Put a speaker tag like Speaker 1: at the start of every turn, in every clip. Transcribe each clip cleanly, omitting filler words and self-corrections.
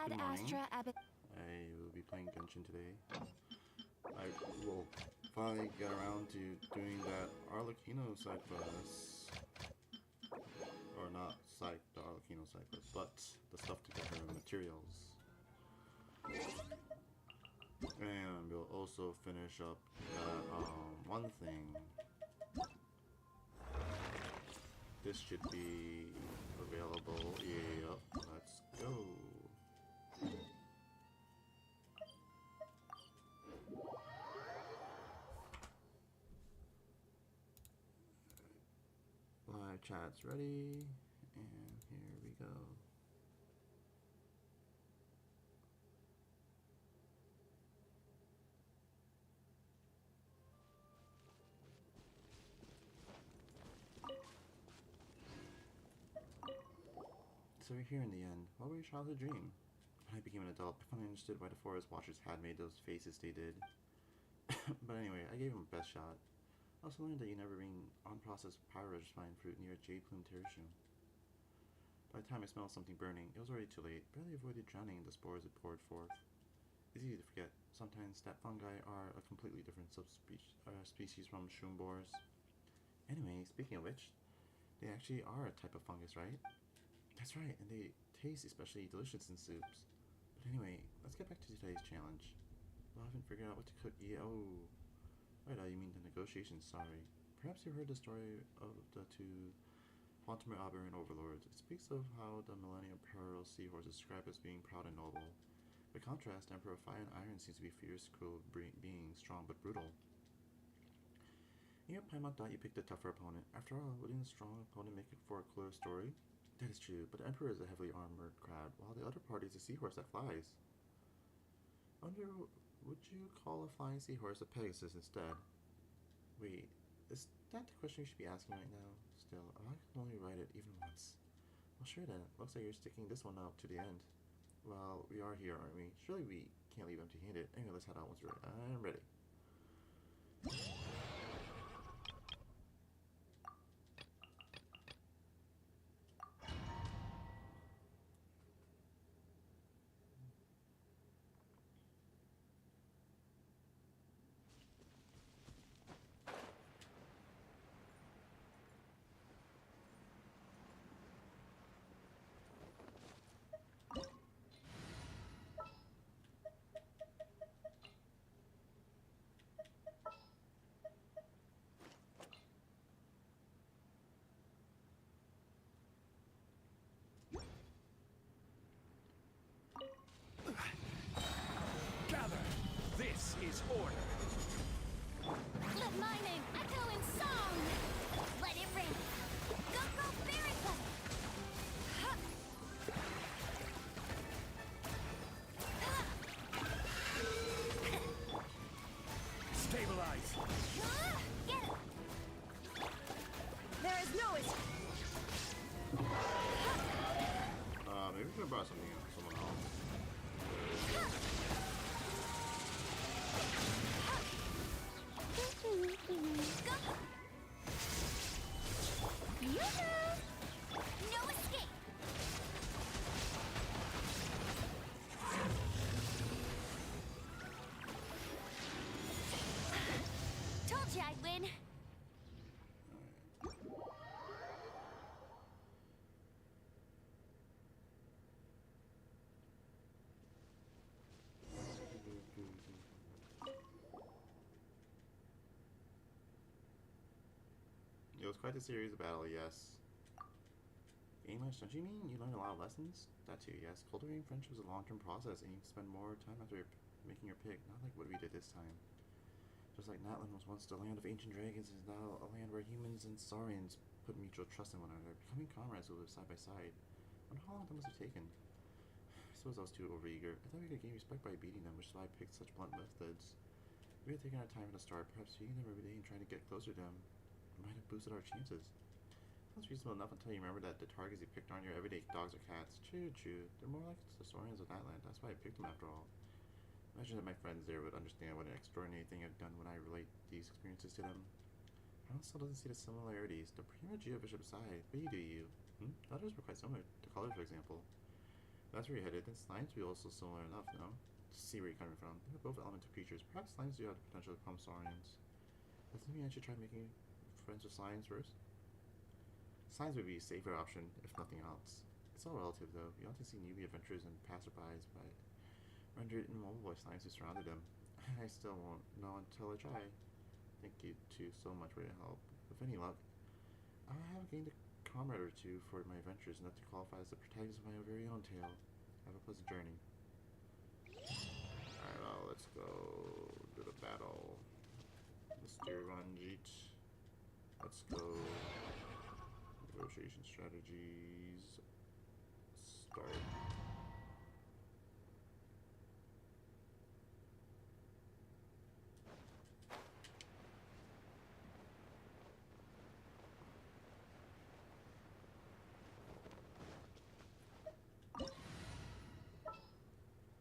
Speaker 1: Ad
Speaker 2: Good morning.
Speaker 1: Astra Ab.
Speaker 2: I will be playing Genshin today. I will finally get around to doing that Arlecchino side quest. Or not the Arlecchino side quest, but the stuff to gather materials. And we'll also finish up that one thing. This should be available. Yep, let's go. Live chat's ready, and here we go. So we're here in the end. What were your childhood dream? When I became an adult, I finally understood why the Forest Watchers had made those faces they did. But anyway, I gave him a best shot. I also learned that you never bring unprocessed pyro's fine fruit near a jade plume tertium. By the time I smelled something burning, it was already too late. Barely avoided drowning in the spores it poured forth. It's easy to forget. Sometimes that fungi are a completely different species from shroom borers. Anyway, speaking of which, they actually are a type of fungus, right? That's right, and they taste especially delicious in soups. But anyway, let's get back to today's challenge. Well, I haven't figured out what to cook yet. Oh, right, you mean the negotiations, sorry. Perhaps you've heard the story of the two Quantum Aberrant overlords. It speaks of how the Millennium Pearl seahorse is described as being proud and noble. By contrast, Emperor Fire and Iron seems to be fierce, cruel being, strong but brutal. You Paimon thought you picked a tougher opponent. After all, wouldn't a strong opponent make it for a cooler story? That is true, but the Emperor is a heavily armored crab, while the other party is a seahorse that flies. I wonder, would you call a flying seahorse a Pegasus instead? Wait, is that the question you should be asking right now? Still, I can only write it even once. Well, sure then. Looks like you're sticking this one out to the end. Well, we are here, aren't we? Surely we can't leave empty-handed. Anyway, let's head out once we're ready. I'm ready.
Speaker 3: Gather! This is order!
Speaker 1: Let my name echo in song! Let it ring! Go, go, fairy fun!
Speaker 3: Stabilize!
Speaker 1: Get it! There is no escape!
Speaker 2: Maybe we should have brought someone else.
Speaker 1: Go! Yoo-hoo! No escape! Told you I'd win!
Speaker 2: It was quite a series of battle, yes. Gain much, don't you mean? You learned a lot of lessons? That too, yes. Cultivating friendship is a long-term process, and you spend more time after making your pick, not like what we did this time. Just like Natlan was once the land of ancient dragons, and is now a land where humans and Saurians put mutual trust in one another, becoming comrades who live side by side. I wonder how long that must have taken. I suppose I was too overeager. I thought we could gain respect by beating them, which is why I picked such blunt methods. If we had taken our time at the start, perhaps feeding them every day and trying to get closer to them might have boosted our chances. Sounds reasonable enough until you remember that the targets you picked aren't your everyday dogs or cats. True, true. They're more like the Saurians of Natland. That's why I picked them after all. Imagine that my friends there would understand what an extraordinary thing I've done when I relate these experiences to them. I still doesn't see the similarities. The Prima Geobishop side, but you do you. The others were quite similar. The colors, for example. That's where you're headed. Then slimes will be also similar enough, no? To see where you're coming from. They're both elemental creatures. Perhaps slimes do have the potential to become saurians. Does this mean I should try making friends with slimes first? Slimes would be a safer option, if nothing else. It's all relative, though. You often see newbie adventurers and passerbys, but rendered immobile by slimes who surrounded them. I still won't know until I try. Thank you two so much for your help. With any luck, I have gained a comrade or two for my adventures, enough to qualify as the protagonist of my very own tale. Have a pleasant journey. Alright, well, let's go do the battle. Mr. Ranjit. Let's go. Negotiation strategies. Start.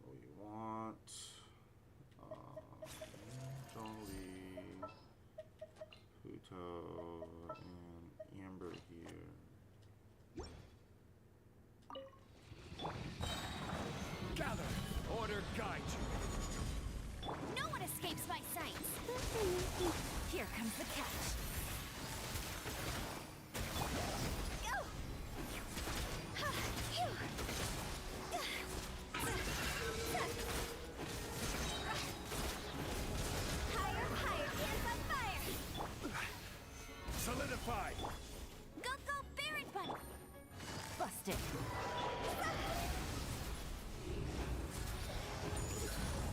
Speaker 2: What we want. Jolly, Pluto, and Amber here.
Speaker 3: Gather! Order guide you!
Speaker 1: No one escapes my sight. Here comes the catch. Go! Ha! Phew! Higher, higher, hands on fire!
Speaker 3: Solidify!
Speaker 1: Go, go, Baron Bunny! Busted.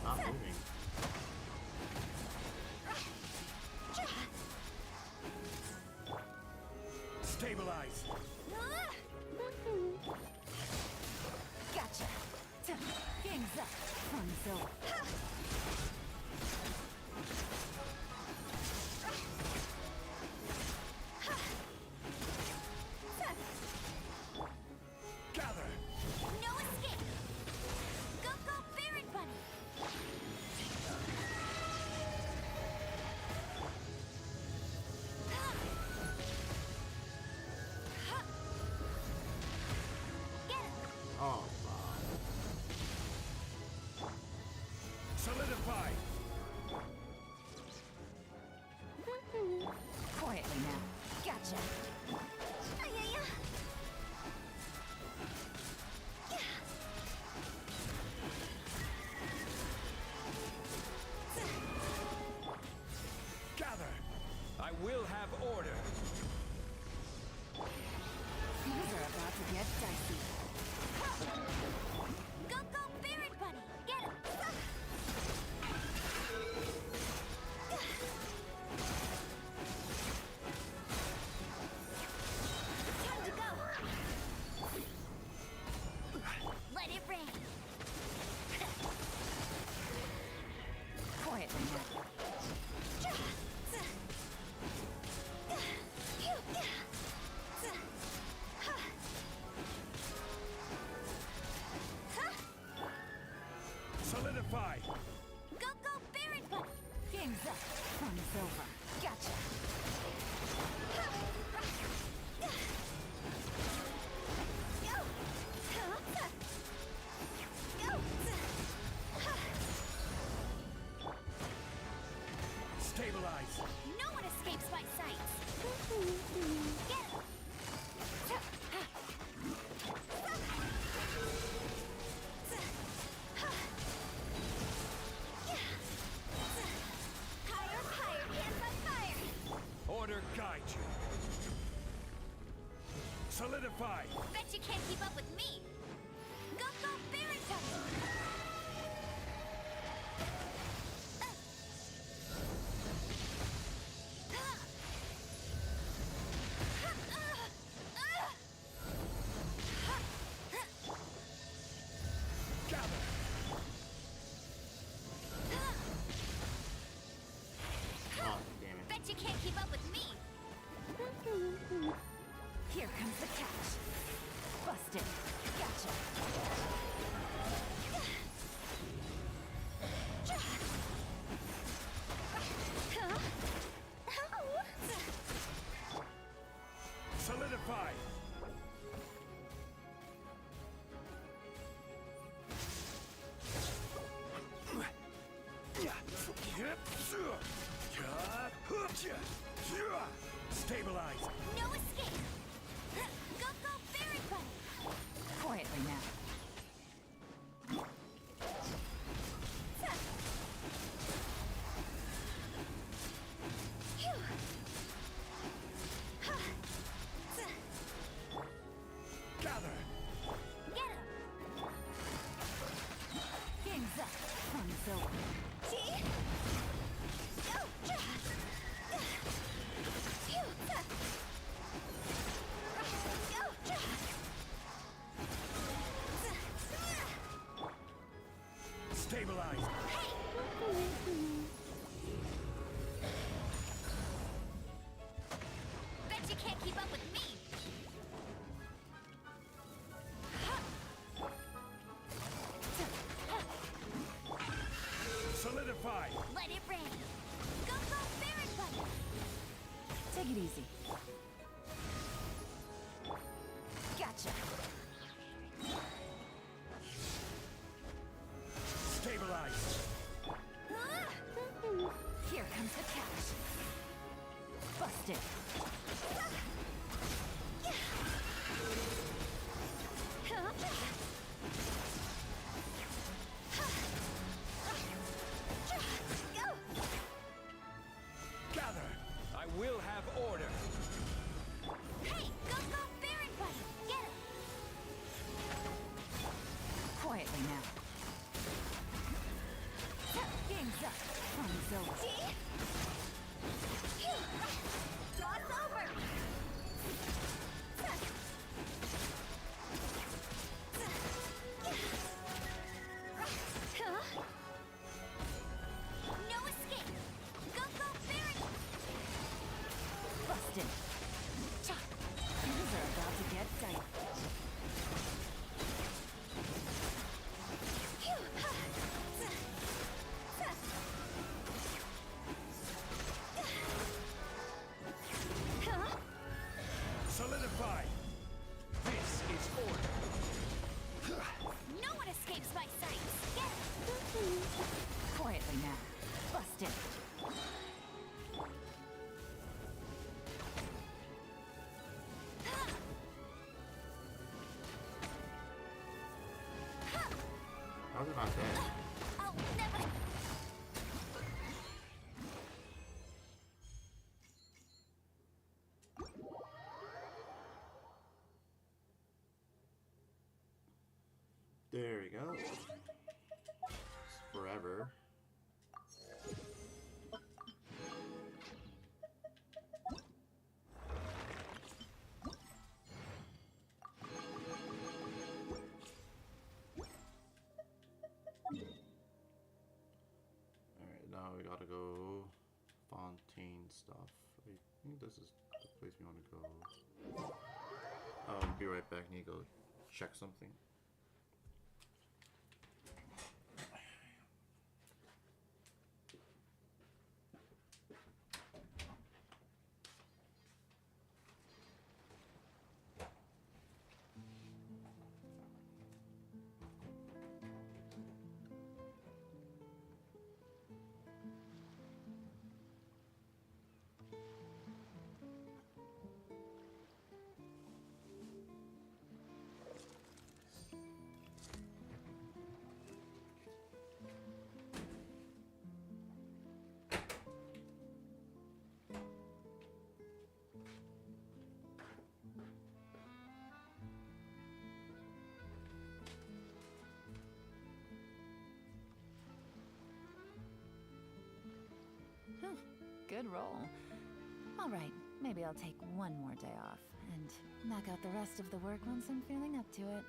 Speaker 2: Not moving.
Speaker 3: Stabilize!
Speaker 1: Gotcha. Game's up. Fun's over.
Speaker 3: Gather!
Speaker 1: No escape. Go, go, Baron Bunny. Get him.
Speaker 2: Oh, wow.
Speaker 3: Solidify!
Speaker 1: Quietly now. Gotcha. Ay-ya-ya.
Speaker 3: Gather! I will have order!
Speaker 1: Things are about to get dicey. Go, go, Baron Bunny! Get him! Time to go! Let it rain! Quietly now.
Speaker 3: Solidify!
Speaker 1: Go, go, Baron Bunny! Game's up. Fun's over. Gotcha. Go! Go!
Speaker 3: Stabilize!
Speaker 1: No one escapes my sight. Get him! Higher, higher, hands on fire!
Speaker 3: Order guide you! Solidify!
Speaker 1: Bet you can't keep up with me! Go, go, Baron Bunny!
Speaker 3: Gather!
Speaker 2: Oh, damn it.
Speaker 1: Bet you can't keep up with me! Here comes the catch. Busted.
Speaker 3: Stabilize.
Speaker 1: No escape. Go, go, Fairy Bunny.
Speaker 4: Quietly now.
Speaker 1: Phew.
Speaker 3: Gather.
Speaker 1: Get him.
Speaker 4: Game's up. Fun is over.
Speaker 1: See? Go. Phew. Go.
Speaker 3: Stabilize.
Speaker 1: Hey. Bet you can't keep up with me.
Speaker 3: Solidify.
Speaker 1: Let it rain. Go, go, Fairy Bunny.
Speaker 4: Take it easy. Gotcha.
Speaker 3: Stabilize.
Speaker 4: Here comes the cash. Busted.
Speaker 1: Go.
Speaker 3: Gather. I will have order.
Speaker 1: Hey, go, go, Fairy Bunny. Get him.
Speaker 4: Quietly now. Game's up. Fun is over.
Speaker 1: See? Phew. Draw's over. Huh? No escape. Go, go, Fairy.
Speaker 4: Busted. Cha. Things are about to get dicey.
Speaker 1: Huh?
Speaker 3: Solidify. This is order.
Speaker 1: No one escapes my sight. Get him.
Speaker 4: Quietly now. Busted.
Speaker 2: How's it not dead?
Speaker 1: I'll never.
Speaker 2: There we go. Forever. Alright, now we gotta go Fontaine stuff. I think this is the place we want to go. I'll be right back. Need to go check something.
Speaker 4: Whew, good roll. All right, maybe I'll take one more day off and knock out the rest of the work once I'm feeling up to it.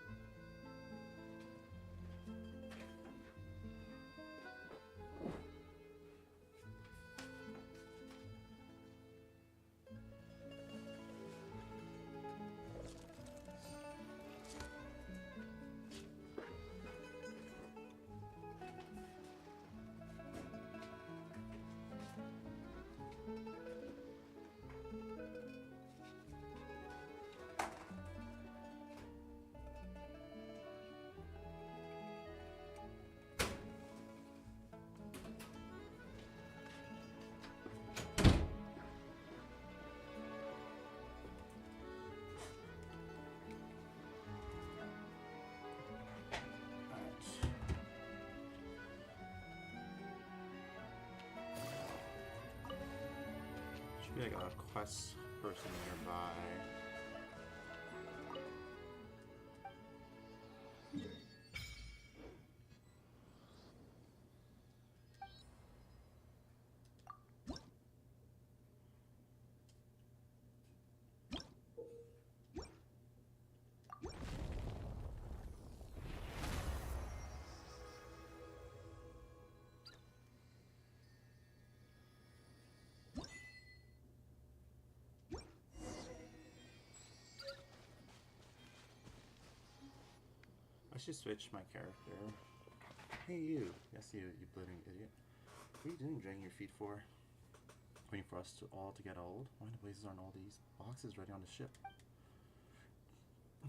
Speaker 2: Be like a quest person nearby. I should switch my character. Hey you! Yes you blithering idiot. What are you doing dragging your feet for? Waiting for us to all to get old? Why in the blazes aren't all these boxes ready on the ship?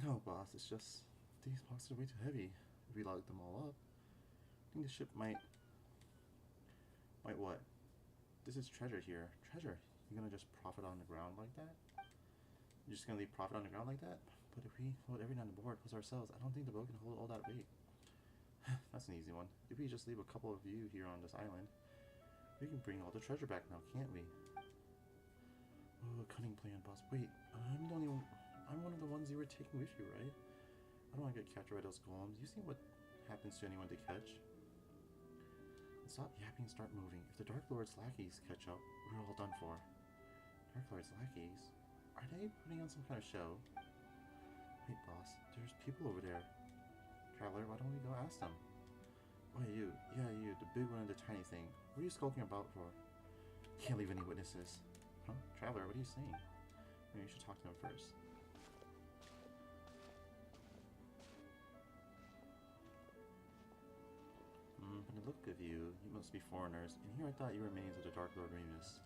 Speaker 2: No boss, it's just these boxes are way too heavy. If we log them all up, I think the ship might what? This is treasure here. Treasure? You're gonna just profit on the ground like that? You're just gonna leave profit on the ground like that? But if we load everything on the board plus ourselves, I don't think the boat can hold all that weight. That's an easy one. If we just leave a couple of you here on this island, we can bring all the treasure back now, can't we? Oh, cunning plan, boss. Wait, I'm one of the ones you were taking with you, right? I don't want to get captured by those golems. You see what happens to anyone they catch? And stop yapping and start moving. If the Dark Lord's lackeys catch up, we're all done for. Dark Lord's lackeys? Are they putting on some kind of show? Wait, boss, there's people over there. Traveler, why don't we go ask them? Why you? Yeah, you, the big one and the tiny thing. What are you skulking about for? Can't leave any witnesses. Huh? Traveler, what are you saying? Maybe you should talk to them first. From the look of you, you must be foreigners. And here I thought you were minions of the Dark Lord Remus.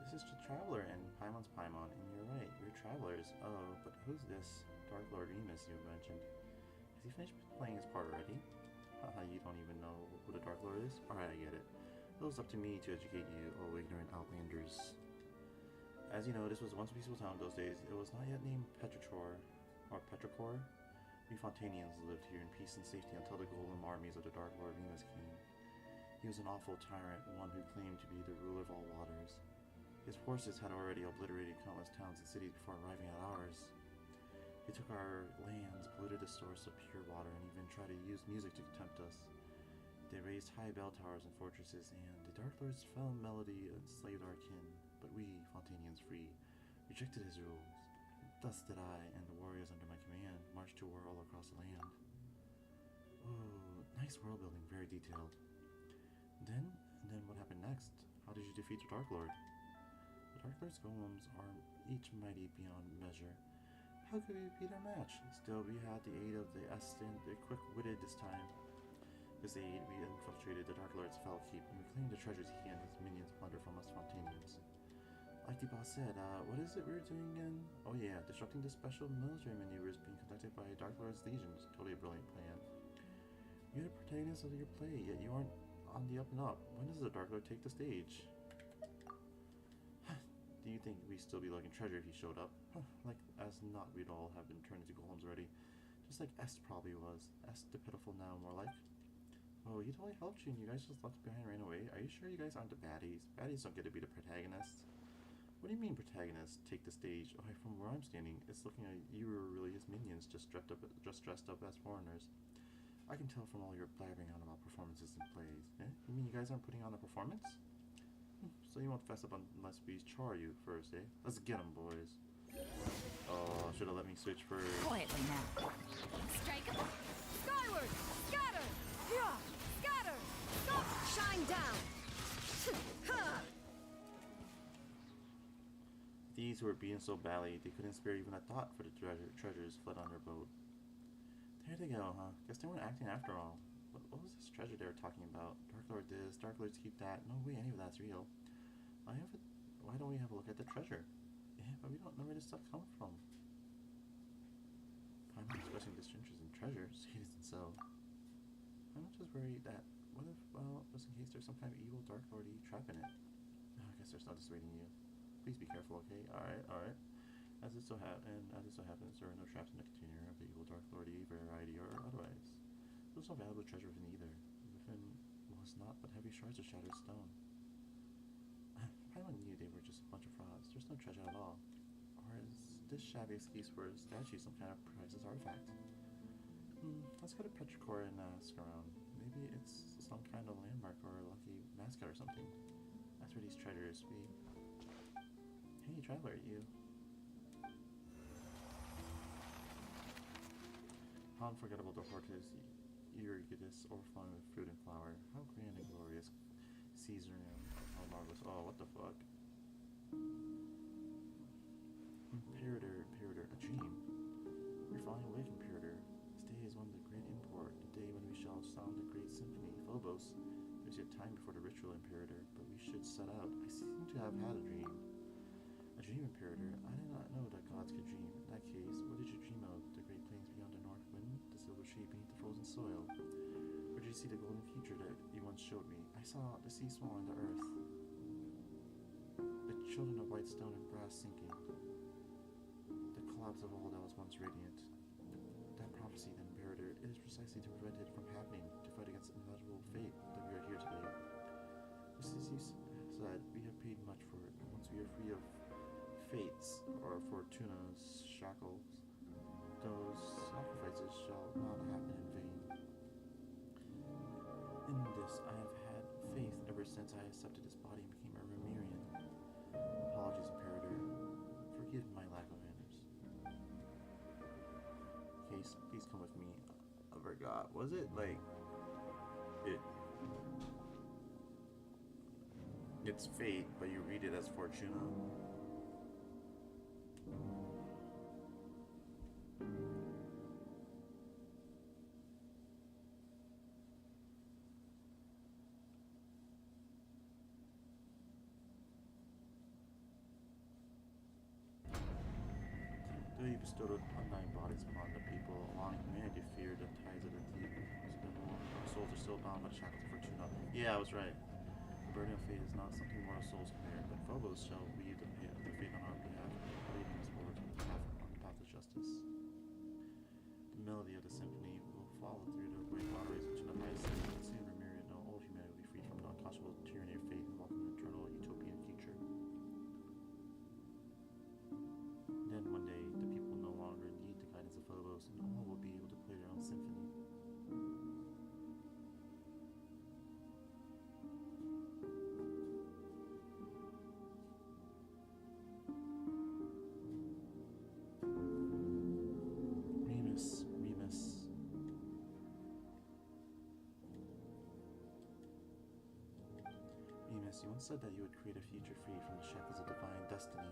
Speaker 2: This is the Traveler, and Paimon's Paimon, and you're right, you're travelers. Oh, but who's this Dark Lord Remus you mentioned? Has he finished playing his part already? Haha, you don't even know who the Dark Lord is? Alright, I get it. It was up to me to educate you, oh ignorant outlanders. As you know, this was once a peaceful town those days. It was not yet named Petrichor, or Petrichor. We Fontanians lived here in peace and safety until the golden armies of the Dark Lord Remus came. He was an awful tyrant, one who claimed to be the ruler of all waters. His forces had already obliterated countless towns and cities before arriving at ours. He took our lands, polluted the source of pure water, and even tried to use music to tempt us. They raised high bell towers and fortresses, and the Dark Lord's fell melody enslaved our kin. But we, Fontanians free, rejected his rules. Thus did I and the warriors under my command march to war all across the land. Oh, nice world building, very detailed. And then what happened next? How did you defeat the Dark Lord? The Dark Lord's golems are each mighty beyond measure. How could we beat our match? Still, we had the aid of the Estin, the quick-witted this time. With his aid, we infiltrated the Dark Lord's fell keep and reclaimed the treasures he and his minions plundered from us Fontanians. Like the boss said, what is it we were doing again? Oh yeah, disrupting the special military maneuvers being conducted by Dark Lord's legions. Totally a brilliant plan. You're the protagonist of your play, yet you aren't on the up and up. When does the Dark Lord take the stage? Do you think we'd still be looking treasure if he showed up? Like as not, we'd all have been turned into golems already. Just like Est probably was. Est the pitiful now, more like. Oh, he totally helped you and you guys just left behind and ran away. Are you sure you guys aren't the baddies? Baddies don't get to be the protagonists. What do you mean protagonists take the stage? Oh, from where I'm standing, it's looking like you were really his minions, just dressed up as foreigners. I can tell from all your blabbering on about performances and plays. Eh? You mean you guys aren't putting on a performance? So you won't fess up unless we char you first, eh? Let's get 'em, boys. Oh, should have let me switch first.
Speaker 4: Quietly now.
Speaker 1: Strike 'em. Skyward! Scatter! Yeah! Scatter! Stop! Shine down!
Speaker 2: These who were beaten so badly, they couldn't spare even a thought for the treasures fled on their boat. There they go, huh? Guess they weren't acting after all. What was this treasure they were talking about? Dark Lord this, Dark Lords keep that. No way any of that's real. Why don't we have a look at the treasure? Yeah, but we don't know where this stuff comes from. I'm not expressing disinterest in treasures. He doesn't so. I'm not just worried that, what if, well, just in case there's some kind of evil Dark Lordy trap in it. Oh, I guess there's no dissuading you. Please be careful, okay? Alright. As it so happens, there are no traps in the container of the evil Dark Lordy, variety or otherwise. There was no valuable treasure within either. Within was not but heavy shards of shattered stone. Paimon knew they were just bunch of frauds. There's no treasure at all. Or is this shabby excuse for a statue some kind of priceless artifact? Let's go to Petrichor and ask around. Maybe it's some kind of landmark or a lucky mascot or something. As for these treasures, Hey, traveler, you. How unforgettable the Hortus Eurygitus overflowing with fruit and flower. How grand and glorious. Caesarium. How marvelous. Oh, what the fuck? Imperator, a dream. You're falling awake, Imperator. This day is one of the great import, the day when we shall sound the great symphony. Phobos. There's yet time before the ritual, Imperator, but we should set out. I seem to have had a dream. A dream, Imperator? I did not know that gods could dream. In that case, what did you dream of? The great plains beyond the north wind? The silver tree beneath the frozen soil? Or did you see the golden future that you once showed me? I saw the sea swallowing the earth. The children of white stone and brass sinking. The clouds of old that was once radiant. That prophecy, then, Imperator, it is precisely to prevent it from happening, to fight against inevitable fate that we are here today. Just as you said, we have paid much for it. Once we are free of fates or Fortuna's shackles, those sacrifices shall not happen in vain. In this I have had faith ever since I accepted this body and became a Remirian. Apologies, Imperator. Forgive my lack of manners. Case, please come with me. I forgot. Was it like it's fate, but you read it as Fortuna? Though you bestowed undying bodies upon the people, allowing humanity to fear the ties of the deep, so that our souls are still bound by the shackles of Fortuna. Yeah, I was right. The burden of fate is not something mortal souls can bear, but Phobos shall weave the fate on our behalf, leading us forward on the path of justice. The melody of the symphony will follow through the great waterways into the highest sea, and soon Remirian and all humanity will be freed from the unconscionable tyranny of fate and welcome an eternal utopian future. Then one day, the people no longer need the guidance of Phobos, and all will be able to play their own symphony. You once said that you would create a future free from the shackles of divine destiny.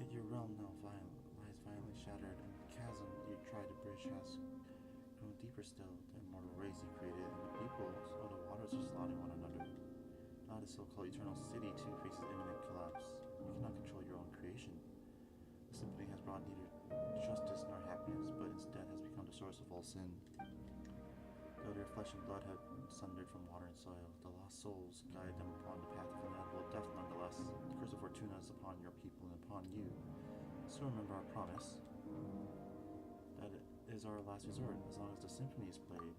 Speaker 2: Yet your realm now lies violently shattered, and the chasm you tried to bridge has grown deeper still. The immortal race you created, and the peoples of the waters are slaughtering one another. Now the so-called eternal city too faces imminent collapse. You cannot control your own creation. The symphony has brought neither justice nor happiness, but instead has become the source of all sin. Though their flesh and blood have been sundered from water and soil, the lost souls guide them upon the path of inevitable death nonetheless. The curse of Fortuna is upon your people and upon you. So remember our promise. That it is our last resort, as long as the symphony is played.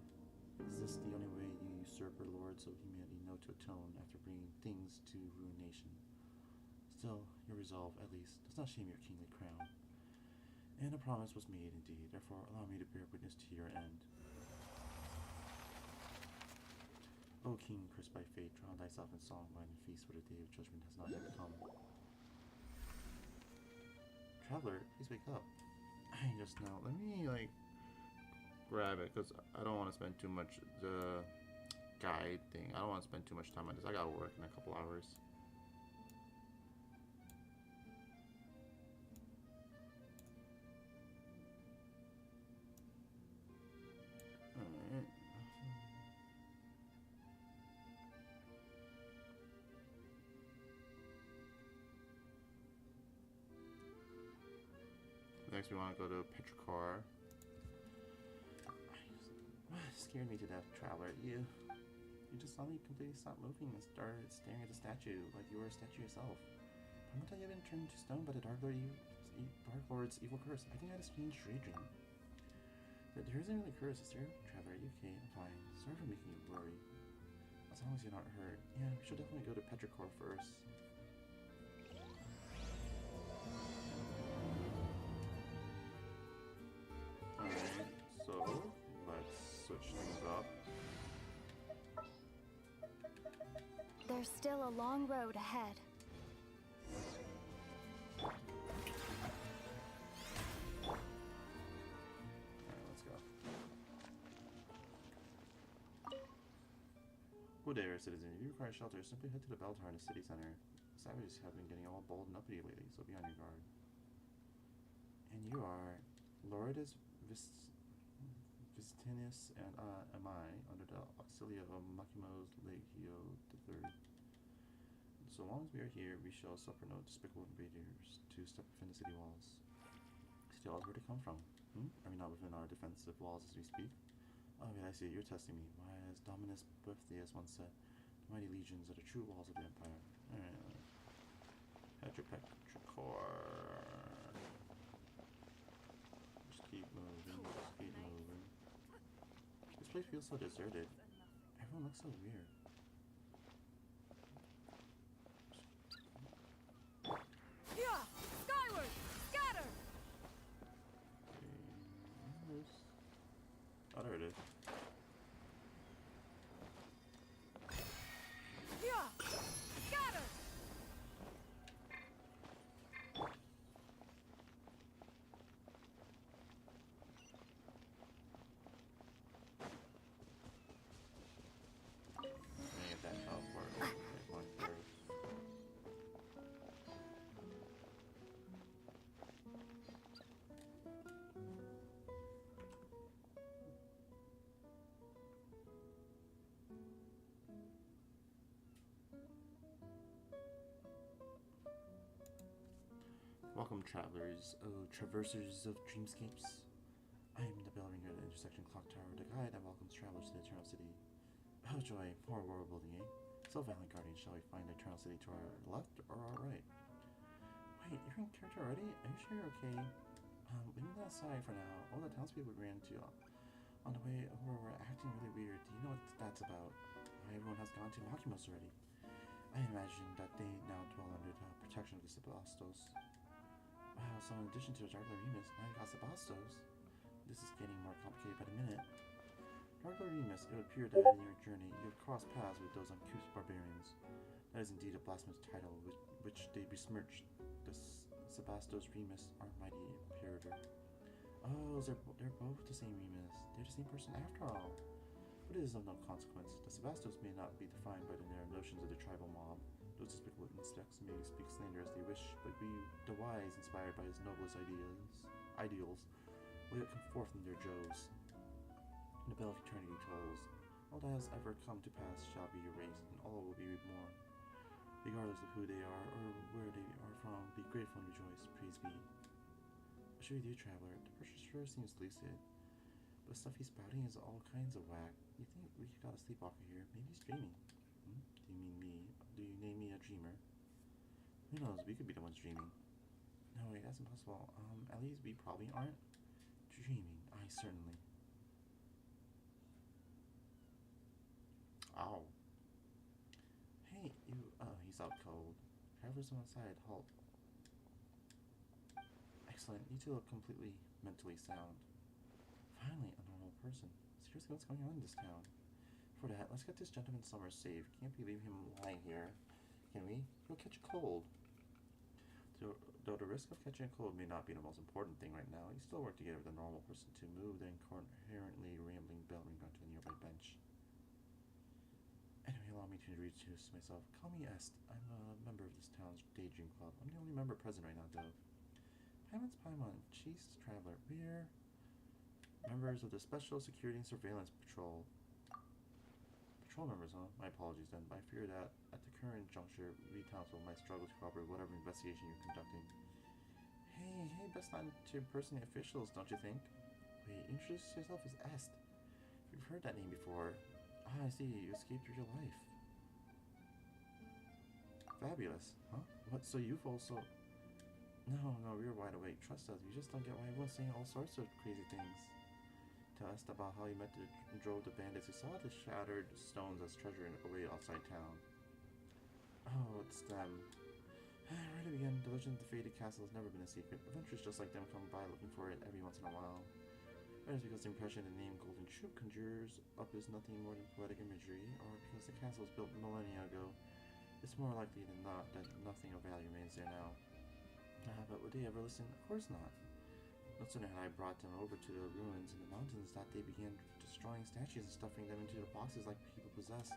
Speaker 2: Is this the only way you usurper lords of humanity know to atone after bringing things to ruination? Still, your resolve, at least, does not shame your kingly crown. And a promise was made indeed, therefore allow me to bear witness to your end. O king, cursed by fate, drown thyself in song, wine, and feast, for the day of judgment has not yet come. Traveler, please wake up. I just know. Let me, grab it, because I don't want to spend too much, the guide thing. I don't want to spend too much time on this. I gotta work in a couple hours. Alright. Next, we want to go to Petrichor. Scared me to death, traveler. You just suddenly completely stopped moving and started staring at the statue like you were a statue yourself. How much have you been turned to stone by the Dark Lord's evil curse? I think I had a strange daydream. But there isn't really a curse, is there? Traveler, are you okay? I'm fine. Sorry for making you worry. As long as you're not hurt. Yeah, we should definitely go to Petrichor first.
Speaker 1: There's still a long road ahead.
Speaker 2: Alright, let's go. Good day, citizen. If you require shelter, simply head to the bell tower in the city center. Savages have been getting all bold and uppity lately, so be on your guard. And you are Lourdes Vistinus and am I, under the auxilia of Maximus Legio III. So long as we are here, we shall suffer no despicable invaders to step within the city walls. City walls, where they come from? Are we not within our defensive walls as we speak? Oh, yeah, I see. You're testing me. Why, as Dominus Boethius once said, the mighty legions are the true walls of the Empire. Petricore. Just keep moving. Just keep moving. This place feels so deserted. Everyone looks so weird.
Speaker 1: Yeah! Skyward! Scatter!
Speaker 2: Oh, there it is.
Speaker 1: Yeah! Scatter!
Speaker 2: Get that teleport over one first. Welcome, travelers, traversers of dreamscapes. I am the bell ringer at the intersection clock tower, the guide that welcomes travelers to the Eternal City. Oh joy, more royal building, eh? So, Valiant Guardian, shall we find the Eternal City to our left or our right? Wait, you're in character already? Are you sure you're okay? Leave that aside for now. All the townspeople we ran to on the way over were acting really weird. Do you know what that's about? Why everyone has gone to Maximus already. I imagine that they now dwell under the protection of the Sebastos. Wow, so in addition to the Dark Lord Remus, now you got Sebastos. This is getting more complicated by the minute. Dark Lord Remus, it would appear that in your journey you have crossed paths with those uncouth barbarians. That is indeed a blasphemous title which they besmirch. The Sebastos Remus, our mighty imperator. Oh, they're both the same Remus. They're the same person after all. But it is of no consequence. The Sebastos may not be defined by the narrow notions of the tribal mob. Those despicable insects may speak slander as they wish, but we, the wise, inspired by his noblest ideals, will yet come forth in their joes. And the bell of eternity tolls. All that has ever come to pass shall be erased, and all will be reborn. Regardless of who they are or where they are from, be grateful and rejoice. Praise be. What should we do, traveler? The purchaser seems lucid, but the stuff he's spouting is all kinds of whack. You think we got a sleepwalker here? Maybe he's dreaming. Do you mean me? Do you name me a dreamer? Who knows? We could be the ones dreaming. No, wait, that's impossible. At least we probably aren't dreaming. I certainly. Ow. Hey, you. He's out cold. Travelers on the side, halt. Excellent. You two look completely mentally sound. Finally, a normal person. Seriously, what's going on in this town? For that, let's get this gentleman somewhere safe. Can't be leaving him lying here, can we? He'll catch a cold. Though the risk of catching a cold may not be the most important thing right now, you still work together with a normal person to move the incoherently rambling bell ringer onto the nearby bench. Anyway, allow me to introduce myself. Call me Est. I'm a member of this town's Daydream Club. I'm the only member present right now, though. Paimon, Chief's Traveler. We're members of the Special Security and Surveillance Patrol. Patrol members, huh? My apologies then, but I fear that at the current juncture, we townsfolk might struggle to cooperate with whatever investigation you're conducting. Hey, best not to impersonate officials, don't you think? Wait, introduce yourself as Est. You've heard that name before. Ah, I see, you escaped through your life. Fabulous, huh? What, so you've also... No, we were wide awake, trust us, we just don't get why everyone's saying all sorts of crazy things. Tell us about how you met and drove the bandits who saw the shattered stones as treasure away outside town. Oh, it's them. Right again, the legend of the faded castle has never been a secret. Adventurers just like them come by looking for it every once in a while. Whether it's because the impression the name Golden Troop conjures up is nothing more than poetic imagery, or because the castle was built millennia ago, It's more likely than not that nothing of value remains there now. But would they ever listen? Of course not. No sooner had I brought them over to the ruins in the mountains that they began destroying statues and stuffing them into their boxes like people possessed.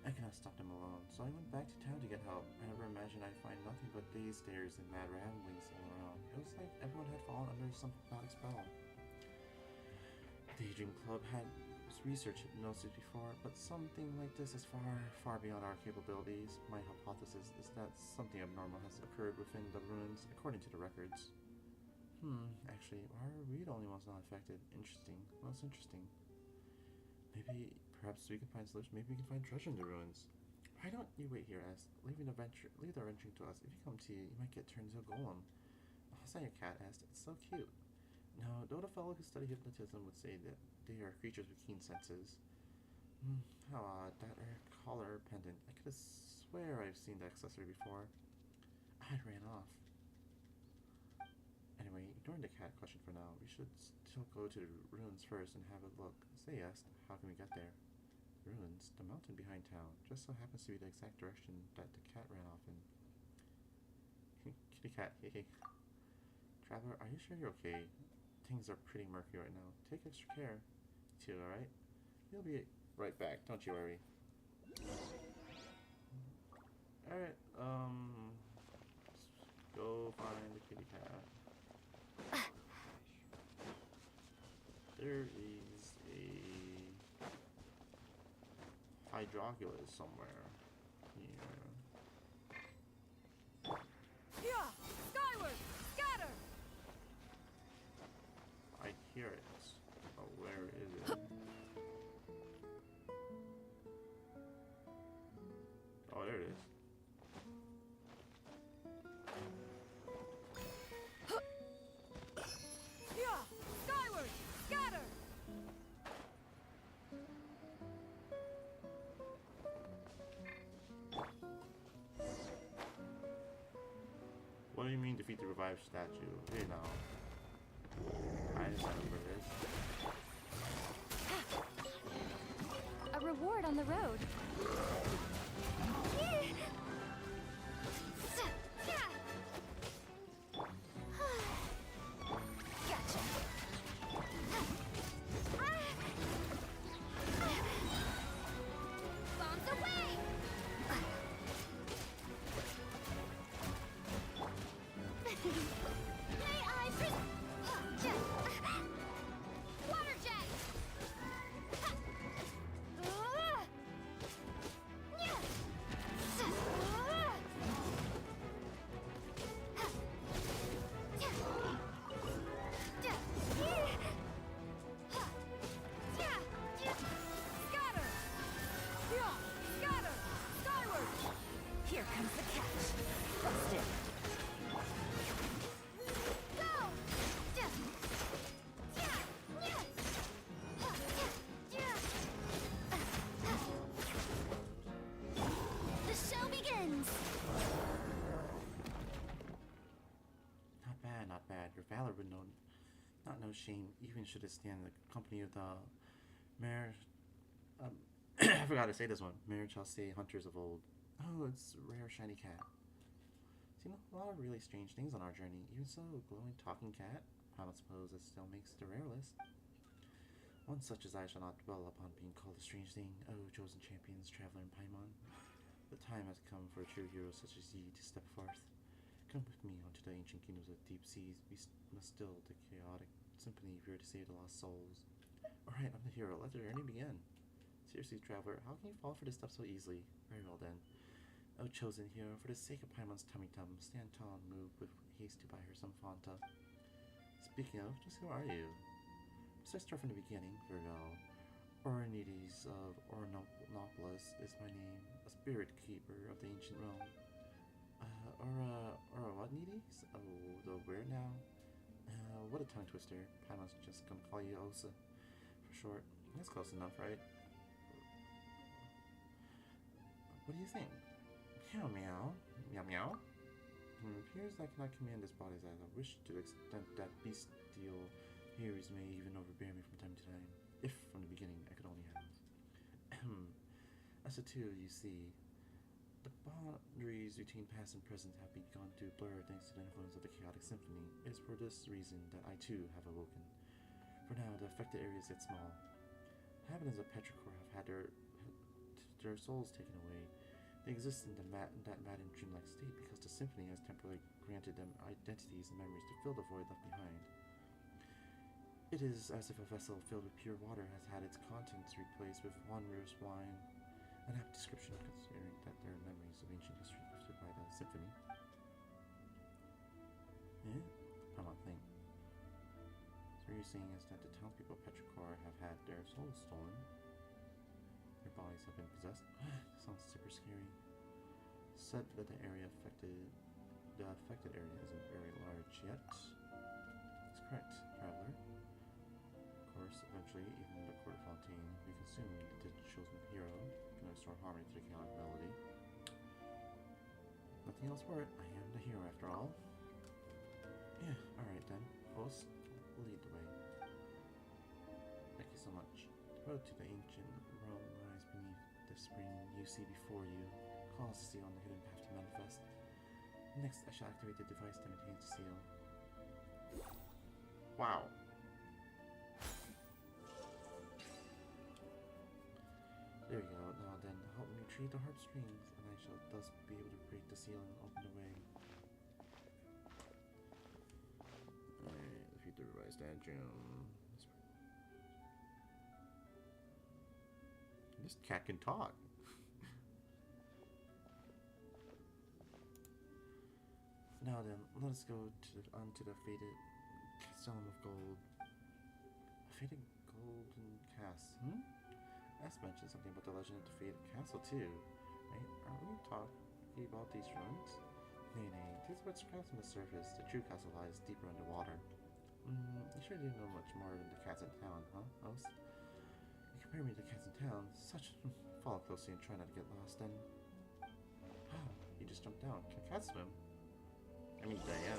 Speaker 2: I cannot stop them alone, so I went back to town to get help. I never imagined I'd find nothing but dazed stares and mad ramblings all around. It was like everyone had fallen under some hypnotic spell. The Daydream Club had researched hypnosis before, but something like this is far, far beyond our capabilities. My hypothesis is that something abnormal has occurred within the ruins, according to the records. Actually, why are we the only ones not affected? Interesting. Well, it's interesting. Maybe, perhaps we can find solution. Maybe we can find treasure in the ruins. Why don't you wait here, asked. Leave the adventuring to us. If you come to you might get turned into a golem. Oh, is that your cat? Asked. It's so cute. No, though the fellow who studied hypnotism would say that they are creatures with keen senses. How odd. That collar pendant. I could have swear I've seen the accessory before. I ran off. Anyway, ignoring the cat question for now, we should still go to the ruins first and have a look. Say yes, how can we get there? Ruins? The mountain behind town. Just so happens to be the exact direction that the cat ran off in. Kitty cat, hey. Traveler, are you sure you're okay? Things are pretty murky right now. Take extra care. Too, alright? You'll be right back, don't you worry. Alright, let's go find the kitty cat. There is a Hydroculus somewhere here.
Speaker 4: Yeah! Skyward! Scatter!
Speaker 2: I hear it. Oh, where is it? Oh, there it is.
Speaker 4: Yeah! Skyward! Scatter!
Speaker 2: What do you mean defeat the revived statue? You know. I understand where it is.
Speaker 1: A reward on the road. Gotcha. Bombs away! May I water jet!
Speaker 4: Scatter! Yeah! Scatter! Skyward! Here comes the catch. Busted.
Speaker 1: The show begins!
Speaker 2: Not bad, not bad. Your valor would not know shame, even should it stand in the company of the Mayor. I forgot to say this one. Mayor shall say hunters of old. Oh, it's a rare shiny cat. Seen a lot of really strange things on our journey. Even so, a glowing talking cat. I don't suppose it still makes the rare list. One such as I shall not dwell upon being called a strange thing. Oh, chosen champions, traveler in Paimon. The time has come for a true hero such as ye to step forth. Come with me onto the ancient kingdoms of deep seas. We must still the chaotic symphony if we are to save the lost souls. Alright, I'm the hero. Let the journey begin. Seriously, traveler, how can you fall for this stuff so easily? Very well then. O chosen hero, for the sake of Paimon's tummy-tum, stand tall and move with haste to buy her some Fanta. Speaking of, just who are you? So I start from the beginning. Very well. Oronides of Ornopolis is my name, a spirit keeper of the ancient realm. What Nides? Oh, the where now? What a tongue twister. Paimon's just gonna call you Osa for short. That's close enough, right? What do you think? Meow meow. Meow meow. It appears I cannot command this body as I wish to the extent that bestial furies may even overbear me from time to time. If from the beginning I could only have. As the two, you see, boundaries between past and present have begun to blur thanks to the influence of the chaotic symphony. It is for this reason that I too have awoken. For now, the affected areas get small. Inhabitants of Petrichor have had their souls taken away. They exist in that mad and dreamlike state because the symphony has temporarily granted them identities and memories to fill the void left behind. It is as if a vessel filled with pure water has had its contents replaced with wondrous wine. An apt description considering that there are memories of ancient history lifted by the symphony. Eh? I don't think. So what you're saying is that the townspeople of Petrichor have had their souls stolen. Their bodies have been possessed. Sounds super scary. Said that the affected area isn't very large yet. That's correct, traveler. Of course, eventually, even the court of Fontaine will be consumed. The chosen hero can restore harmony to the chaotic melody. Nothing else for it. I am the hero after all. Yeah, alright then. Host, lead the way. Thank you so much. The road to the ancient realm lies beneath the spring you see before you. Cause the seal on the hidden path to manifest. Next, I shall activate the device that maintains the seal. Wow. There we go. Now then, help me retrieve the heartstrings, and I shall thus be able to break the seal and open the way. Alright, defeat the revised dungeon. This cat can talk. Now then, let us go onto the fated Castellum of Gold. A fated golden cast, S mentioned something about the legend of the fated castle too, right? Aren't we talking about these ruins? Nay, these are what's scratched on the surface. The true castle lies deeper underwater. You sure do know much more than the cats in town, huh, host? You compare me to the cats in town, such... Follow closely and try not to get lost, then... Wow, you just jumped down. Can cats swim? I mean, Diana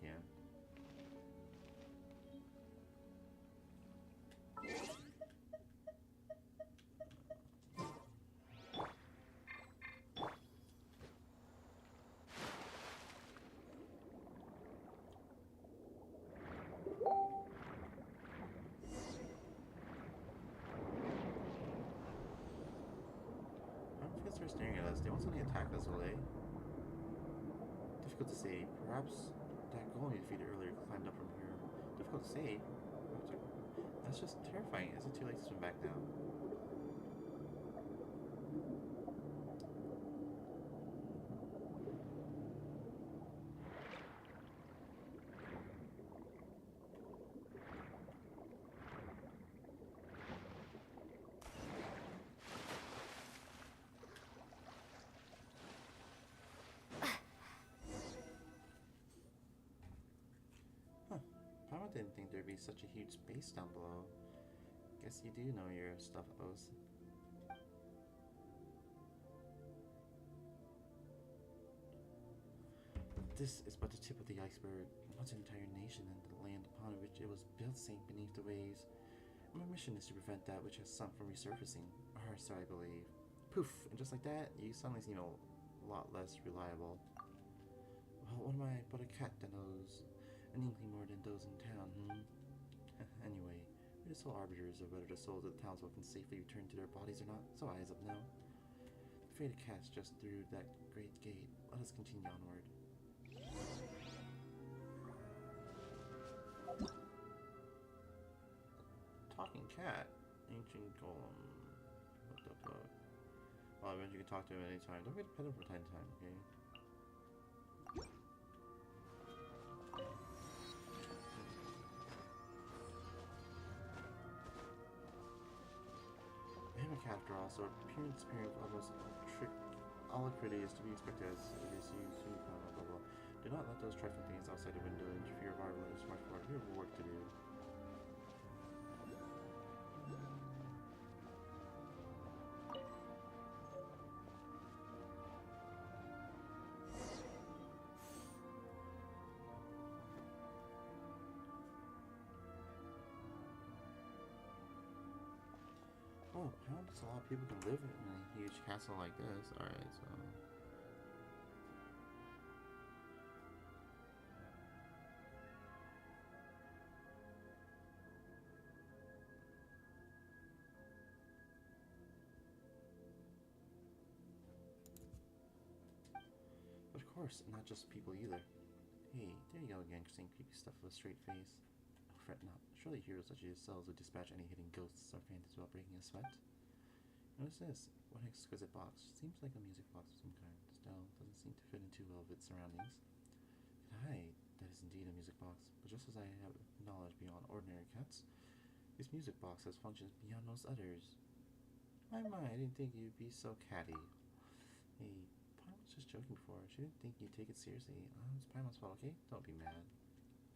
Speaker 2: can. They're staring at us. They want something to attack us, will they? Difficult to say. Perhaps that golem you defeated earlier climbed up from here. Difficult to say. That's just terrifying. Is it too late to swim back now? I didn't think there'd be such a huge space down below. Guess you do know your stuff, Oz. This is but the tip of the iceberg. Once an entire nation and the land upon which it was built sank beneath the waves. My mission is to prevent that which has sunk from resurfacing. Or so I believe. Poof! And just like that, you suddenly seem a lot less reliable. Well, what am I but a cat that knows an inkling more than those in town, Anyway, we're the sole arbiters of whether the souls of the townsfolk can safely return to their bodies or not, so as of now. The fated cat's just through that great gate. Let us continue onward. Talking cat? Ancient golem. What the fuck? Well, I bet you can talk to him at any time. Don't forget to pet him from time to time, okay? After all, so appearance of almost alacrity is to be expected as it is used to blah blah blah. Do not let those trifling things outside the window interfere with our lives much more. We have work to do. Oh, how does a lot of people can live in a huge castle like this? Alright, so... Of course, not just people either. Hey, there you go again, saying creepy stuff with a straight face. Oh, fret not. Surely heroes such as yourselves would dispatch any hidden ghosts or phantoms without breaking a sweat. Notice this. What an exquisite box. Seems like a music box of some kind. Still, doesn't seem to fit in too well with its surroundings. Aye, that is indeed a music box. But just as I have knowledge beyond ordinary cats, this music box has functions beyond most others. My, I didn't think you'd be so catty. Hey, Paimon was just joking before. She didn't think you'd take it seriously. It's Paimon's fault, okay? Don't be mad.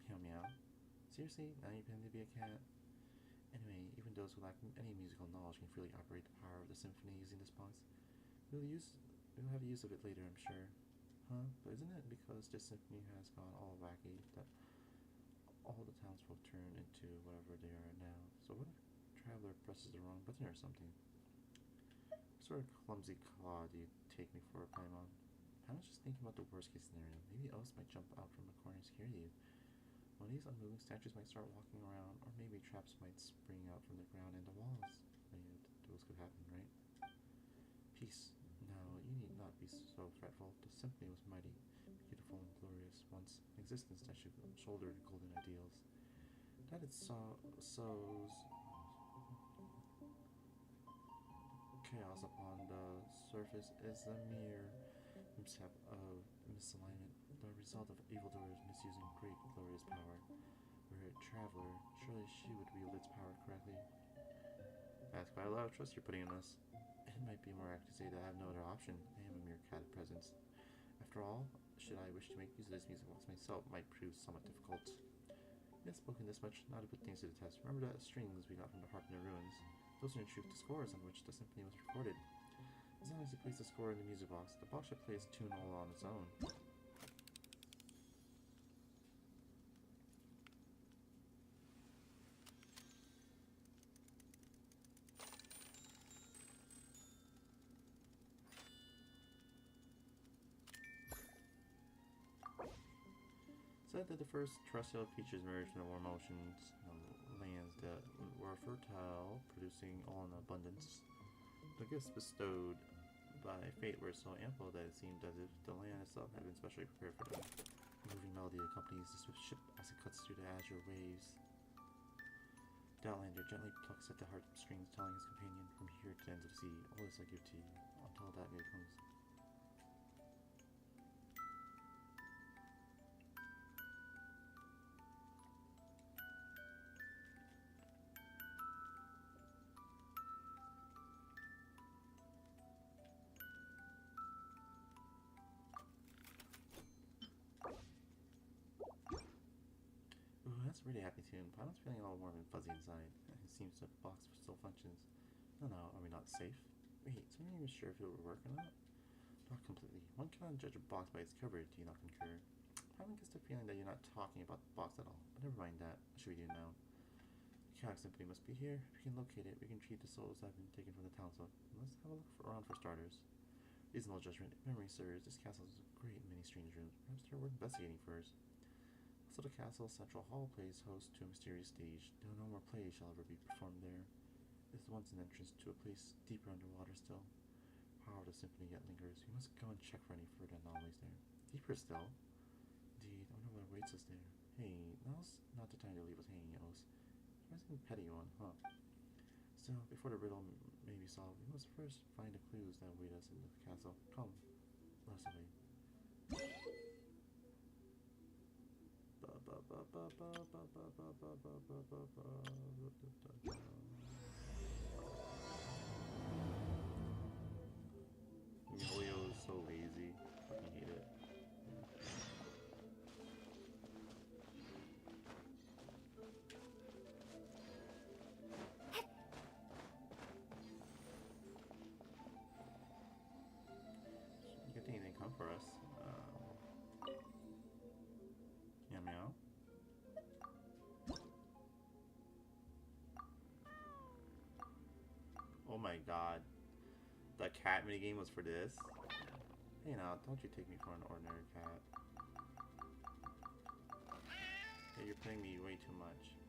Speaker 2: Meow meow. Seriously? Now you're pretending to be a cat? Anyway, even those who lack any musical knowledge can freely operate the power of the symphony using this box. We'll have use of it later, I'm sure. Huh? But isn't it because this symphony has gone all wacky that all the townsfolk turn into whatever they are now? So what if Traveler presses the wrong button or something? What sort of clumsy claw do you take me for, Paimon? Paimon's just thinking about the worst case scenario. Maybe elves might jump out from the corner and scare you. One of these unmoving statues might start walking around, or maybe traps might spring out from the ground into walls. I mean, those could happen, right? Peace. Now, you need not be so fretful. The symphony was mighty, beautiful, and glorious once in existence that shouldered golden ideals. That it sows chaos upon the surface is a mere mishap of misalignment, the result of evildoers misusing great glorious power. Were it Traveler, surely she would wield its power correctly. That's quite a lot of trust you're putting in us. It might be more accurate to say that I have no other option. I am a mere cat at present. After all, should I wish to make use of this music box myself, might prove somewhat difficult. We have spoken this much, now to put things to the test. Remember that strings we got from the harp in the ruins? Those are in truth the scores on which the symphony was recorded. As long as you place the score in the music box, the box should play its tune all on its own. Said that the first terrestrial creatures emerged from the warm oceans, lands that were fertile, producing all in abundance. The gifts bestowed by fate were so ample that it seemed as if the land itself had been specially prepared for them. A moving melody accompanies the swift ship as it cuts through the azure waves. The Outlander gently plucks at the heartstrings, telling his companion, "From here to the ends of the sea, all this I give to you, until that day comes." Ooh, that's a really happy tune. Paimon's feeling all warm and fuzzy inside. It seems the box still functions. No, are we not safe? Wait, so I'm not even sure if it would work or not? Not completely. One cannot judge a box by its cover, do you not concur? Paimon gets the feeling that you're not talking about the box at all. But never mind that. What should we do now? The chaotic symphony must be here. If we can locate it, we can retrieve the souls that have been taken from the townsfolk. Let's have a look around for starters. Reasonable judgment. If memory serves, this castle has a great many strange rooms. Perhaps they're worth investigating first. Also, the castle's central hall plays host to a mysterious stage. No more plays shall ever be performed there. This is once an entrance to a place deeper underwater still. Power of the symphony yet lingers. We must go and check for any further anomalies there. Deeper still? Indeed, I wonder what awaits us there. Hey, now's not the time to leave us hanging, O's. Surprisingly petty one, huh? Still, before the riddle may be solved, we must first find the clues that await us in the castle. Come, let us away. Julio is so lazy. Fucking hate it. Good thing they didn't come for us. Meow meow. my god. The cat minigame was for this? Hey now, don't you take me for an ordinary cat. Yeah, you're playing me way too much.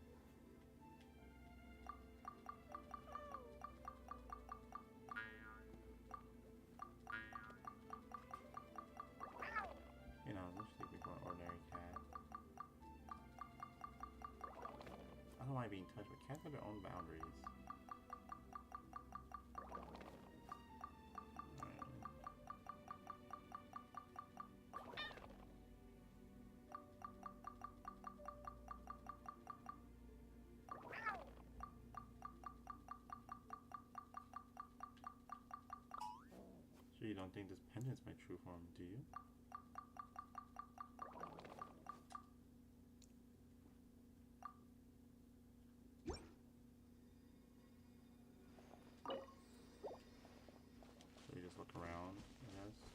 Speaker 2: You know, don't you take me for an ordinary cat. I don't mind being touched, but cats have their own boundaries. So you don't think this pendant's my true form, do you? So you just look around, I guess.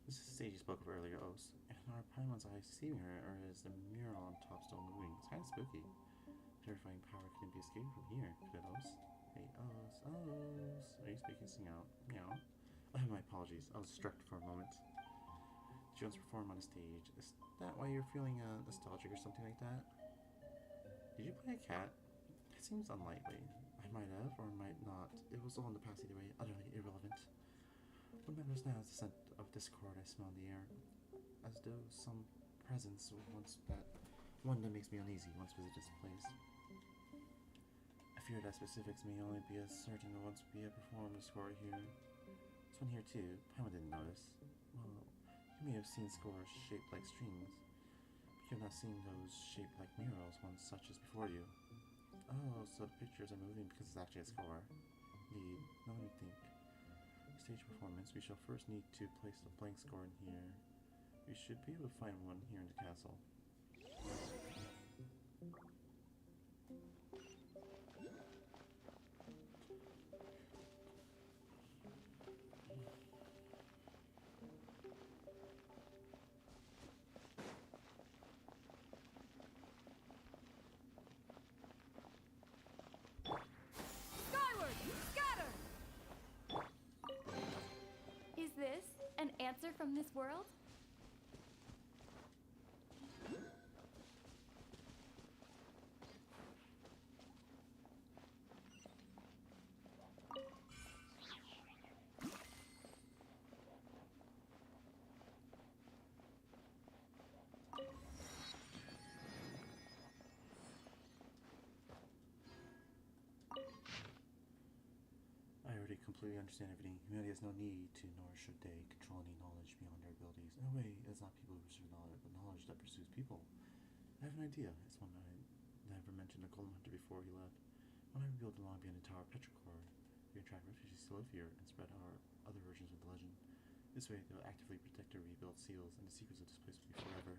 Speaker 2: This is the stage you spoke of earlier, Os. And are Paimon's eyes deceiving her, or is the mural on top still moving? It's kind of spooky. Terrifying power couldn't be escaped from here, could it, Os? Hey, Os, Os. Are you speaking? Sing out. Meow. My apologies. I was distracted for a moment. Did you once perform on a stage? Is that why you're feeling nostalgic or something like that? Did you play a cat? It seems unlikely. I might have, or might not. It was all in the past either way, utterly irrelevant. What matters now is the scent of discord I smell in the air, as though some presence one that makes me uneasy once visited this place. I fear that specifics may only be as certain once we have performed the score here. This one here too. Paimon didn't notice. Well, you may have seen scores shaped like strings, but you have not seen those shaped like murals, one such as before you. Oh, so the pictures are moving because it's actually a score. Indeed. Now let me think. Stage performance, we shall first need to place the blank score in here. We should be able to find one here in the castle.
Speaker 1: Skyward! Scatter! Is this an answer from this world?
Speaker 2: I already completely understand everything. Humanity has no need to, nor should they, control any knowledge beyond their abilities. In a way, it is not people who pursue knowledge, but knowledge that pursues people. I have an idea. It's one I never mentioned to Golem Hunter before he left. When I rebuild the long beyond the Tower of Petrichor, we can attract refugees to live here and spread our other versions of the legend. This way, they will actively protect our rebuilt seals, and the secrets of this place will be forever.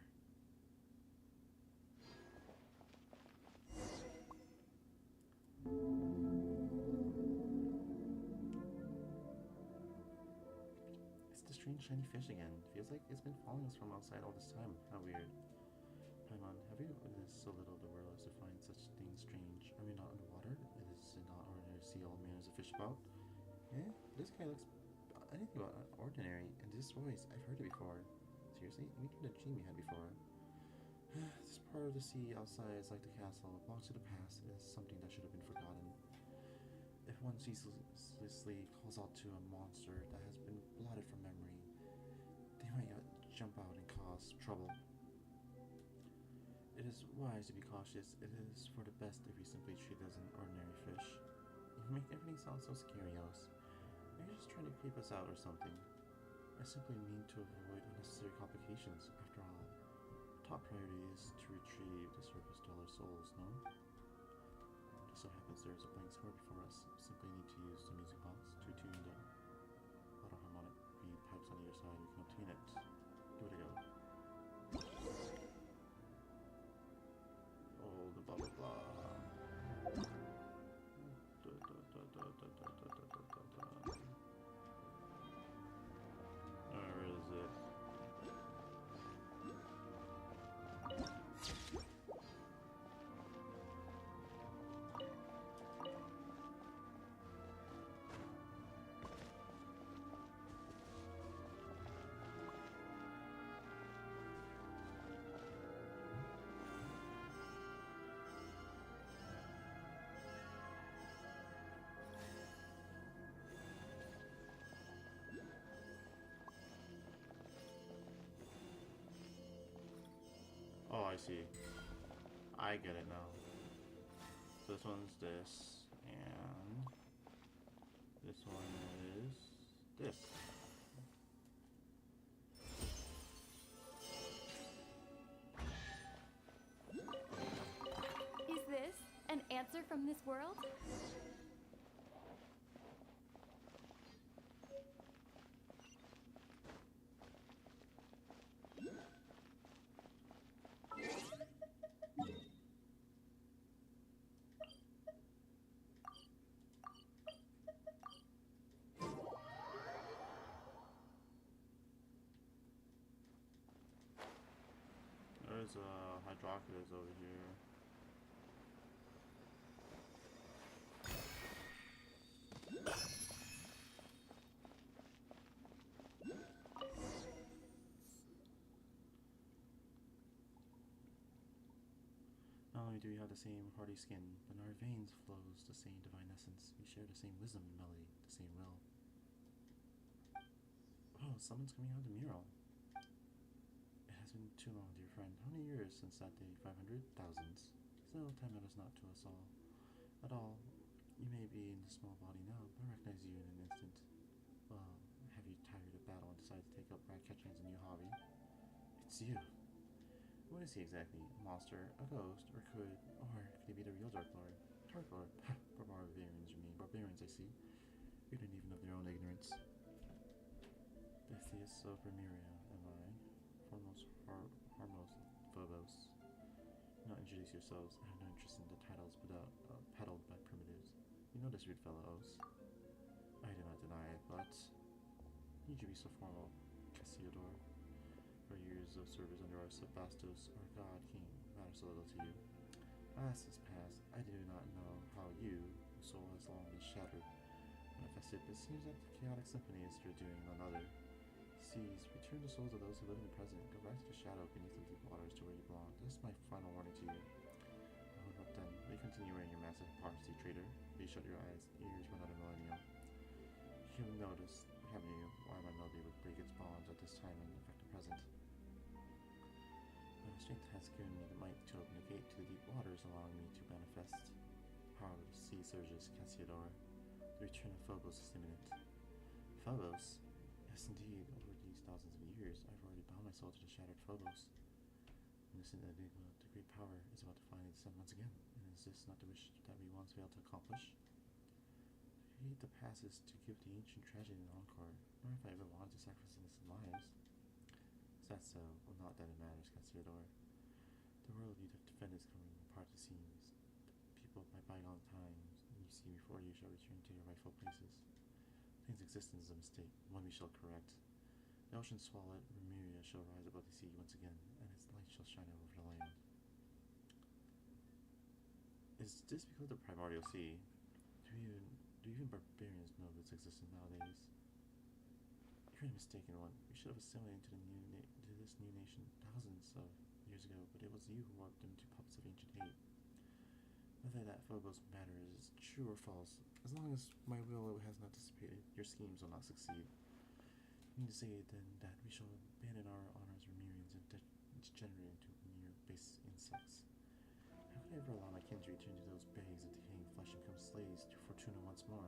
Speaker 2: It's the strange shiny fish again. Feels like it's been following us from outside all this time. How weird. Paimon, have you witnessed so little of the world as to find such things strange? Are we not underwater? Is it not ordinary to see all manners of fish about? Yeah, this guy looks anything but ordinary. And this voice, I've heard it before. Seriously? We knew the dream we had before. This part of the sea outside is like the castle. It belongs to the past. It is something that should have been forgotten. If one ceaselessly calls out to a monster that has been blotted from memory, they might jump out and cause trouble. It is wise to be cautious. It is for the best if we simply treat it as an ordinary fish. You make everything sound so scary, Alice. Are you just trying to creep us out or something? I simply mean to avoid unnecessary complications. After all, top priority is to retrieve the surface dweller souls, no? Just so happens there is a blank square before us. Simply need to use the music box to tune the auto harmonic reed pipes on either side. We can obtain it. Give it a go. Oh, the blah blah blah. Where is it? Oh, I see. I get it now. So this one's this, and this one is this.
Speaker 1: Is this an answer from this world?
Speaker 2: There's a hydroculus over here. Not only do we have the same hardy skin, but in our veins flows the same divine essence. We share the same wisdom and melody, the same will. Oh, someone's coming out of the mural. It has been too long, dear friend. How many years since that day? 500? Thousands. Still, time matters not to us all. At all. You may be in the small body now, but I recognize you in an instant. Well, have you tired of battle and decided to take up rat catching as a new hobby? It's you. What is he exactly? A monster? A ghost? Or could he be the real Dark Lord? Dark Lord? Barbarians, you mean. Barbarians, I see. Ignorant even of their own ignorance. Thetheus of Remuria, am I? Foremost Harmos Phobos. Do not introduce yourselves. I have no interest in the titles peddled by primitives. You know this rude fellow, Os. I do not deny it, but need you be so formal, Cassiodor? For years of service under our Sebastos, our god king, matters so little to you. Alas, is past. I do not know how you, whose soul has long been shattered, manifested. It seems that the chaotic symphony is your doing, none other. Seize, return the souls of those who live in the present. Go back to the shadow beneath the deep waters to where you belong. This is my final warning to you. Oh, what then? May you continue wearing your massive hypocrisy, traitor. May you shut your eyes, ears for another millennium. You have noticed, haven't you, why my melody would break its bonds at this time and affect the present? My strength has given me the might to open a gate to the deep waters, allowing me to manifest power of the sea surges, Cassiodor. The return of Phobos is imminent. Phobos? Yes, indeed. Over these thousands of years, I've already bound my soul to the shattered Phobos. Innocent enigma, the great power is about to finally descend once again. And is this not the wish that we once failed to accomplish? To create the past is to give the ancient tragedy an encore, nor have I ever wanted to sacrifice innocent lives. Is that so? Well, not that it matters, Cassiodor. The world you have defended is coming apart it seems. People by bygone times, and you see before you shall return to your rightful places. Things' existence is a mistake, one we shall correct. The ocean swallowed, Remuria shall rise above the sea once again, and its light shall shine out over the land. Is this because of the primordial sea? Do even barbarians know of its existence nowadays? You're the mistaken one. We should have assimilated into this new nation thousands of years ago, but it was you who warped them to puppets of ancient hate. Whether that Phobos matter is true or false, as long as my will has not dissipated, your schemes will not succeed. You mean to say, then, that we shall abandon our honors Remurians and degenerate into mere base insects? insects. How could I ever allow my kin to return to those bags of decaying flesh and become slaves to Fortuna once more?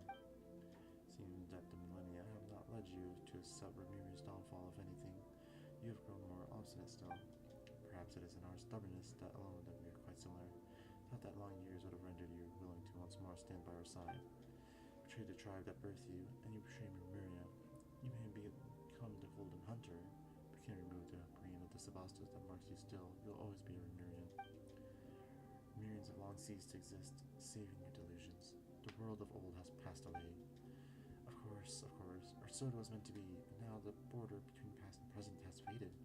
Speaker 2: Seems that the millennia have not led you to accept Ramira's downfall. If anything, you have grown more obstinate still. Perhaps it is in our stubbornness that alone that we are quite similar. Thought that long years would have rendered you willing to once more stand by our side. Betrayed the tribe that birthed you, and you betray Ramiria. You may become the golden hunter, but can remove the green of the Sebastos that marks you still. You'll always be a Ramirian. Ramirians have long ceased to exist, saving your delusions. The world of old has passed away. Of course, our sword was meant to be, but now the border between past and present has faded.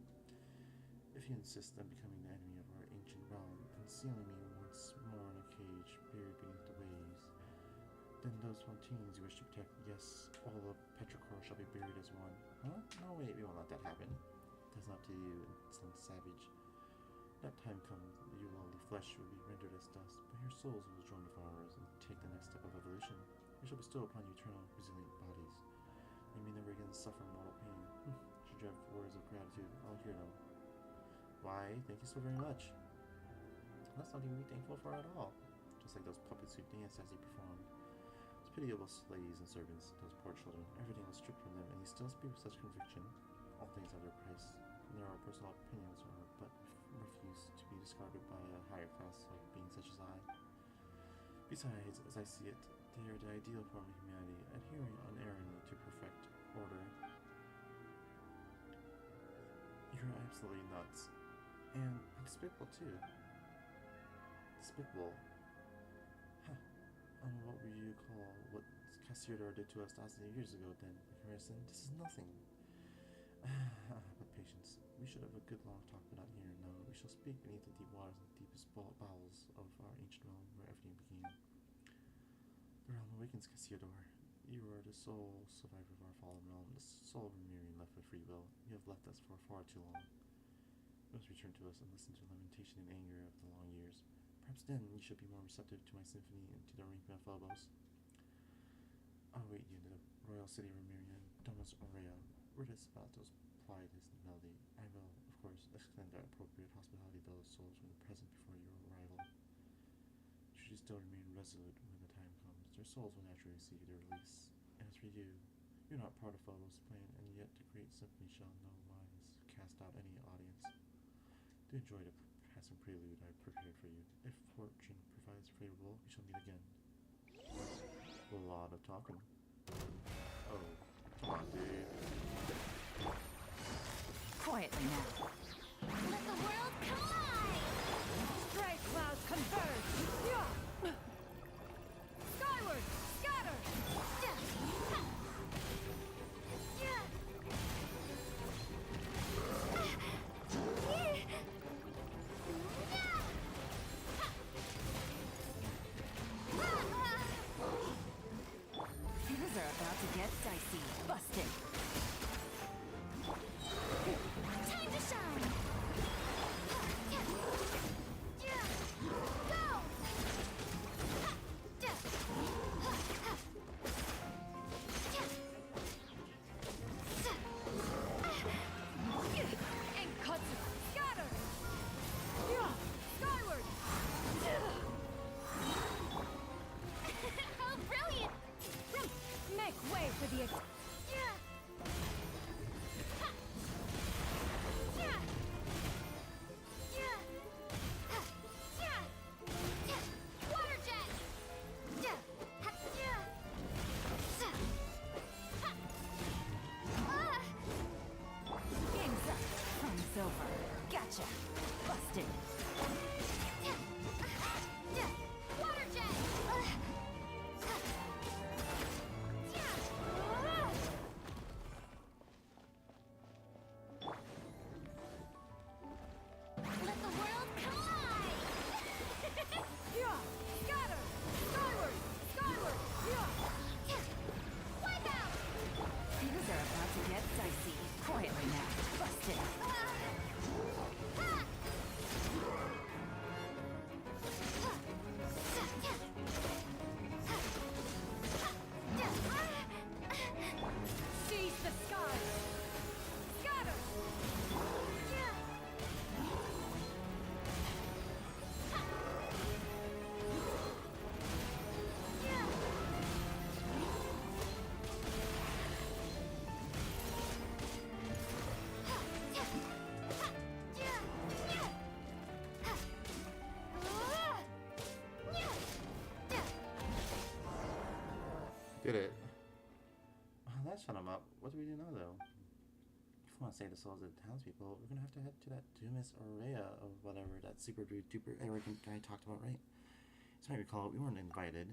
Speaker 2: If you insist on becoming the enemy of our ancient realm and sealing me once more in a cage buried beneath the waves, then those fontaines you wish to protect, yes, all of Petrichor shall be buried as one. Huh? No, wait, we won't let that happen. That's not to you, insolent savage. That time comes, your lowly flesh will be rendered as dust, but your souls will join with ours and take the next step of evolution. We shall bestow upon you eternal, resilient bodies. You may never again suffer mortal pain. Should you have words of gratitude, I'll hear them. Why, thank you so very much. That's not even to be thankful for at all. Just like those puppets who danced as he performed. It's pitiable slaves and servants, those poor children. Everything was stripped from them, and he still speaks with such conviction. All things have their price, and their personal opinions are but refuse to be discarded by a higher class of beings such as I. Besides, as I see it, they are the ideal form of humanity, adhering unerringly to perfect order. You're absolutely nuts. And despicable too. Despicable. Huh. And what would you call what Cassiodor did to us thousands of years ago then? In comparison, this is nothing. But patience. We should have a good long talk, but not here and now. We shall speak beneath the deep waters and deepest bowels of our ancient realm where everything began. The realm awakens, Cassiodor. You are the sole survivor of our fallen realm, the sole Ramirian left by free will. You have left us for far too long. You must return to us and listen to the lamentation and anger of the long years. Perhaps then you should be more receptive to my symphony and to the arrangement of Phobos. I'll wait you in the royal city of Ramiria, Domus Aurea, where the Sebastos ply this melody. I will, of course, extend the appropriate hospitality to those souls who were present before your arrival. Should you still remain resolute when the time comes, their souls will naturally receive their release. And as for you, you're not part of Phobos' plan, and yet the great symphony shall no wise cast out any audience. Do enjoy the passing prelude I prepared for you. If fortune provides favorable, we shall meet again. A lot of talking. Oh, come on, dude.
Speaker 4: Quietly now.
Speaker 1: Let the world collide!
Speaker 5: Strike clouds converge! Yeah. Skyward! Scatter!
Speaker 4: Things are about to get dicey. Busted.
Speaker 1: Time to shine! Go!
Speaker 5: And Katsu! Scatter! Yeah. Skyward!
Speaker 1: Oh, brilliant!
Speaker 5: Make way for the
Speaker 1: Water jet!
Speaker 4: Game's up. Fun's over. Gotcha. Busted.
Speaker 1: Water jet! Let the world collide!
Speaker 5: Yeah. Scatter! Skyward! Skyward! Yeah.
Speaker 1: Wipe out!
Speaker 4: Things are about to get dicey. Quietly now. Busted.
Speaker 1: Ha!
Speaker 2: Did it? Oh, that shut him up. What do we do now, though? If we want to save the souls of the townspeople, we're gonna have to head to that Dumas Aurea or whatever that super duper arrogant guy talked about, right? So you might recall, we weren't invited.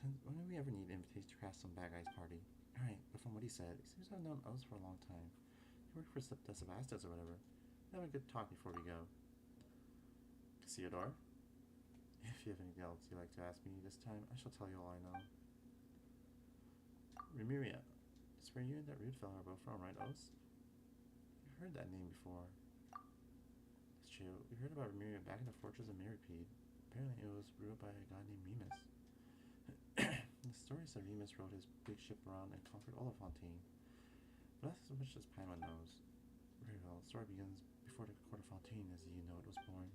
Speaker 2: When did we ever need an invitation to crash some bad guy's party? Alright, but from what he said, he seems to have known us for a long time. He worked for the Sebastos or whatever. Have a good talk before we go. Theodore? If you have anything else you'd like to ask me this time, I shall tell you all I know. Remiria. It's where you and that rude fellow are both from, right, Os? You've heard that name before. It's true. We heard about Remiria back in the fortress of Miripede. Apparently it was ruled by a guy named Remus. The story said Remus rode his big ship around and conquered all of Fontaine. But that's as much as Paimon knows. Very well, the story begins before the court of Fontaine, as you know it was born.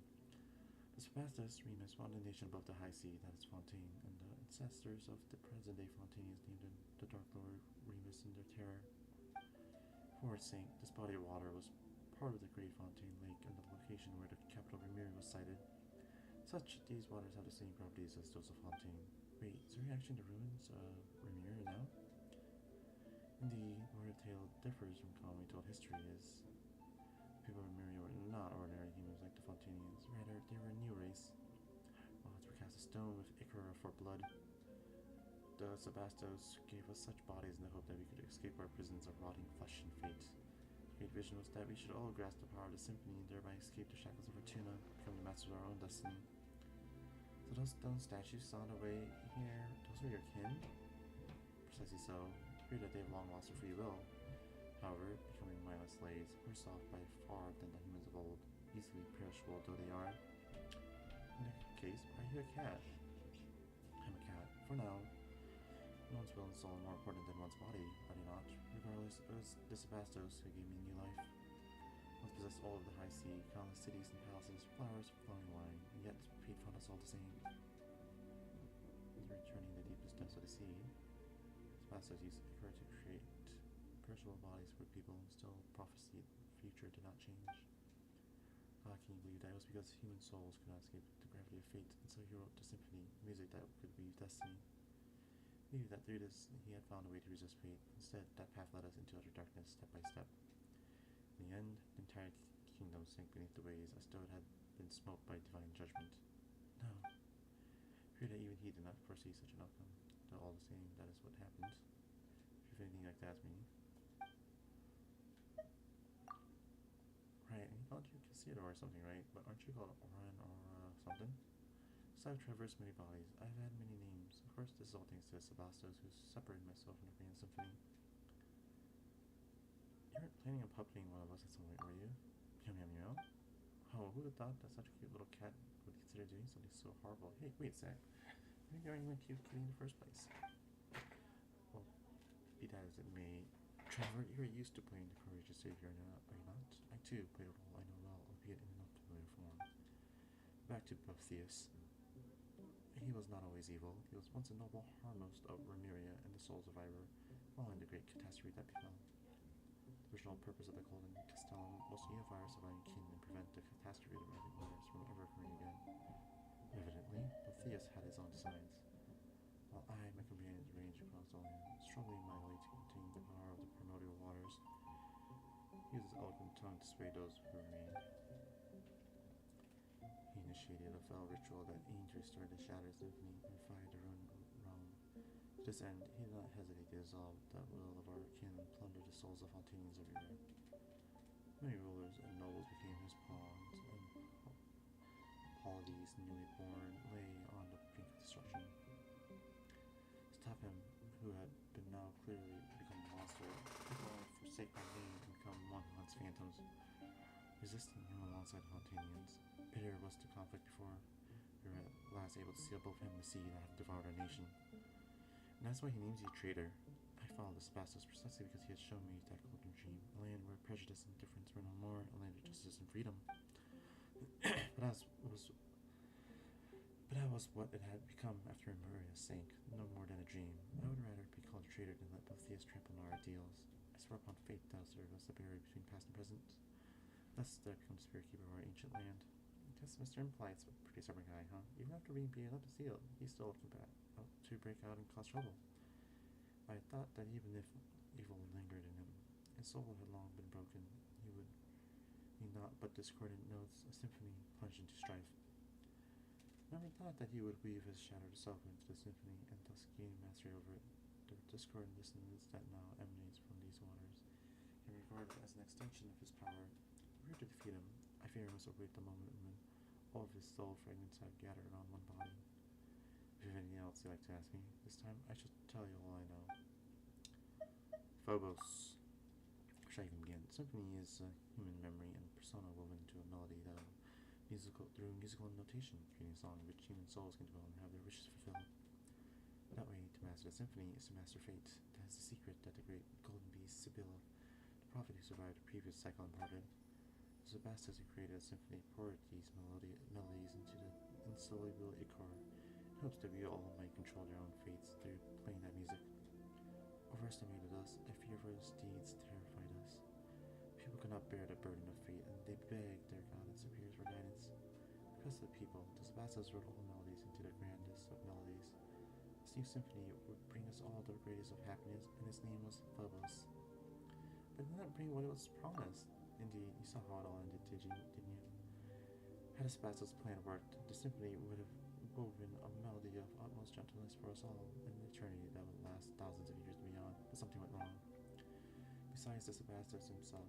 Speaker 2: The Sebastos, Remus, founded a nation above the high sea, that is Fontaine, and the ancestors of the present-day Fontaine named the Dark Lord Remus in their terror. Before it sank, this body of water was part of the Great Fontaine Lake and the location where the capital Remiria was sited. These waters have the same properties as those of Fontaine. Wait, is there actually the ruins of Remiria now? Indeed, where the tale differs from commonly told history is people of Remiria were not ordinary humans like the Fontainians. Rather, they were a new race. Odds were cast of stone with Ichor for blood. The Sebastos gave us such bodies in the hope that we could escape our prisons of rotting flesh and fate. The great vision was that we should all grasp the power of the symphony and thereby escape the shackles of Fortuna, become the masters of our own destiny. So those stone statues saw the way here, those were your kin? Precisely so. It appeared that they have long lost their free will. However, becoming mindless slaves, worse off by far than the humans of old, easily perishable though they are. In that case, are you a cat? I'm a cat. For now. One's will and soul are more important than one's body, are they not? Regardless, it was the Sebastos who gave me new life. Once possessed all of the high sea, countless cities and palaces, flowers, flowing wine, and yet fate found us all the same. Returning the deepest depths of the sea, Sebastos used Ichor to create perishable bodies for people, and still prophecy the future did not change. Can you believe that? It was because human souls could not escape the gravity of fate, and so he wrote the symphony, music that could weave destiny. He knew that through this, he had found a way to resist fate. Instead, that path led us into utter darkness, step by step. In the end, the entire kingdom sank beneath the waves, as though it had been smoked by divine judgment. No. Fear that even he did not foresee such an outcome. Though all the same, that is what happened. If you have anything like to ask me. Right, and he called you Casino or something, right? But aren't you called Oran or something? So I've traversed many bodies. I've had many names. Of course, this is all thanks to Sebastos, who separated myself from the grand symphony. You weren't planning on puppeting one of us at some point, were you? Yum yum yum. Oh, who would have thought that such a cute little cat would consider doing something so horrible? Hey, wait a sec. Maybe you aren't even a cute kitty in the first place. Well, be that as it may, Trevor, you're used to playing the courageous savior now, are you not? I too played a role I know well, albeit in an unfamiliar form. Back to Boethius. He was not always evil. He was once a noble harmost of Remiria and the souls of Ivor, following the great catastrophe that befell. The original purpose of the Golden Castellum was to unify our surviving kin and prevent the catastrophe of the rising waters from ever occurring again. Evidently, Boethius had his own designs, while I and my companions ranged across all land, struggling mightily to contain the power of the primordial waters. He used his eloquent tongue to sway those who remained. He initiated a fell ritual that aimed to restore the shattered symphony and revive the ruined realm. To this end, he did not hesitate to dissolve the will of our kin and plunder the souls of Fontainians everywhere. Many rulers and nobles became his pawns, and Polides, newly born, lay on the brink of destruction. To stop him, who had been now clearly become a monster, people forsake my name and become one who hunts phantoms, resisting him alongside the Fontainians. Bitter was the conflict before we were at last able to seal both him and the sea that had devoured our nation. And that's why he names you traitor. I followed the Sebastos precisely because he had shown me that golden dream, a land where prejudice and difference were no more, a land of justice and freedom. But that was what it had become after Remiria sank, no more than a dream. I would rather be called a traitor than let Boethius trample on our ideals. I swear upon fate that I'll serve as the barrier between past and present, lest I become the spirit keeper of our ancient land. I guess Mr. Impolite's a pretty stubborn guy, huh? Even after being beaten up to seal, he's still looking out to break out and cause trouble. I thought that even if evil lingered in him, his soul had long been broken. He would need naught but discordant notes, a symphony plunged into strife. Never thought that he would weave his shattered self into the symphony and thus gain mastery over it. The discordant dissonance that now emanates from these waters can be regarded as an extension of his power. If we were to defeat him, I fear we must await the moment when all of his soul fragments have gathered around one body. If you have anything else you'd like to ask me, this time I shall tell you all I know. Phobos. Where shall I even begin? Symphony is a human memory and persona woven into a melody through musical notation, creating a song in which human souls can dwell and have their wishes fulfilled. That way, to master the symphony is to master fate. That is the secret that the great golden beast Sibylla, the prophet who survived a previous cycle, imparted. The Sebastas who created a symphony poured these melodies into the insoluble ichor in hopes that we all might control their own fates through playing that music. Overestimated us, a fear for his deeds terrified us. People could not bear the burden of fate, and they begged their god and superiors for guidance. Because of the people, the Sebastas wrote all melodies into the grandest of melodies. This new symphony would bring us all the greatest of happiness, and its name was Phobos. But it did not bring what it was promised. Indeed, you saw how it all ended, didn't you? Had the Sebastas' plan worked, the symphony would have woven a melody of utmost gentleness for us all, in an eternity that would last thousands of years and beyond. But something went wrong. Besides the Sebastas himself,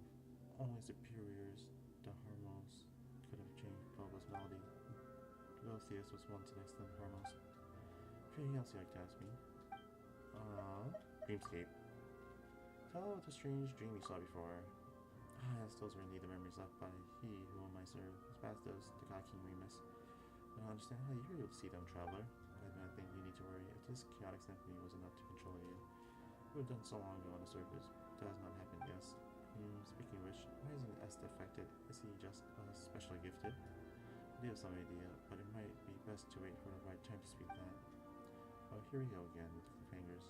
Speaker 2: only superiors, the Harmos, could have changed Phobos' melody. Theus was one to next to the Harmos. If anything else you'd like to ask me? Dreamscape. Tell what the strange dream you saw before. Ah, yes, those were indeed the memories left by he whom I serve, Sebastos, the God King Remus. I don't understand how you will see them, traveler. I do not think you need to worry. If this chaotic symphony was enough to control you, it would have done so long ago on the surface. That has not happened, yes. Speaking of which, why isn't Est affected? Is he just specially gifted? I do have some idea, but it might be best to wait for the right time to speak that. Oh, here we go again with the cliffhangers.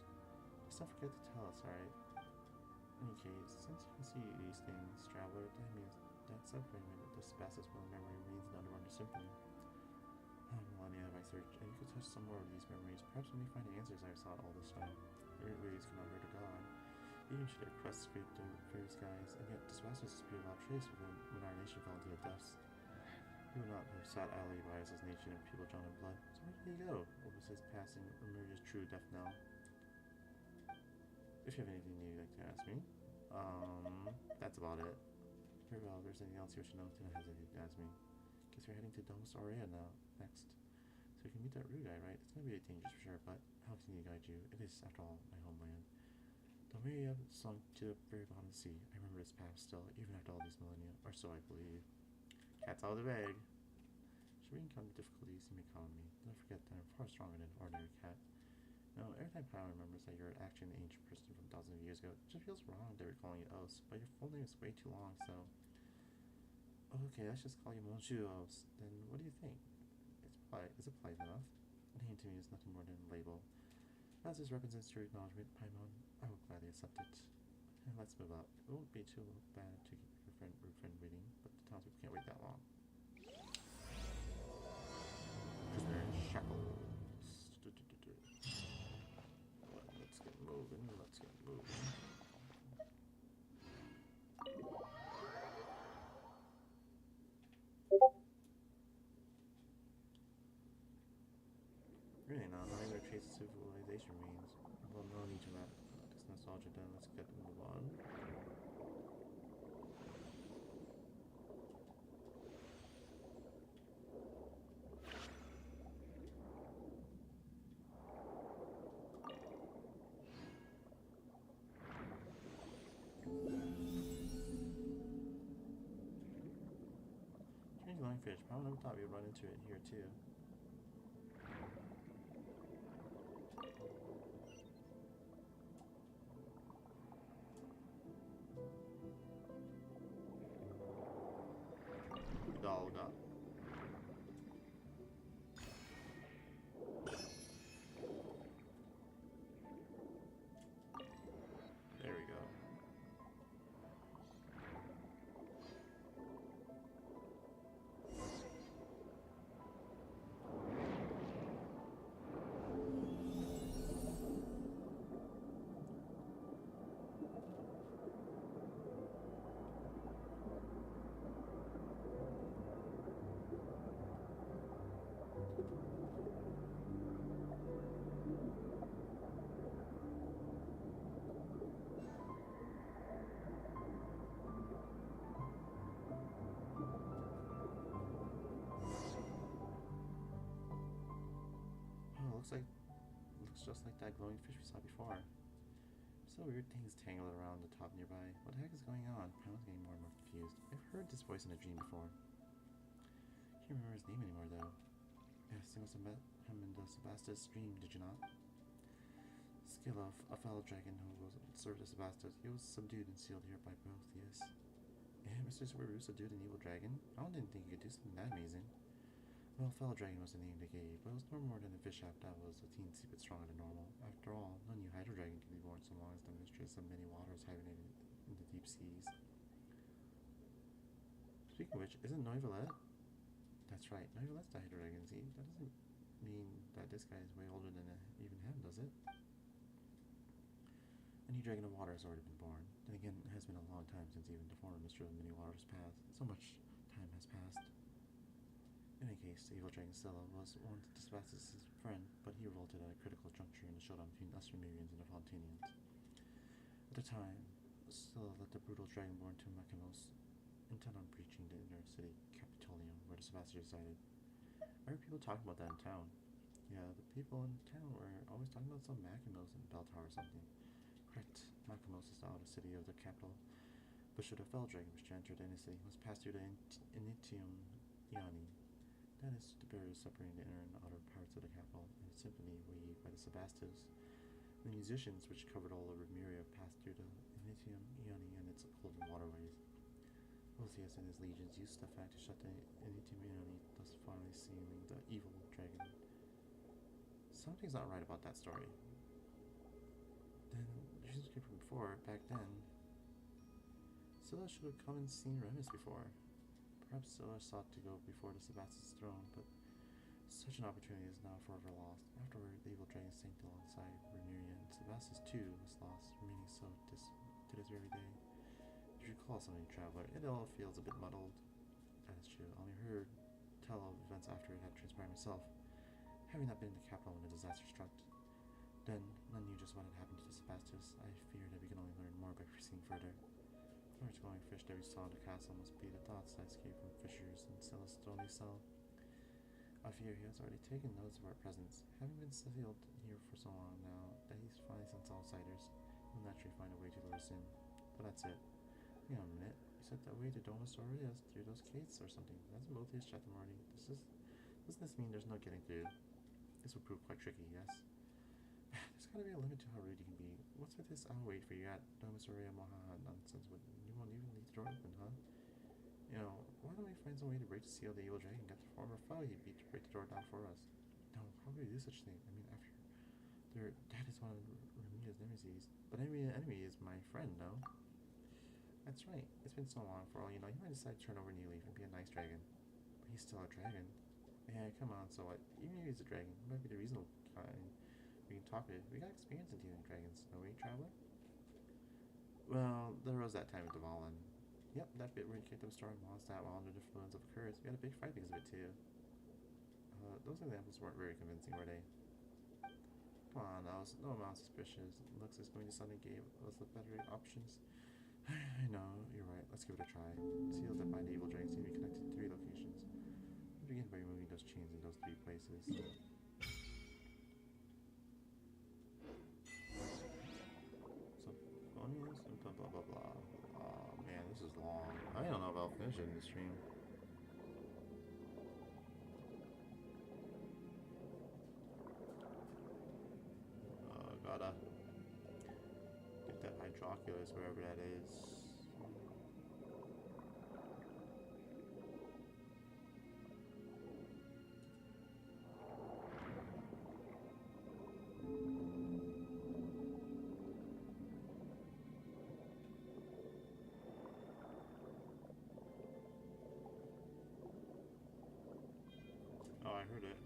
Speaker 2: Just don't forget to tell us, alright? In any case, since you can see these things, traveler, that means that subfragment of the Sebastos world memory remains an underwater symphony. Millennia have I searched, and you could touch some more of these memories. Perhaps we may find the answers I have sought all this time. Great ways cannot hurt a god. Even should their crest scrape the fairy skies, and yet the Sebastos disappeared without trace when our nation fell into the depths. He would not have sat idly by as his nation and people drowned in blood. So where did he go? What was his passing Remuria's true death knell? If you have anything new you'd like to ask me. That's about it. Very well, if there's anything else you wish to know, do not hesitate to ask me. Guess we're heading to Domus Aurea now, next. So we can meet that Rue guy, right? It's gonna be dangerous for sure, but how can he guide you? It is, after all, my homeland. Domeria sunk to the very bottom of the sea. I remember its path still, even after all these millennia, or so I believe. Cat's out of the bag. Should we encounter difficulties, you may call on me. Don't forget that I'm far stronger than an ordinary cat. No, every time Pyro remembers that you're actually an ancient person from thousands of years ago, it just feels wrong that we're calling you Os, but your full name is way too long, so... Okay, let's just call you Monsieur Os. Then what do you think? It's polite. Is it polite enough? A name to me is nothing more than a label. As this represents your acknowledgement, Paimon, I will gladly accept it. And let's move up. It won't be too bad to keep your friend waiting, but the townspeople can't wait that long. Prisoner in shackles. Let's get moving. Let's get moving. Really not even a trace of civilization remains. Well, no need to that. This nostalgia then, let's get move on. Strange lungfish. Probably never thought we'd run into it here too. Dalga. There we go. looks just like that glowing fish we saw before. So weird things tangled around the top nearby. What the heck is going on? I was getting more and more confused. I've heard this voice in a dream before. Can't remember his name anymore though. Yes, you must have met him in the Sebastus dream, did you not? Skill of a fellow dragon who was served as Sebastus. He was subdued and sealed here by Protheus. Yeah, Mr. Subaru subdued an evil dragon? I didn't think you could do something that amazing. Well, fellow dragon was the name they gave, but it was no more than a fish app that was a teensy bit stronger than normal. After all, no new hydro dragon can be born so long as the mistress of many waters hibernated in the deep seas. Speaking of which, isn't Noivelet? That's right, Noivelet's the hydro dragon. See, that doesn't mean that this guy is way older than even him, does it? A new dragon of water has already been born. Then again, it has been a long time since even the former mistress of many waters passed. So much time has passed. In any case, the evil dragon Stella was once Sebastus' friend, but he revolted at a critical juncture in the showdown between us Remirians and the Fontanians. At the time, Stella led the brutal dragonborn to Makamos, intent on breaching the inner city Capitolium, where the Sebastus resided. I heard people talking about that in town. Yeah, the people in town were always talking about some Makamos in Bell Tower or something. Correct, Makamos is the outer city of the capital, but should a fell dragon wish to enter the inner city, must pass through the Initium Iani. That is the barrier separating the inner and outer parts of the capital, and its symphony weaved by the Sebastus. The musicians, which covered all over Myria, passed through the Initium Iani and its golden waterways. Protheus and his legions used the fact to shut the Initium Iani, thus finally sealing the evil dragon. Something's not right about that story. Then, she's looking from before, back then. Scylla should have come and seen Remus before. Perhaps Scylla sought to go before the Sebastus' throne, but such an opportunity is now forever lost. Afterward, the evil dragon sank alongside Remirian. Sebastus, too, was lost, remaining so to this very day. If you recall something, traveler, it all feels a bit muddled. That is true. I only heard tell of events after it had transpired myself, having not been in the capital when the disaster struck. Then, none knew just what had happened to the Sebastus. I feared that we could only learn more by proceeding further. The large glowing fish that we saw in the castle must be the thoughts that escaped from fishers in Scylla's stony cell. I fear he has already taken notice of our presence. Having been sealed here for so long now that he's finally sensed outsiders, he'll naturally find a way to lure us in. But that's it. Hang on a minute. You said that way to Domus Aureus through those gates or something. That's both his Chatamorty. Doesn't this mean there's no getting through? This will prove quite tricky, yes? There's gotta be a limit to how rude you can be. What's with this I'll wait for you at Domus Aurea Moha nonsense? You won't even leave the door open, huh? You know, why don't we find some way to break the seal of the evil dragon and get the former foe he beat to break the door down for us? No, how could we do such thing? I mean, after that is one of Ramia's nemesis. But enemy is my friend, no? That's right. It's been so long. For all you know, he might decide to turn over a new leaf and be a nice dragon. But he's still a dragon. Yeah, come on. So what? Even if he's a dragon, he might be the reasonable kind we can talk to. We got experience in dealing with dragons, don't we, traveler? Well, there was that time with Dvalin. Yep, that bit where he kicked up a storm Mondstadt while under the influence of a curse. We had a big fight because of it, too. Those examples weren't very convincing, were they? Come on, now, no amount suspicious. Looks as going to suddenly gave us the better options. I know, you're right. Let's give it a try. Seals that bind the evil dragon seem to be connected to 3 locations. We'll begin by removing those chains in those 3 places. Blah blah blah blah. Oh man, this is long. I don't know about finishing this stream. Gotta get that Hydroculus wherever that is. Oh, I heard it.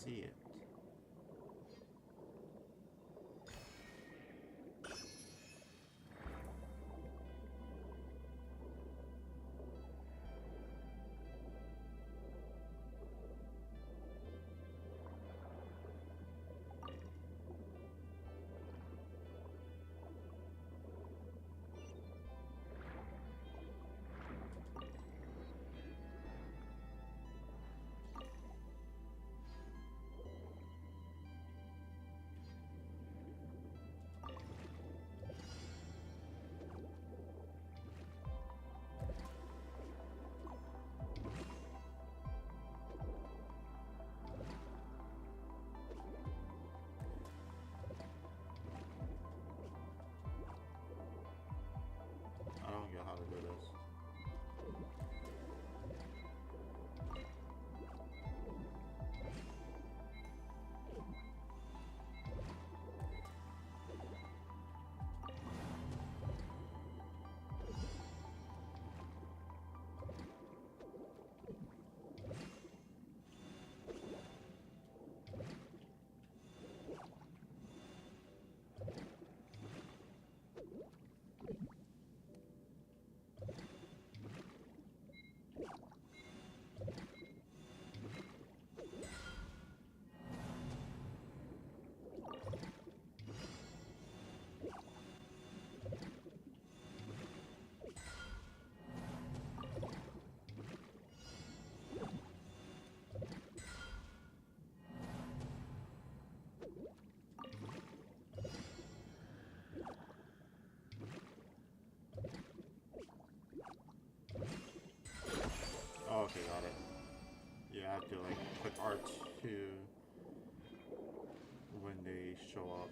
Speaker 2: see it. I don't get how to do this. Oh, okay, got it. Yeah, I have to like click R2 when they show up.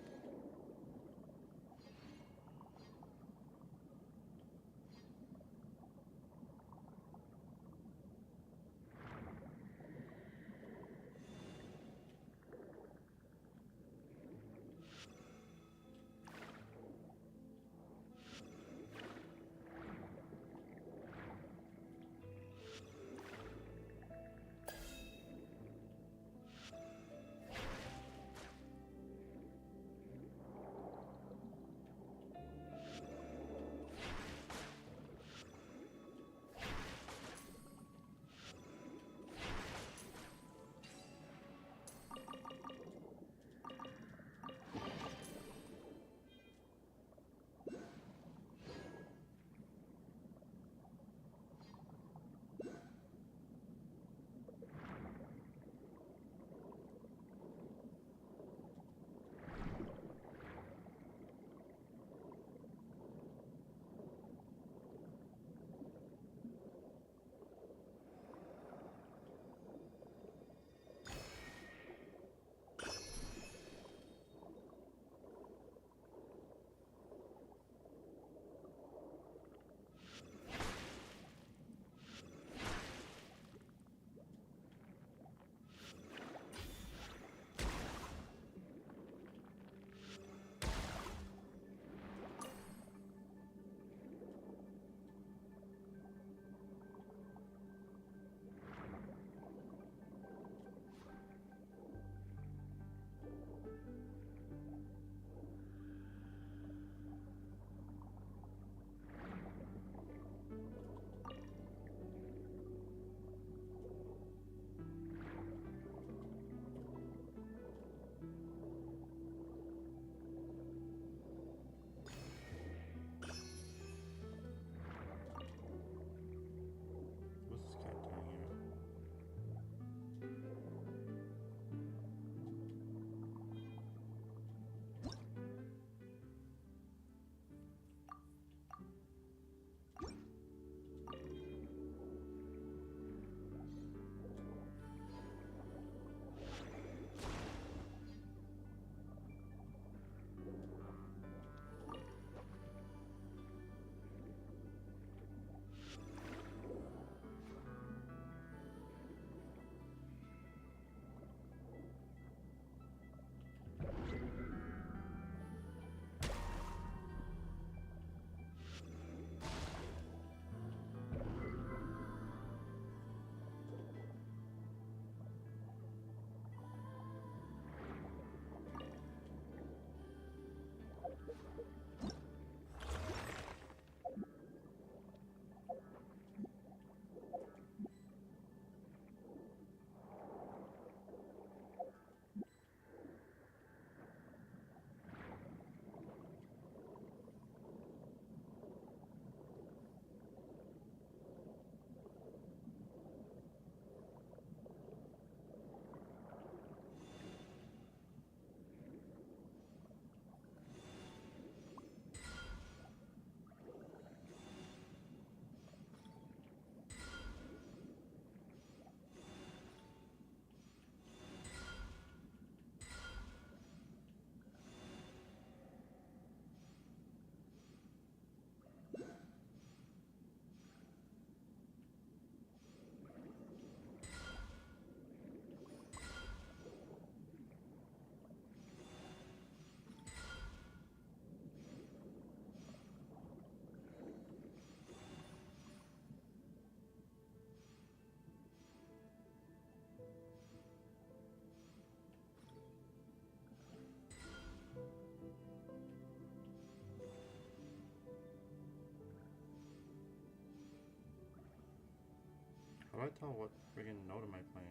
Speaker 2: How do I tell what friggin' note am I playing?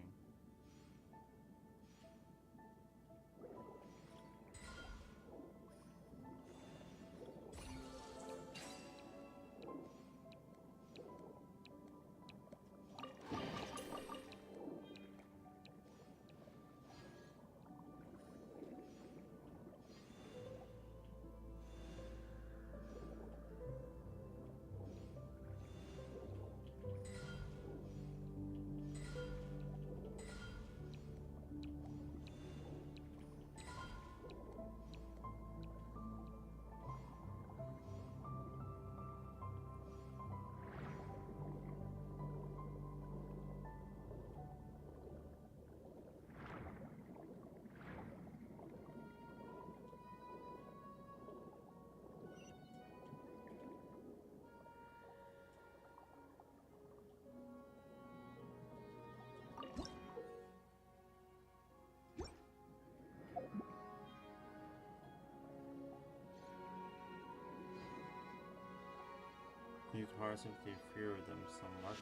Speaker 2: Use hearts if they fear them somewhat.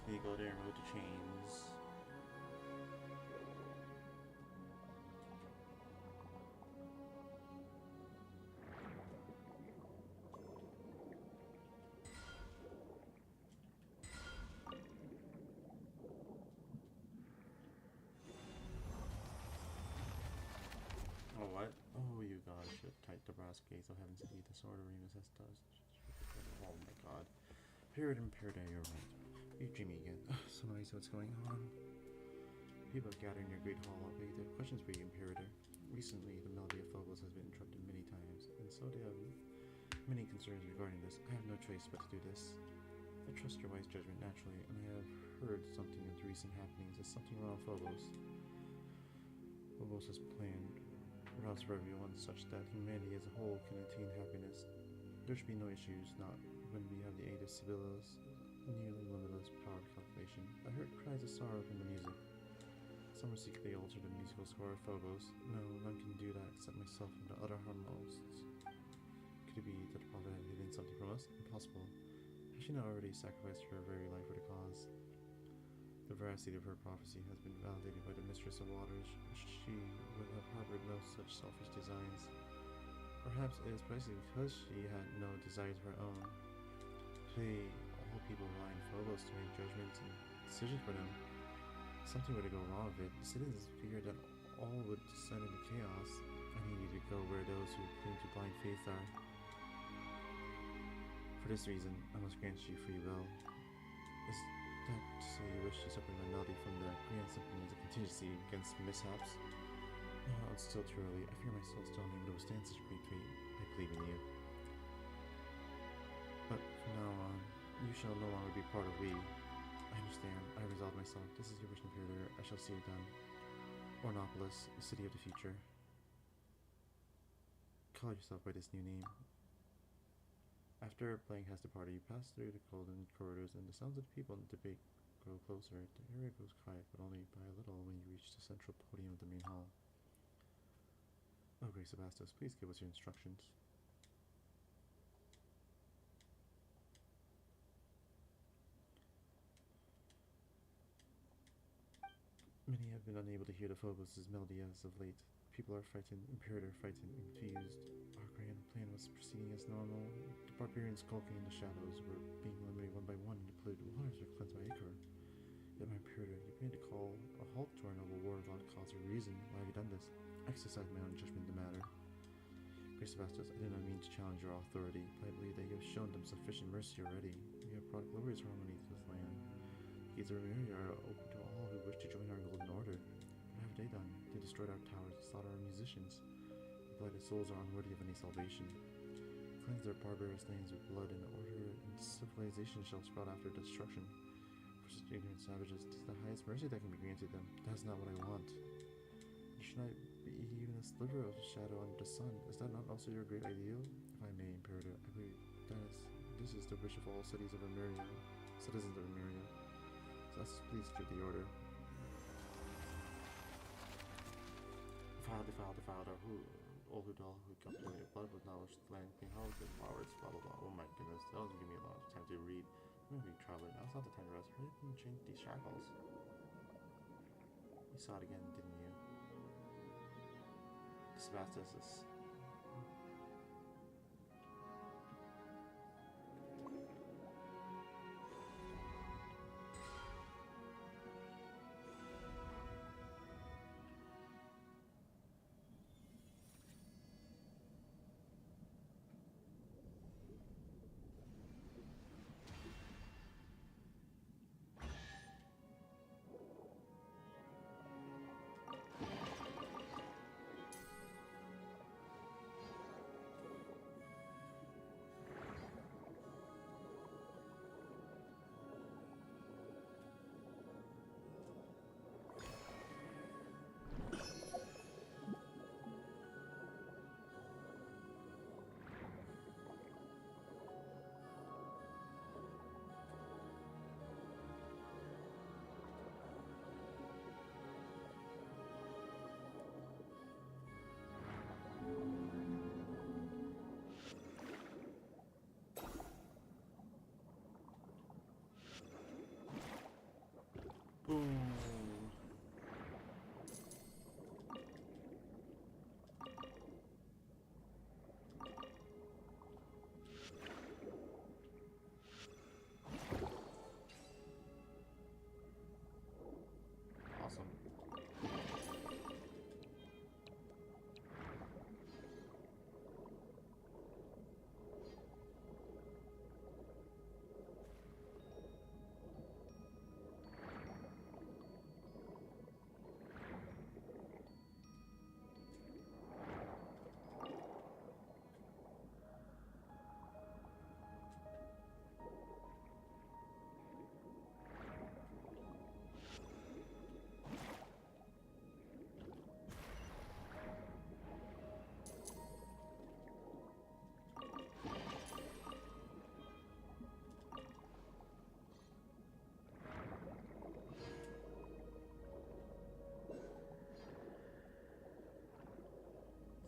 Speaker 2: So you go there and remove the chains. Oh, what? Oh, you gosh, tight the brass gates of heaven's indeed, the sword of Remus has touched. Oh my god. Period and period, you're right. You're dreaming again. So now you see what's going on. People gather in your great hall. They have questions for you, Imperator. Recently, the melody of Phobos has been interrupted many times, and so they have many concerns regarding this. I have no choice but to do this. I trust your wise judgment naturally, and I have heard something of the recent happenings. There's something wrong with Phobos. Phobos has planned routes for everyone such that humanity as a whole can attain happiness. There should be no issues, not when we have the aid of Sibylla's nearly limitless power of calculation. I heard cries of sorrow from the music. Some will secretly alter the musical score of Phobos. No, none can do that except myself and the other harmonists. Could it be that the prophet had hidden something from us? Impossible. Has she not already sacrificed her very life for the cause? The veracity of her prophecy has been validated by the Mistress of Waters. She would have harbored no such selfish designs. Perhaps it is precisely because she had no desires of her own. Today, all people rely on Phobos to make judgments and decisions for them. Something were to go wrong with it. The citizens feared that all would descend into chaos. I need you to go where those who cling to blind faith are. For this reason, I must grant you free will. Is that to say you wish to separate my melody from the grand symphony as a contingency against mishaps? No, it's still too early. I fear my soul still unable to withstand such great fate. I believe in you. But from now on, you shall no longer be part of we. I understand. I resolve myself. This is your wish, Imperator. I shall see it done. Ornopolis, the city of the future. Call yourself by this new name. After playing has departed, you pass through the golden corridors, and the sounds of the people in the debate grow closer. The area grows quiet, but only by a little when you reach the central podium of the main hall. Oh, Grace Sebastos, please give us your instructions. Many have been unable to hear the Phobos' melody as of late. People are frightened, Imperator frightened, and confused. Our grand plan was proceeding as normal. The barbarians skulking in the shadows were being eliminated one by one, and the polluted waters were cleansed by Ichor. Yet, my Imperator, you began to call a halt to our noble war without cause or reason. Why have you done this? Exercise my own judgment in the matter. Grace Sebastos, I did not mean to challenge your authority, but I believe that you have shown them sufficient mercy already. We have brought glorious harmony to this land. The gates of Remuria are open to all who wish to join our golden order. they done? They destroyed our towers, slaughtered our musicians. Their blighted souls are unworthy of any salvation. Cleanse their barbarous lands with blood, and order and civilization shall sprout after destruction. For such ignorant savages, 'tis the highest mercy that can be granted them. That's not what I want. Should I be even a sliver of shadow under the sun? Is that not also your great ideal? If I may, Imperator, I believe this is the wish of all citizens of Emeria. Thus, please give the order. Defiled, all who calculated blood with knowledge of the land, clean houses, good flowers, blah blah blah. Oh my goodness, that doesn't give me a lot of time to read. I'm gonna be traveling. Now's not the time to rest. Hurry up and change these shackles. You saw it again, didn't you? Sebastus. Boom. Awesome.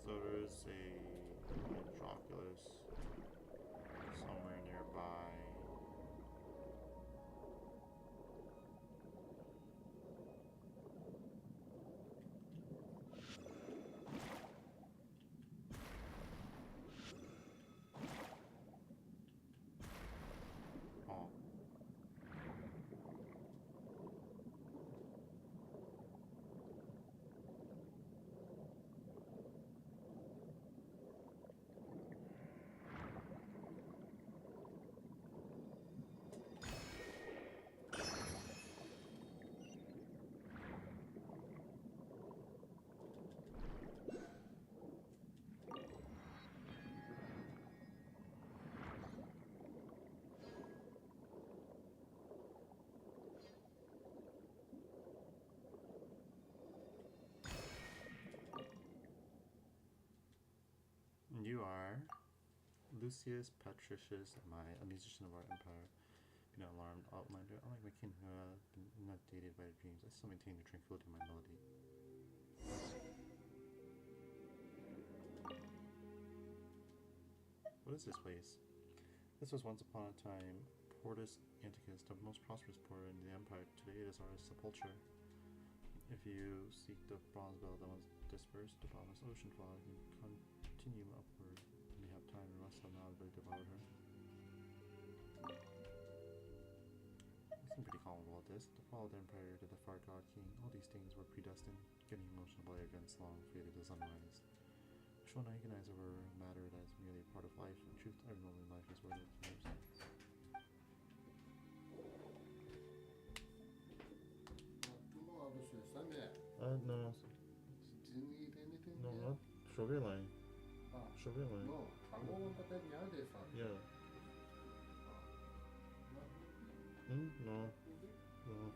Speaker 2: So there's a Metroculus somewhere nearby. Oh. You are Lucius Patricius, am I, a musician of our empire? Be not alarmed, outlander. Unlike my kin who have been inundated by dreams, I still maintain the tranquility of my melody. What is this place? This was once upon a time Portus Anticus, the most prosperous port in the empire. Today it is our sepulchre. If you seek the bronze bell that was dispersed, the bottomless ocean fog, and continue upward, you may have time to rest on now that devoured her. You seem pretty calm about this. The fall of the Empire to the far god king, all these things were predestined. Getting emotional about events long faded as sunrise. Which one agonize over a matter that is merely a part of life? In truth, every moment in life is worth its lives. No,
Speaker 6: Do you need anything?
Speaker 2: no,
Speaker 6: yet?
Speaker 2: not sugar line.
Speaker 6: Ah,
Speaker 2: Sugar line.
Speaker 6: no, 방법은 빠졌냐 돼서.
Speaker 2: Yeah. No. No.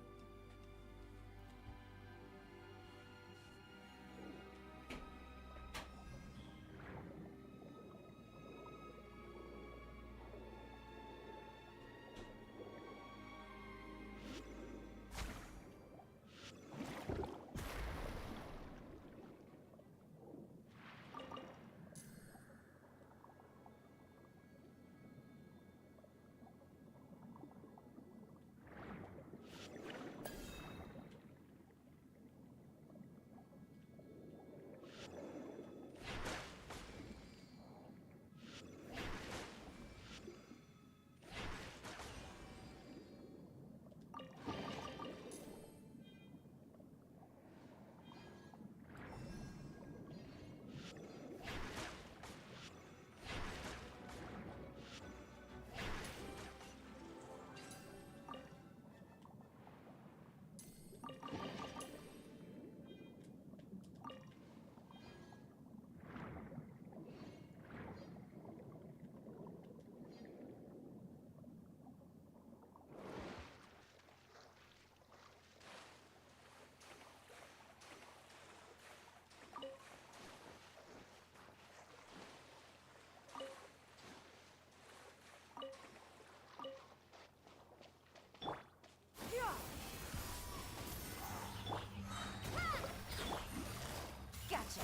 Speaker 4: Gotcha.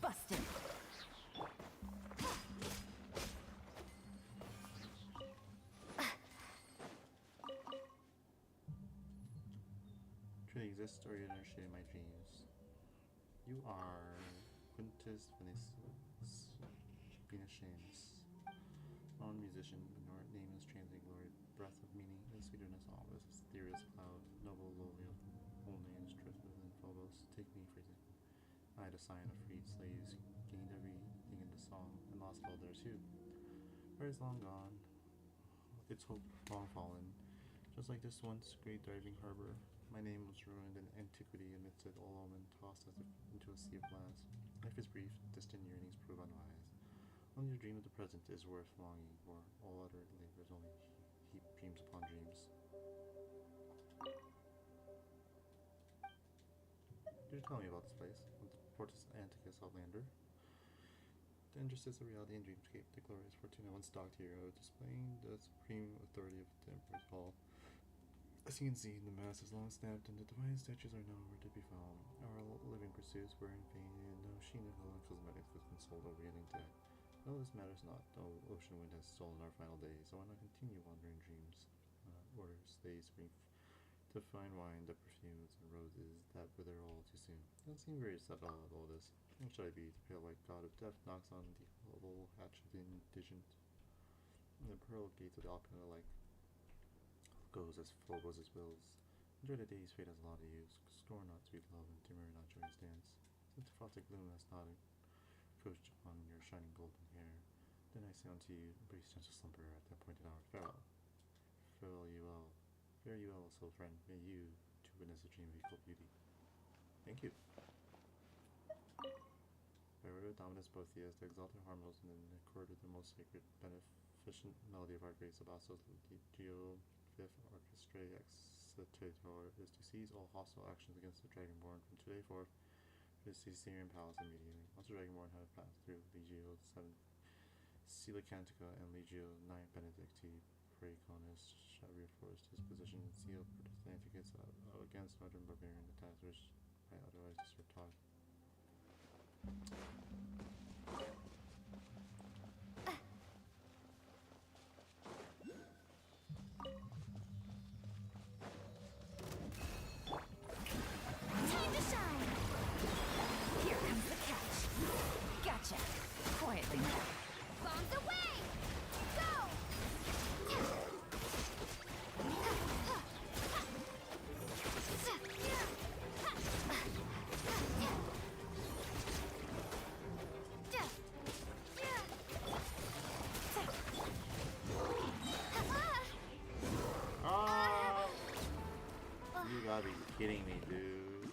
Speaker 4: Busted.
Speaker 2: Truly exist or you nurture my dreams. You are Quintus Venetianus, known musician. Your name is translated glory, breath of meaning, and sweetness all. This is Theorus Cloud, noble loyal, whole names Trismus and Phobos. Take me for example. I had a sign of freed slaves, gained everything in the song, and lost all there too. Where is long gone? Its hope long fallen. Just like this once great thriving harbor, my name was ruined in antiquity amidst it all and tossed as if into a sea of glass. Life is brief, distant yearnings prove unwise. Only the dream of the present is worth longing for. All other labors only heap dreams upon dreams. Could you tell me about this place? Portus Anticus Outlander. The injustice of reality and dreamscape, the glorious Fortuna once stalked hero, displaying the supreme authority of the Emperor's Hall. As you can see, the mask is long snapped, and the divine statues are nowhere to be found. Our living pursuits were in vain, and no sheen of golden cosmetics has been sold or getting dead. No, this matters not. No ocean wind has stolen our final days, so why not continue wandering dreams? Orders, they spring to fine wine, the perfumes and roses that wither all too soon. I don't seem very set about all this. What should I be? The pale white god of death knocks on the hollow hatch of the indigent, and the pearl gates of the opulent alike goes as Phobos as wills. Enjoy the day's fate has a lot of use. Scorn not sweet love and demur not joyous dance. Since the frosted gloom has not encroached upon your shining golden hair, then I say unto you, embrace gentle slumber at that appointed hour. Farewell. Farewell you all. Fare you well, soul friend. May you to witness a dream of equal beauty. Thank you. By order of Dominus Boethius, the exalted harmonies and the accord of the most sacred, beneficent melody of our great Sabastos Legio Fifth Orchestrae Excitator is to seize all hostile actions against the Dragonborn from today forth to the Caesarian palace immediately. Once the Dragonborn have passed through Legio 7 Silicantica and Legio 9 Benedicti, Praeconus shall reinforce his position and seal Protestanticus against northern barbarian attacks which might otherwise disrupt talk.
Speaker 1: Time to shine!
Speaker 4: Here comes the catch. Gotcha. Quietly now.
Speaker 1: Bombs away! Go!
Speaker 2: You gotta be kidding me, dude.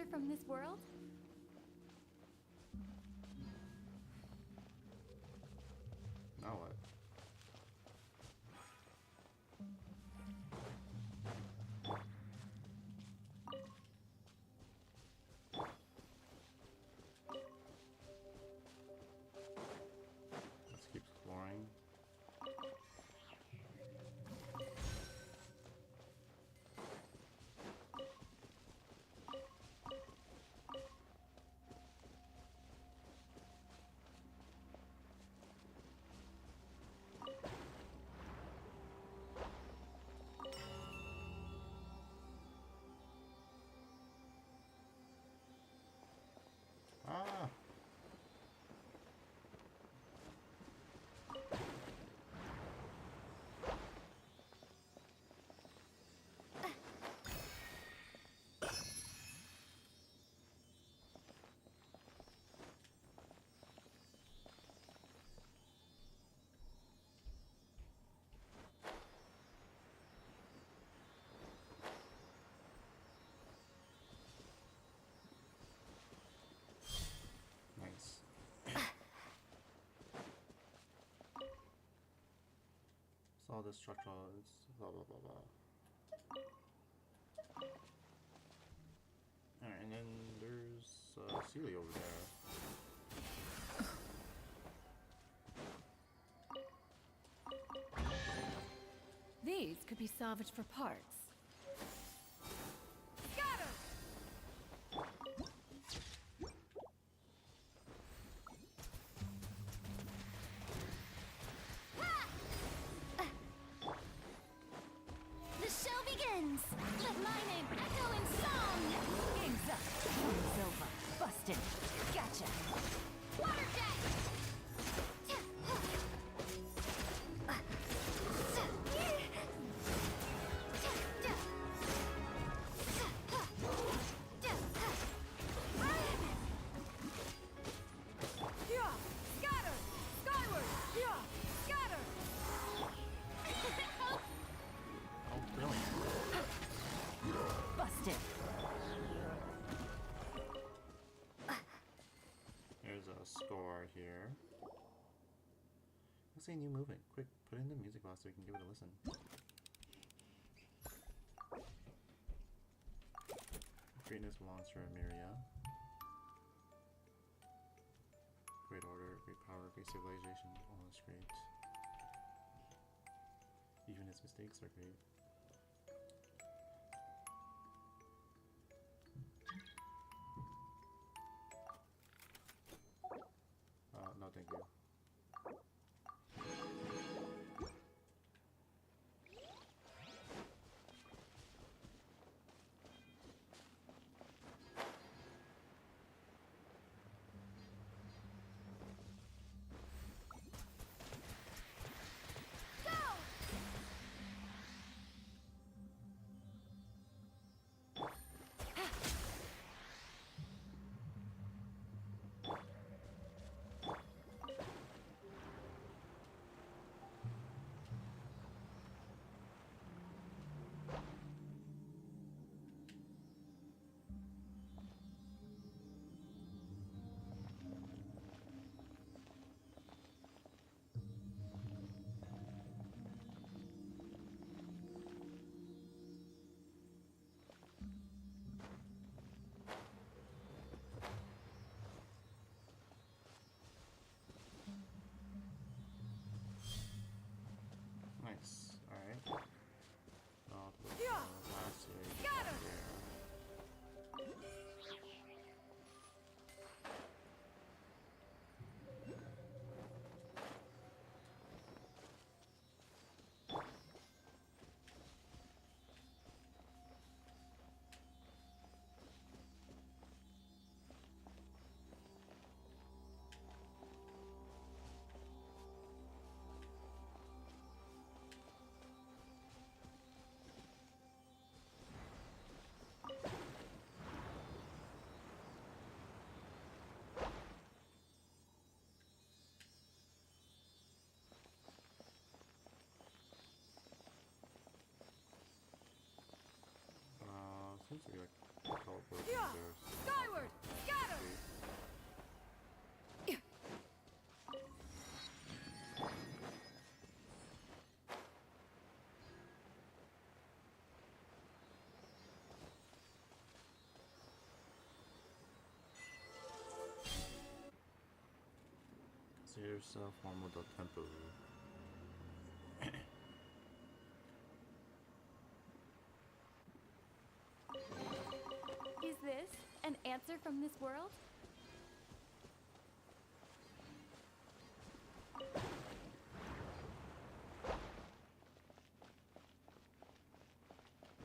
Speaker 5: from this world?
Speaker 2: Now what? Let's keep exploring. Ah! Nice. Saw this structural, it's blah blah blah blah. Alright, and then there's Celia over there.
Speaker 5: These could be salvaged for parts. Scatter!
Speaker 1: The show begins! Let my name echo in song!
Speaker 4: Game's up. Game's over. Busted. Gotcha.
Speaker 1: Water jet!
Speaker 5: Yeah! Scatter! Skyward! Yeah! Scatter!
Speaker 2: Oh, brilliant.
Speaker 4: Busted.
Speaker 2: There's a score here. Let's see a new movement. Quick, put it in the music box so we can give it a listen. Greatness belongs to Emiria. Great order, great power, great civilization. Oh, that's great. Even its mistakes are great. No thank you.
Speaker 1: Go!
Speaker 2: Sersa formo del tempo.
Speaker 5: Is this an answer from this world?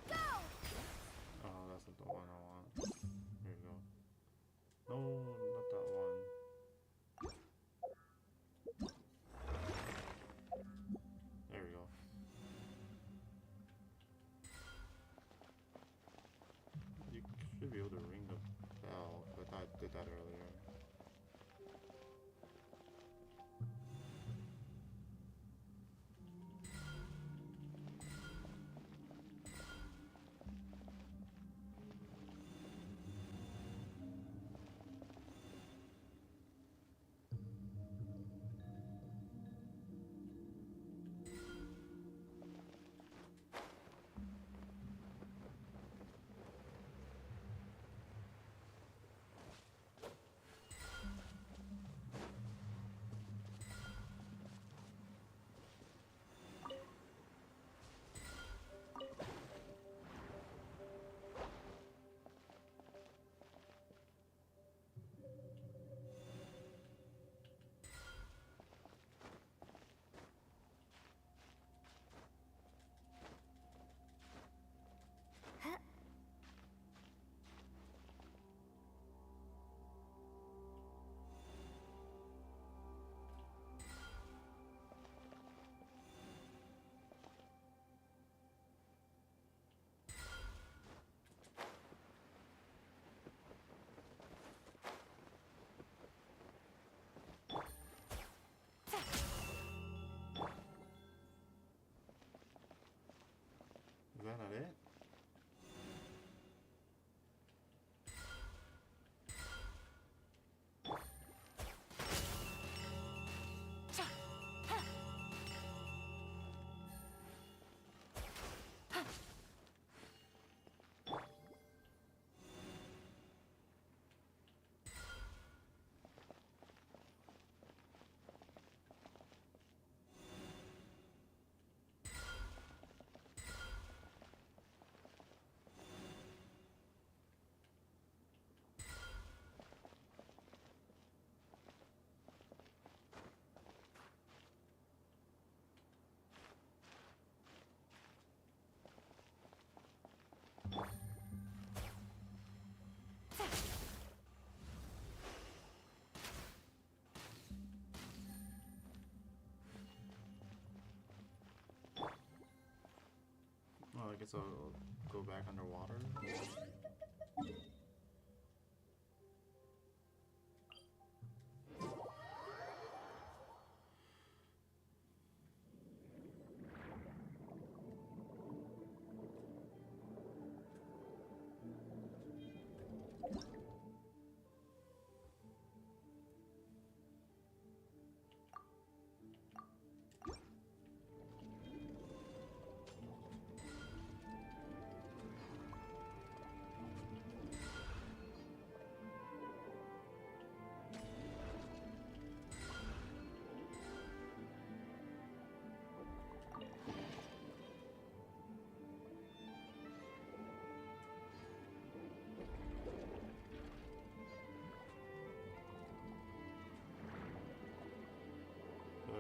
Speaker 1: Go!
Speaker 2: Oh, that's not the one I want. Here you go. No, not that one. There we go. You should be able to ring the bell, but I did that earlier. Is that not it? Oh, I guess I'll go back underwater.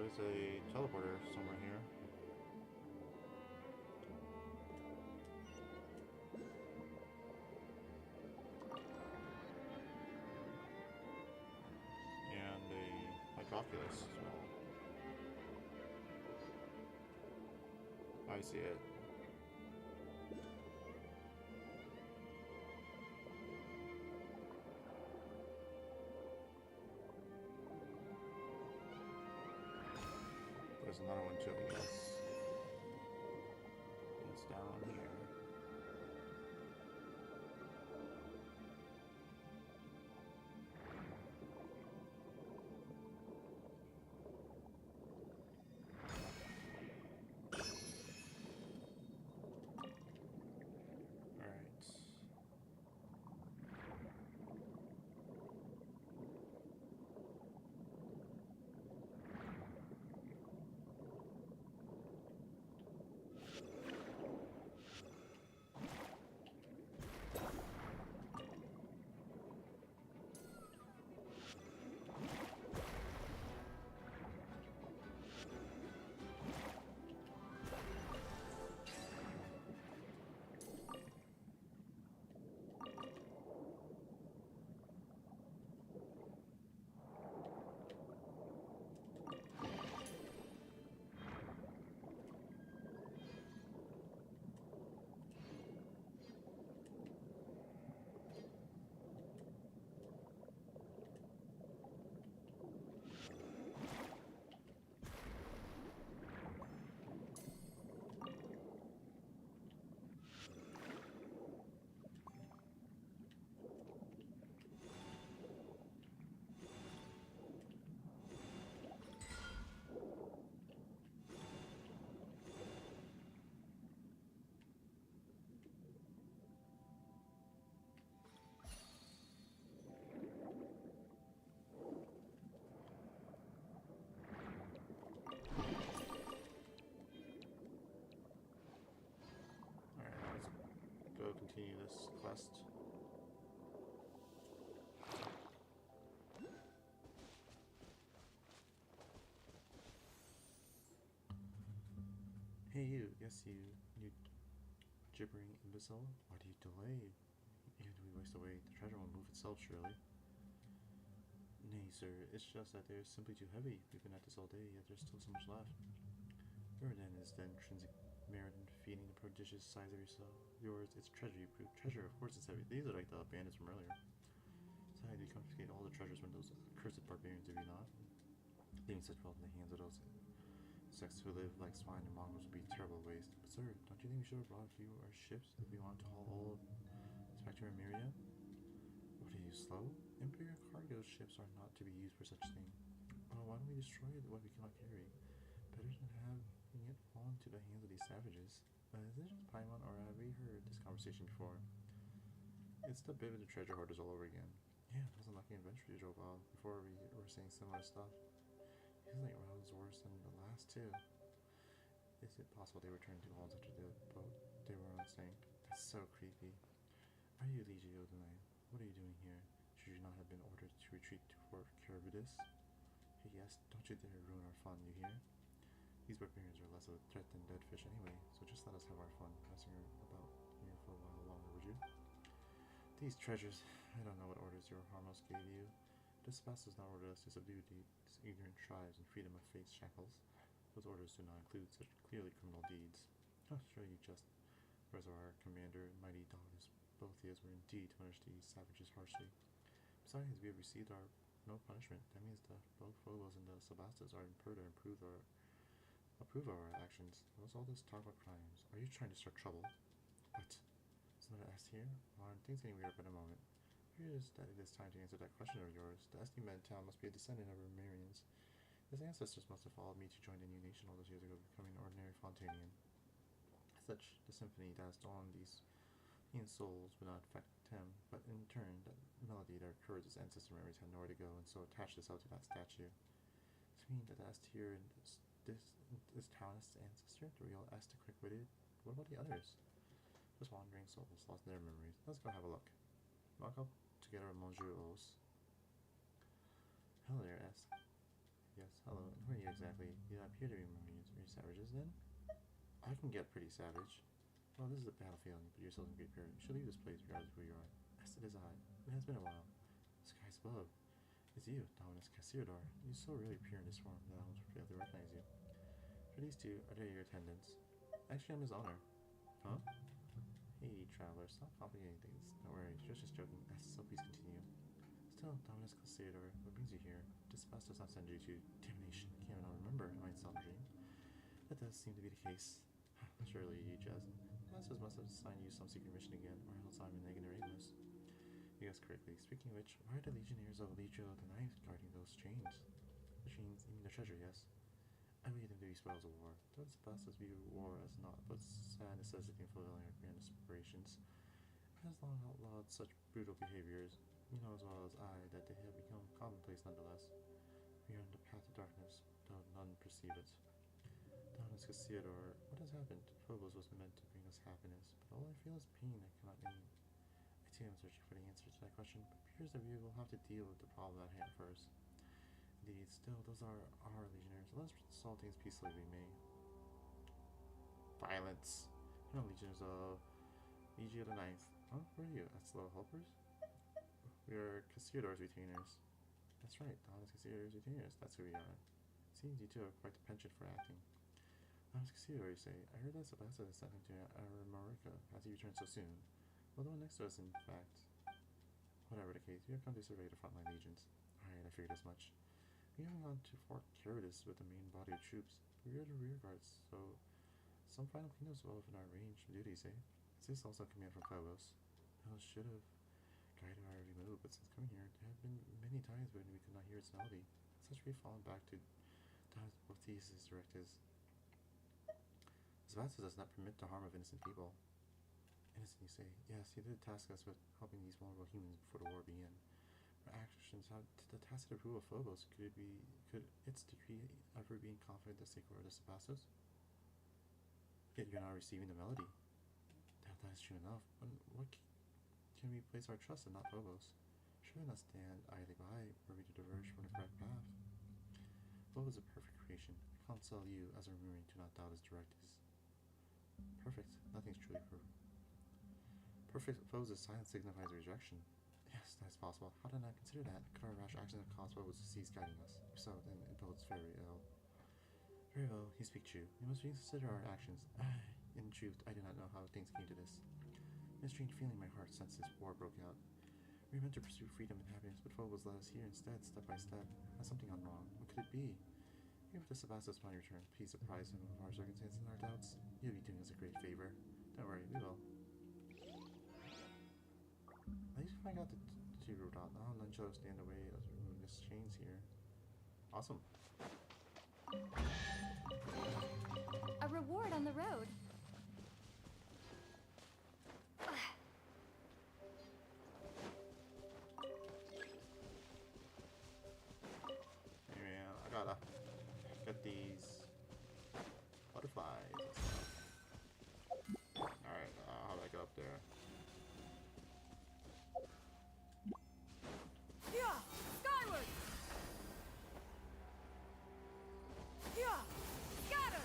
Speaker 2: There's a teleporter somewhere here. And a Microculus as well. I see it. There's another one too, I guess. It's down here. continue this quest. Hey you, yes you gibbering imbecile. Why do you delay? Even if we waste away, the treasure won't move itself, surely. Nay, sir, it's just that they're simply too heavy. We've been at this all day, yet there's still so much left. Where then is the intrinsic merit in feeding the prodigious size of yours? It's treasure, you brute. Treasure, of course it's heavy. These are like the bandits from earlier. Besides, you confiscate all the treasures from those accursed barbarians, do you not? Leaving such wealth in the hands of those sects who live like swine and mongrels would be terrible waste. But sir, don't you think we should have brought a few of our ships if we want to haul all this back to Emeria? What are you, slow? Imperial cargo ships are not to be used for such thing. Well, why don't we destroy what we cannot carry? Better than having it fall into the hands of these savages. Is it just Paimon, or have we heard this conversation before? It's the bit of the treasure hoarders all over again. Yeah, it was a lucky adventure you drove on. Before we were saying similar stuff. Feels like Round's worse than the last two. Is it possible they returned to Halls after the boat they were on sank? That's so creepy. Are you Legio tonight? What are you doing here? Should you not have been ordered to retreat to Fort Caribidus? Hey, yes, don't you dare ruin our fun, you hear? These barbarians are less of a threat than dead fish anyway, so just let us have our fun, messing about here for a while longer, would you? These treasures, I don't know what orders your Harmos gave you. The Sebastos now ordered us to subdue these ignorant tribes and free them of fate's shackles. Those orders do not include such clearly criminal deeds. Oh, sure you just, whereas our commander and mighty Dominus Boethius were indeed to punish these savages harshly. Besides, we have received our no punishment. That means the both Phobos and the Sebastos are impaired to approve of our actions. What's all this talk about crimes? Are you trying to start trouble? What? Is another S here? Well, aren't things getting weird for a moment? Here's that it is time to answer that question of yours. The Estimed town must be a descendant of Romarians. His ancestors must have followed me to join the new nation all those years ago, becoming an ordinary Fontanian. As such, the symphony that has dawned these human souls would not affect him, but in turn, that melody that occurs his ancestor memories had nowhere to go, and so attached itself to that statue. Does it mean that the S here in this town is the ancestor, the real S, the quick-witted? What about the others? Just wandering souls lost in their memories. Let's go have a look. Walk up together with Monsieur Os. Hello there, S. Yes, hello. And who are you exactly? You don't appear to be Marines. Are you savages then? I can get pretty savage. Well, this is a battlefield, and you put yourself in great peril. You should leave this place regardless of who you are. Yes, it is I. It has been a while. The skies above. It's you, Dominus Cassiodor. You're so really pure in this form that I almost failed to recognize you. For these two, are they your attendants? Actually, I'm his owner. Huh? Hey, traveler, stop complicating things. Don't worry, just joking. So please continue. Still, Dominus Cassiodor, what brings you here? This past does not send you to damnation. Can't even remember. Am I in some dream? That does seem to be the case. Surely, you jest. Masters must have assigned you some secret mission again, or else I'm an ignoramus. You guessed correctly. Speaking of which, why are the legionnaires of Legio the Ninth guarding those chains? Machines, you mean the treasure, yes? I believe them to be spoils of war. Those bastards view war as not but sad necessity in fulfilling our grand aspirations. It has long outlawed such brutal behaviors. You know as well as I that they have become commonplace nonetheless. We are on the path of darkness, though none perceive it. Dominus Cassiodor, what has happened? Phobos was meant to bring us happiness, but all I feel is pain I cannot name. I too am searching for the answer to that question, but it appears that we will have to deal with the problem at hand first. Indeed, still, those are our legionnaires. Let us solve things peacefully we may. Violence. You're not legionnaires of Legio the Ninth. Huh? Who are you? Slow helpers? We are Cassiodor's retainers. That's right, Dominus Cassiodor's retainers. That's who we are. Seems you two have quite the penchant for acting. Dominus Cassiodor, you say? I heard that Sebastos has sent him to Aramorica. Has he returned so soon? Well, the one next to us, in fact. Whatever the case, we have come to survey the frontline legions. Alright, I figured as much. We are on to Fort Caribidus with the main body of troops. We are the rear guards, so some final cleanups well within our range of duties, eh? Is this also command from Phobos? Well, should have guided our every move, but since coming here, there have been many times when we could not hear its melody. Such we've fallen back to Dominus Boethius' directives. Sebastos does not permit the harm of innocent people. Innocent, you say? Yes, he did task us with helping these vulnerable humans before the war began. Our actions have the tacit approval of Phobos. Could its decree ever be in conflict with the sacred word of Sebastos? Yet you're not receiving the melody. that is true enough, but what can we place our trust in, not Phobos? Surely not stand idly by were we to diverge from the correct path. Phobos is a perfect creation. I counsel you, as a Remurian, to not doubt his directives. Perfect. Nothing's truly perfect. Phobos' silence signifies rejection. Yes, that is possible. How did I not consider that? Could our rash actions have caused Phobos to cease guiding us? If so, then it bodes very ill. Very well, you speak true. We must reconsider our actions. In truth, I do not know how things came to this. A strange feeling in my heart since this war broke out. We were meant to pursue freedom and happiness, but Phobos led us here instead, step by step. Has something gone wrong? What could it be? Even if this abases upon your return, please apprise him of our circumstances and our doubts. You'll be doing us a great favor. Don't worry, we will. At least I got the two root out now, none shall stand in the way of removing this chains here. Awesome.
Speaker 5: A reward on the road.
Speaker 2: Anyway, I gotta get these butterflies. Alright, how do I get up there?
Speaker 5: Yeah! Skyward! Yeah! Scatter!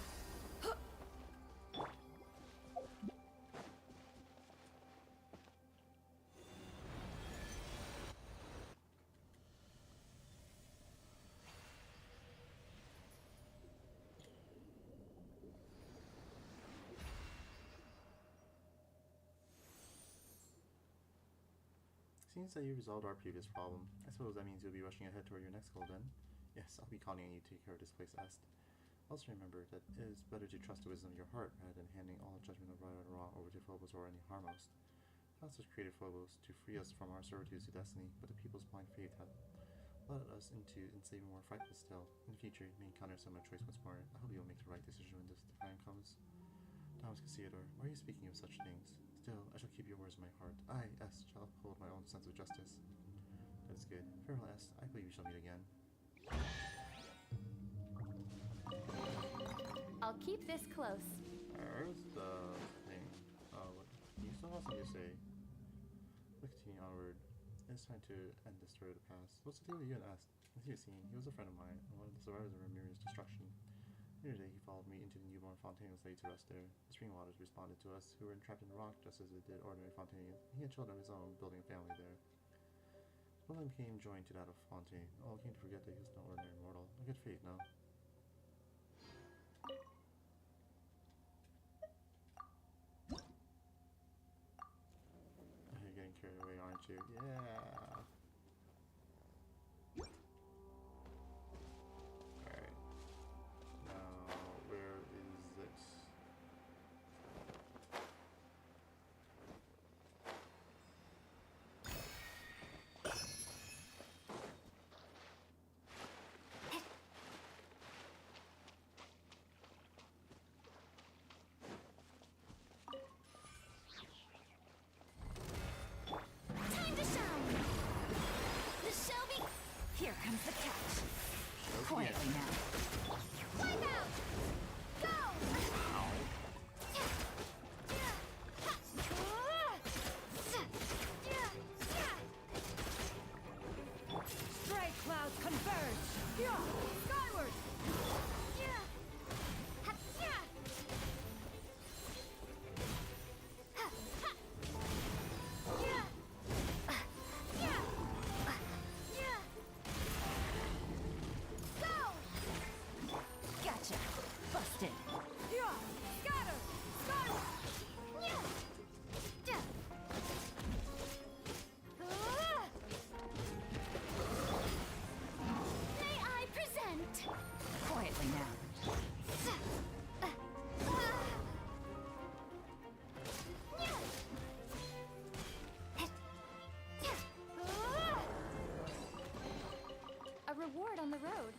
Speaker 2: Seems that you resolved our previous problem. I suppose that means you'll be rushing ahead toward your next goal then? Yes, I'll be calling on you to take care of this place Est. Also remember that it is better to trust the wisdom of your heart rather than handing all judgment of right or wrong over to Phobos or any Harmos. Faustus created Phobos to free us from our servitude to destiny, but the people's blind faith have led us into enslaving more frightful still. In the future, you may encounter similar choice once more. I hope you will make the right decision when this time comes. Thomas Cassiodor, why are you speaking of such things? Still, I shall keep your words in my heart. I, Est, shall uphold my own sense of justice. That is good. Farewell, Est. I believe we shall meet again.
Speaker 5: I'll keep this close.
Speaker 2: Where's the thing? What? You still have something to say. Let's continue onward. It's time to end the story of the past. What's the deal with you and Est? As you've seen, he was a friend of mine, and one of the survivors of Ramira's destruction. The other day, he followed me into the newborn fontaine and was laid to rest there. The spring waters responded to us, who were entrapped in the rock just as it did ordinary fontaines. He had children of his own, building a family there. One of them became joined to that of Fontaine. All came to forget that he was no ordinary mortal. A good fate, no? You're getting carried away, aren't you? Yeah! Alright. Now, where is this?
Speaker 1: Time to shine! The Shelby!
Speaker 4: Here comes the catch.
Speaker 2: Okay.
Speaker 4: Quietly now.
Speaker 1: Wipe out! Go!
Speaker 5: Stray clouds converge! Yeah! Skyward!
Speaker 4: Gotcha. Busted.
Speaker 5: Yeah! Scatter! Skyward!
Speaker 1: May I present?
Speaker 4: Quietly now.
Speaker 5: A reward on the road.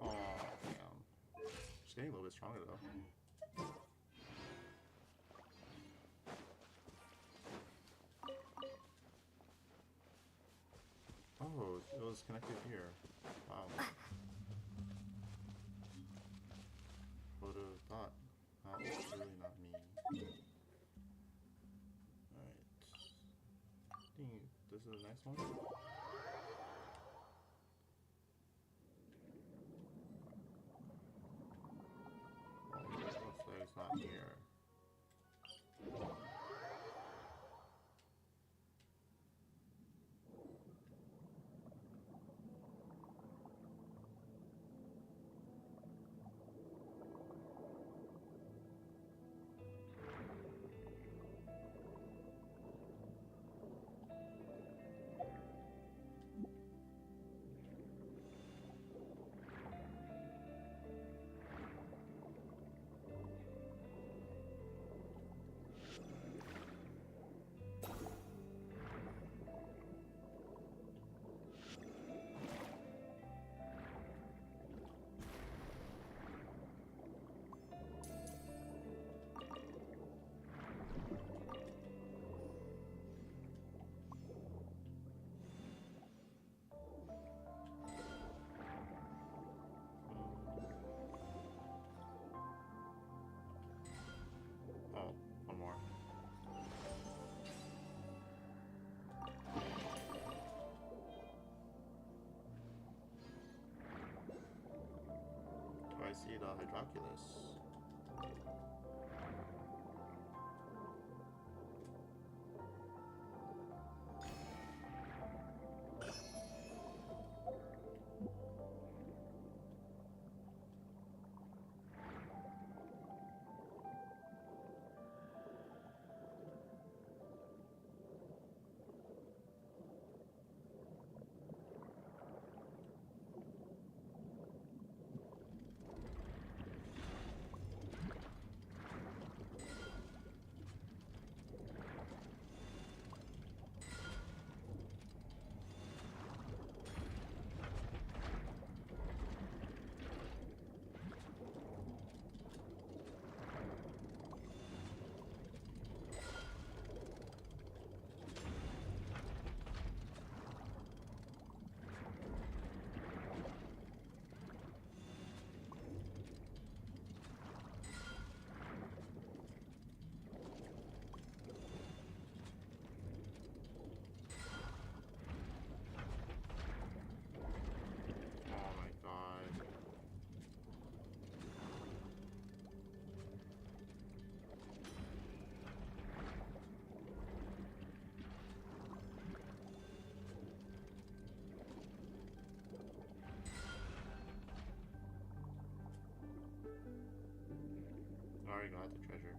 Speaker 2: Oh, damn. She's getting a little bit stronger though. Oh, it was connected here. Wow. this is the next one? Well, it looks like it's not here. Oh, one more. Do I see the Hydroculus? Oh my god. Already got the treasure.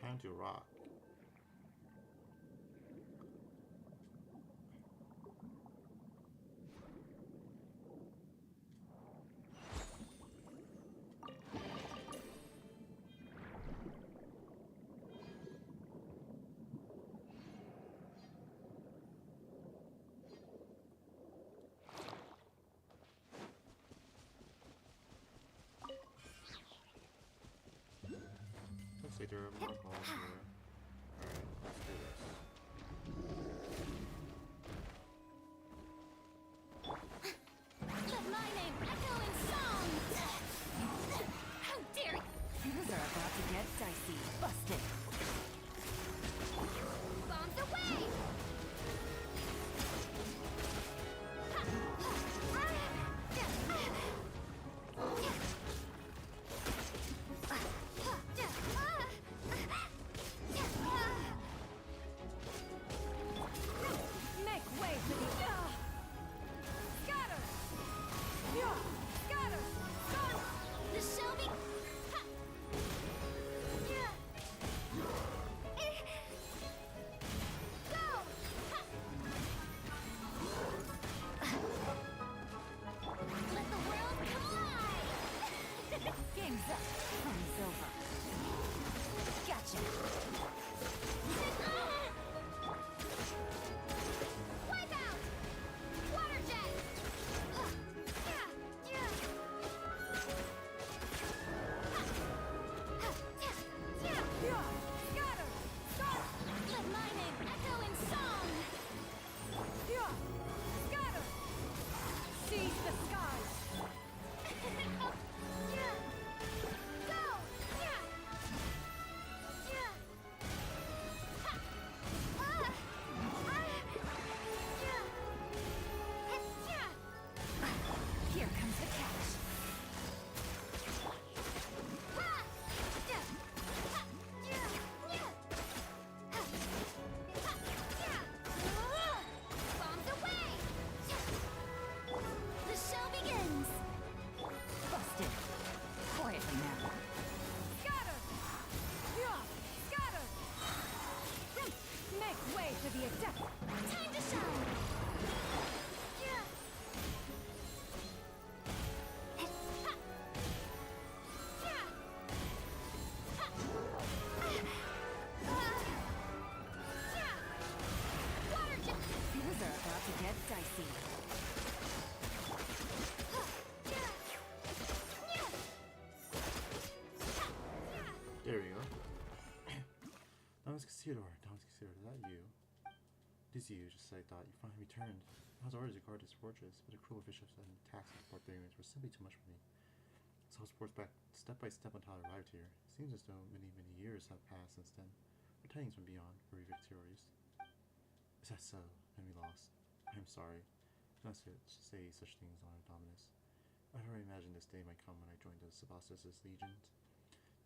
Speaker 2: Time to rock. Looks like there are more balls here. Alright, let's do this.
Speaker 1: Let my name echo in song!
Speaker 4: Heads up. Fun's over. Gotcha.
Speaker 1: Wipe out! Water jet!
Speaker 5: Scatter!
Speaker 1: Let my name echo in song!
Speaker 5: Scatter! Seize the skies!
Speaker 1: Go!
Speaker 4: Here comes the catch.
Speaker 1: Bombs away! The show begins!
Speaker 4: Busted. Quietly now.
Speaker 5: Scatter! Scatter! Make way for the adept!
Speaker 1: Time to shine! Water jet!
Speaker 4: Things are about to get dicey.
Speaker 2: There we go. Thomas Casador, is that you? It is you, just as I thought. You finally returned. I was orders to guard this fortress, but the cruel officials and attacks of barbarians were simply too much for me. So I was forced back step by step until I arrived here. It seems as though many years have passed since then. Our tidings from beyond were we victorious. Is that so? Then we lost. I am sorry. Do not say such things, Honor Dominus. I already imagined this day might come when I joined the Sebastus' legions.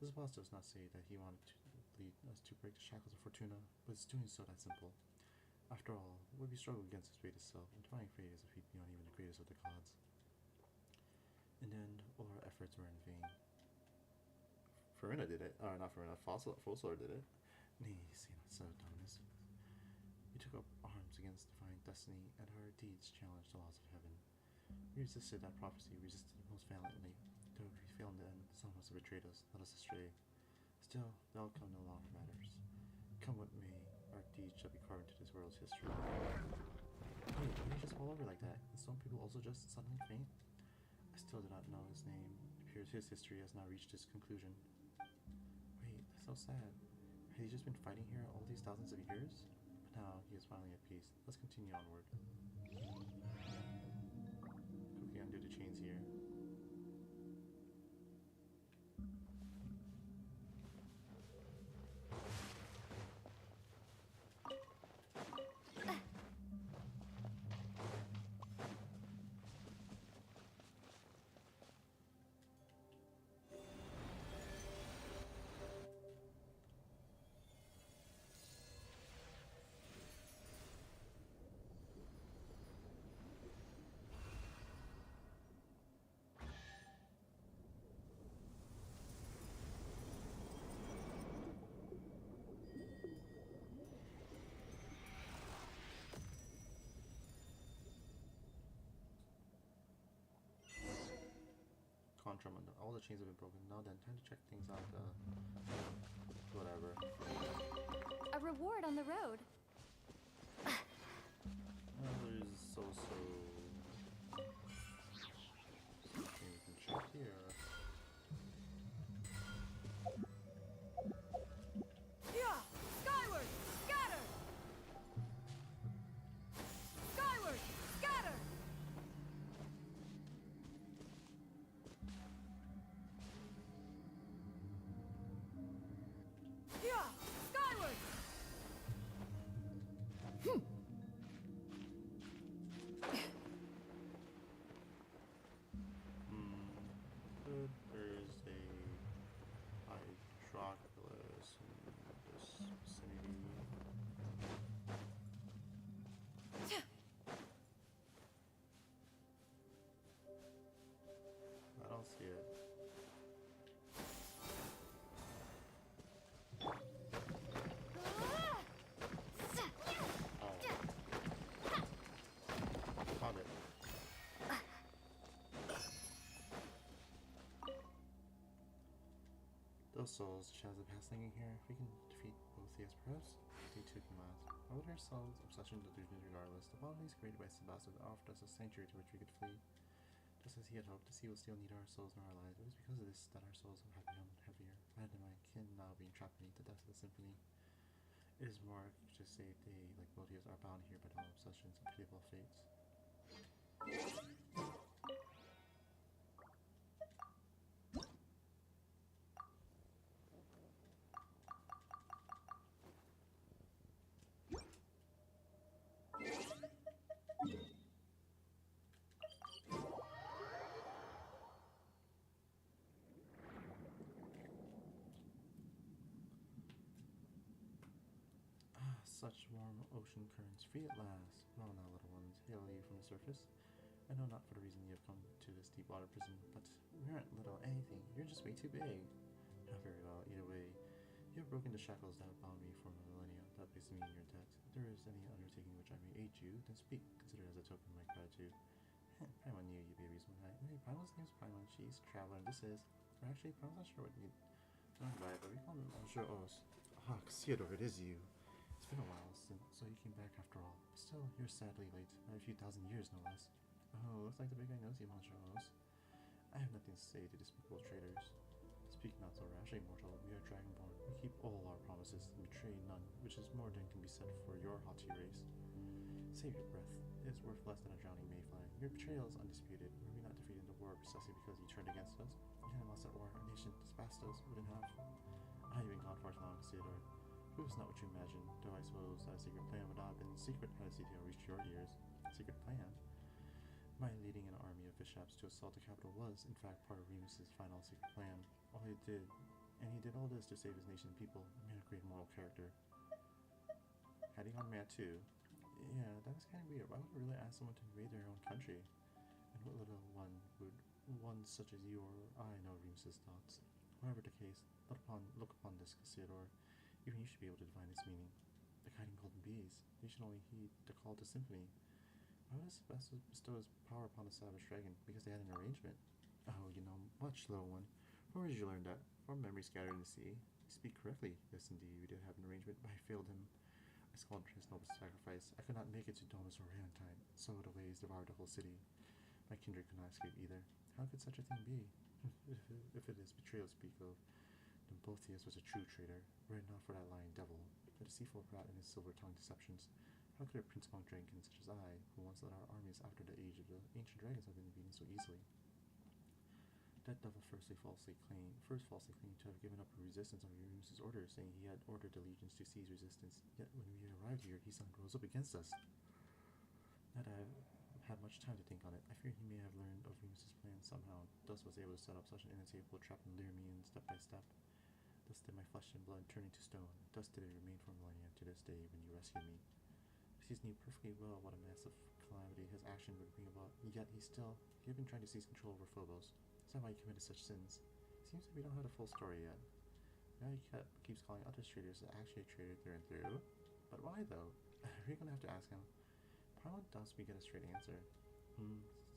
Speaker 2: The Sebastus does not say that he wanted to lead us to break the shackles of Fortuna, but it's doing so that simple. After all, would we struggle against his fate itself, and defying fate is a feat beyond even the greatest of the gods. In the end, all our efforts were in vain. Farina did it. Not Farina, Fosler did it. Nay, say not so, Dominus. We took up arms against defying destiny, and our deeds challenged the laws of heaven. We resisted that prophecy, resisted it most valiantly. Though we failed in the end, some of us have betrayed us, led us astray. Still, the outcome no longer matters. Come what may, our deeds shall be carved into this world's history. Wait, why did you just fall over like that? And some people also just suddenly faint? I still do not know his name. It appears his history has now reached its conclusion. Wait, that's so sad. Had he just been fighting here all these thousands of years? But now he is finally at peace. Let's continue onward. Quickly undo the chains here. All the chains have been broken. Now then, time to check things out. Whatever.
Speaker 5: A reward on the road.
Speaker 2: There's so-so. Something we can check here.
Speaker 5: Skyward! Scatter! Skyward! Scatter! Skyward!
Speaker 2: There's a Hydroculus in this vicinity. I don't see it. Found it. Those souls, Chaz the past thinking here. If we can defeat both the perhaps they too can last. Why would ourselves obsession delusions regardless? The bodies created by Sebastian offered us a sanctuary to which we could flee. Just as he had hoped, the sea will still need our souls in our lives. It was because of this that our souls have become heavier. Glad and my kin now being trapped beneath the depths of the symphony. It is more to say they, like Modius, are bound here by dull obsessions and pitiable fates. Such warm ocean currents, free at last. Well now, little ones, hail you from the surface. I know not for the reason you have come to this deep water prison, but we aren't little anything. You're just way too big. Not very well, either way. You have broken the shackles that bound me for millennia. That places me in your debt. If there is any undertaking which I may aid you, then speak. Consider it as a token of my gratitude. Paimon knew you babies one night. Hey, Paimon's name's Paimon. She's Traveler, and this is... Or actually, Paimon's not sure what you... Don't by it, but we call him Monsieur Os. Ah, Theodore, it is you. It's been a while since, so you came back after all. Still, you're sadly late, by a few thousand years no less. Oh, looks like the big guy knows you, Monsieur Os. I have nothing to say to despicable traitors. Speak not so rashly, mortal. We are dragonborn. We keep all our promises and betray none, which is more than can be said for your haughty race. Save your breath. It is worth less than a drowning mayfly. Your betrayal is undisputed. Were we not defeated in the war precisely because you turned against us? If you hadn't lost that war, our nation, Spastos, wouldn't have... Ah, you've been gone far too long, Theodore. It was not what you imagined, though I suppose that a secret plan would not have been secret had its detail reached your ears. Secret plan? My leading an army of bishops to assault the capital was, in fact, part of Remus's final secret plan. All he did, and he did all this to save his nation and people, a man of great moral character. Had he gone mad too? Yeah, that was kind of weird. Why would we really ask someone to invade their own country? And what little one would one such as you or I know Remus's thoughts? Whatever the case, look upon this, Cassiodor. Even you should be able to divine its meaning. The guiding golden bees. They should only heed the call to symphony. Why would Sebastian bestow his power upon the savage dragon? Because they had an arrangement. Oh, you know much, little one. Where did you learn that? From memory scattered in the sea. You speak correctly. Yes, indeed, we did have an arrangement, but I failed him. I squandered his noble sacrifice. I could not make it to Domus or in time. So the waves devoured the whole city. My kindred could not escape either. How could such a thing be? if it is betrayal to speak of, then Boethius was a true traitor, were it not for that lying devil, the deceitful rat and his silver-tongued deceptions. How could a prince among dragons such as I, who once led our armies after the age of the ancient dragons, have been beaten so easily? That devil first falsely claimed to have given up resistance under Remus's orders, saying he had ordered the legions to cease resistance. Yet when we arrived here, he suddenly rose up against us. Not that I have had much time to think on it. I fear he may have learned of Remus's plan somehow, thus was able to set up such an inescapable trap and lure me in step by step. Thus did my flesh and blood turn into stone. Thus did it remain for millennia to this day when you rescued me. He knew perfectly well what a massive calamity his action would bring about, yet he had been trying to seize control over Phobos. Is that why he committed such sins? Seems that we don't have the full story yet. Now he keeps calling others traitors that actually traitor through and through. But why though? We're gonna have to ask him. Parliament doubts we get a straight answer.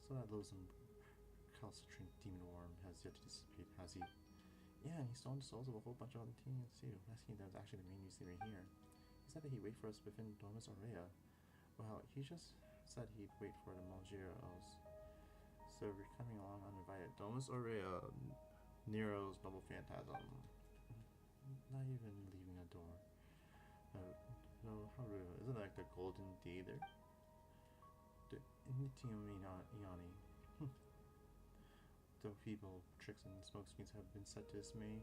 Speaker 2: So that loathsome recalcitrant demon worm has yet to dissipate, has he? Yeah, and he stole the souls of a whole bunch of other teens too. Rescuing them is actually the main reason we're here. He said that he'd wait for us within Domus Aurea. Well, he just said he'd wait for the Mongeros. So we're coming along uninvited. Domus Aurea, Nero's noble phantasm. Not even leaving a door. No, how rude. Isn't that like the golden deed there? The Initium Iani. The feeble tricks and smokescreens have been set to dismay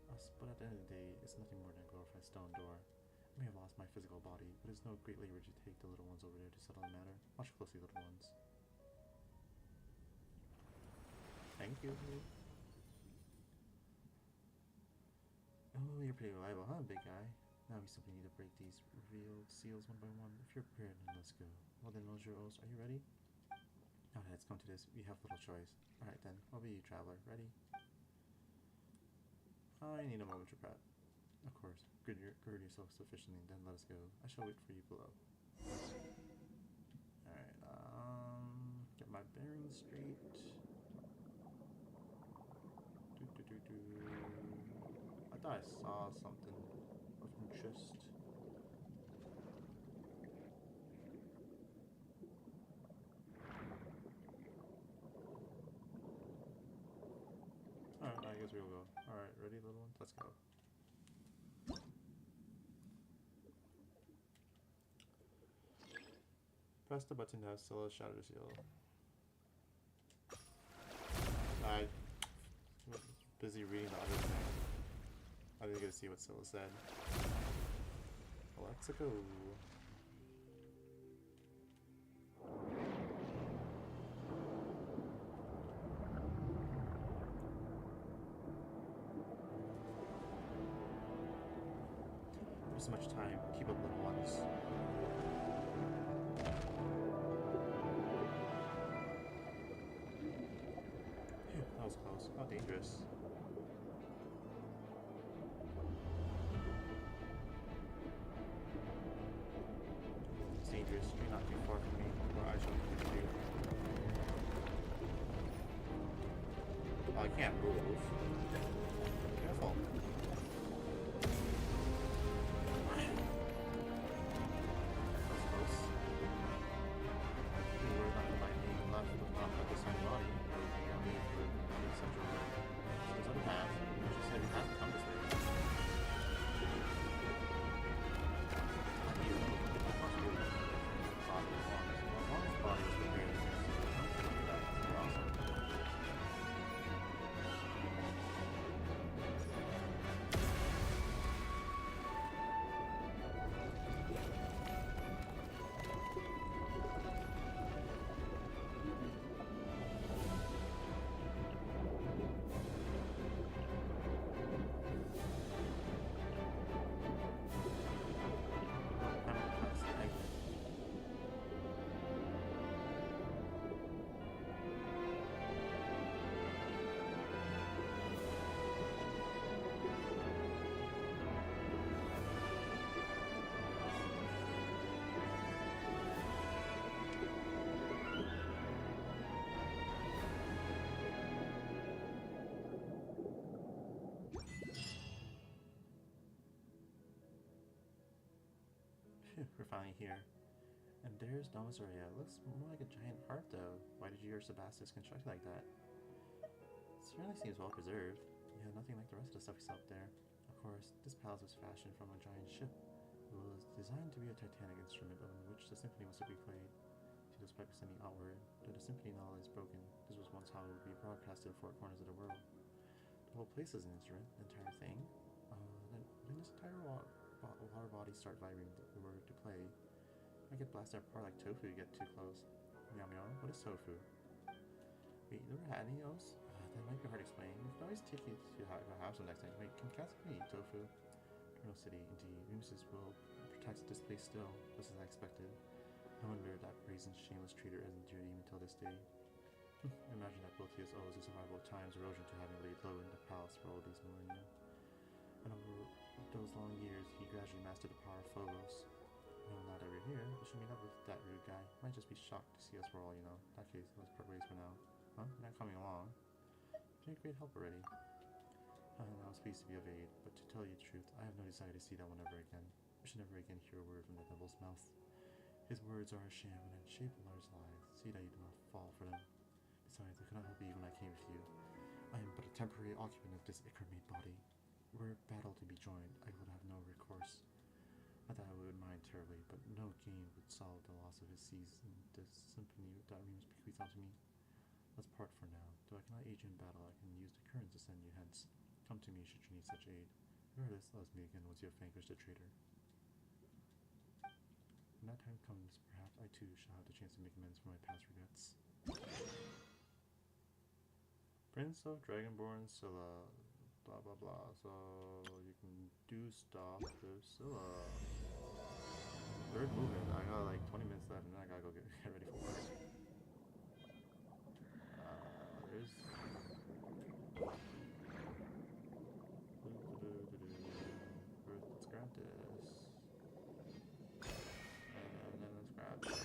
Speaker 2: us, but at the end of the day, it's nothing more than a glorified stone door. I may have lost my physical body, but it's no great labor to take the little ones over there to settle the matter. Watch closely, little ones. Thank you. Oh, you're pretty reliable, huh, big guy? Now we simply need to break these revealed seals one by one. If you're prepared, then let's go. Well then, Monsieur Os, are you ready? Now that it's come to this, we have little choice. Alright then, what about you, traveler? Ready? I need a moment to prep. Of course, gird yourself sufficiently, then let us go. I shall wait for you below. Alright, get my bearings straight. saw something of interest. Alright, I guess we'll go. Alright, ready, little one? Let's go. Press the button to have Scylla shatter the seal. I was busy reading the other thing. I didn't get to see what Scylla said. Let's go. There's so much time. Keep up, little ones. Phew, that was close. How dangerous. It's dangerous. You're not too far from me, or I shall hit you. Oh, I can't move. Careful. We're finally here. And there's Domisaria. It looks more like a giant heart, though. Why did your Sebastus construct like that? It certainly seems well preserved. Yeah, nothing like the rest of the stuff we saw up there. Of course, this palace was fashioned from a giant ship. It was designed to be a titanic instrument on which the symphony was to be played. See those pipes sending outward. Though the symphony now is broken, this was once how it would be broadcast to the four corners of the world. The whole place is an instrument, the entire thing. Then this entire water body start vibrating the word to play. I get blasted apart like tofu you get too close. Meow meow, what is tofu? Wait, you never had any of those? That might be hard to explain. We can always take you to have some next time. Wait, can cats eat tofu? Eternal City, indeed. Nemesis will protect this place still, just as I expected. No wonder that brazen, shameless traitor isn't here even till this day. Imagine that Botius owes the survival of time's erosion to having laid low in the palace for all these millennia. And over those long years, he gradually mastered the power of Phobos. Well, now that we're here, we should meet up with that rude guy. Might just be shocked to see us for all you know. In that case, let's part ways for now. Huh? You're not coming along? You've been a great help already. I was pleased to be of aid, but to tell you the truth, I have no desire to see that one ever again. We should never again hear a word from the devil's mouth. His words are a sham and a shape of large lies. See that you do not fall for them. Besides, I could not help you when I came with you. I am but a temporary occupant of this ichor-made body. Were battle to be joined, I would have no recourse. Not that I would mind terribly, but no gain would solve the loss of his seas and the symphony that Remus bequeaths onto me. Let's part for now. Though I cannot aid you in battle, I can use the current to send you hence. Come to me should you need such aid. Regardless, let us meet again once you have vanquished the traitor. When that time comes, perhaps I too shall have the chance to make amends for my past regrets. Prince of Dragonborn Scylla. Blah blah blah. So you can do stuff with Scylla. Third movement. I got like 20 minutes left, and then I gotta go get ready for work. There's let's grab this, and then let's grab this.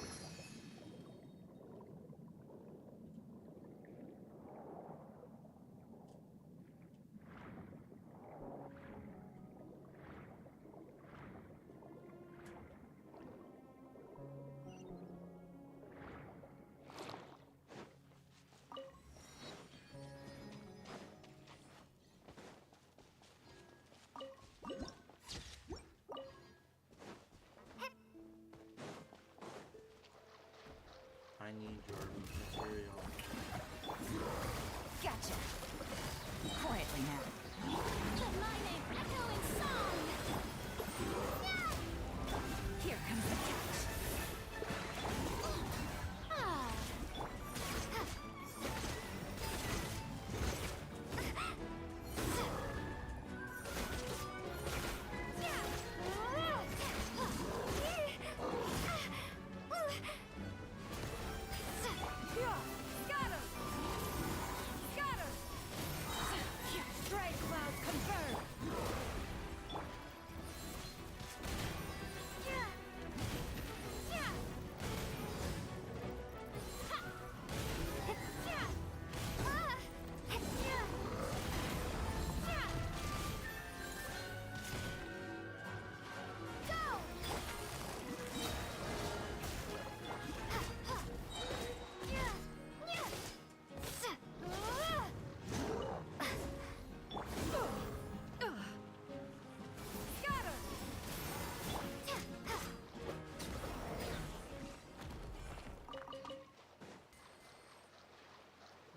Speaker 2: I need your material.
Speaker 4: Gotcha. Quietly now.
Speaker 1: Let my name echo in song!
Speaker 4: Here comes the catch.
Speaker 1: Ah.
Speaker 5: Yeah! Scatter! Scatter! Stray clouds confirmed! Scatter!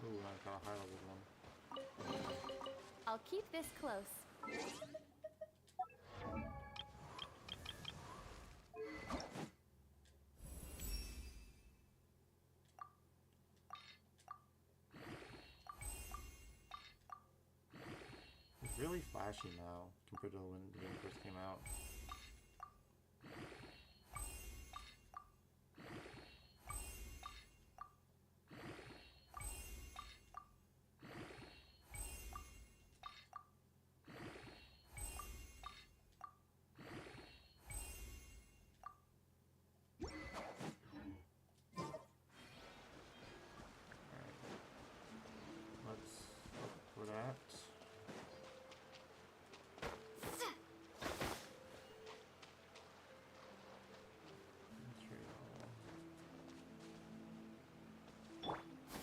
Speaker 2: Ooh, I got a high level one.
Speaker 5: I'll keep this close.
Speaker 2: It's really flashy now compared to when the game first came out. Let's look for that.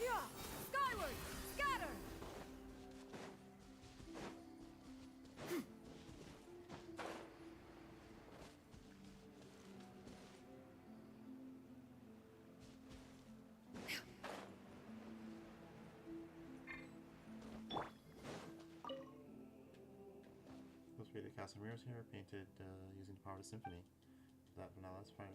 Speaker 5: Yeah! Skyward! Scatter!
Speaker 2: Supposed to be the castle mirrors here, painted using the power of the symphony. That, but now that's fine.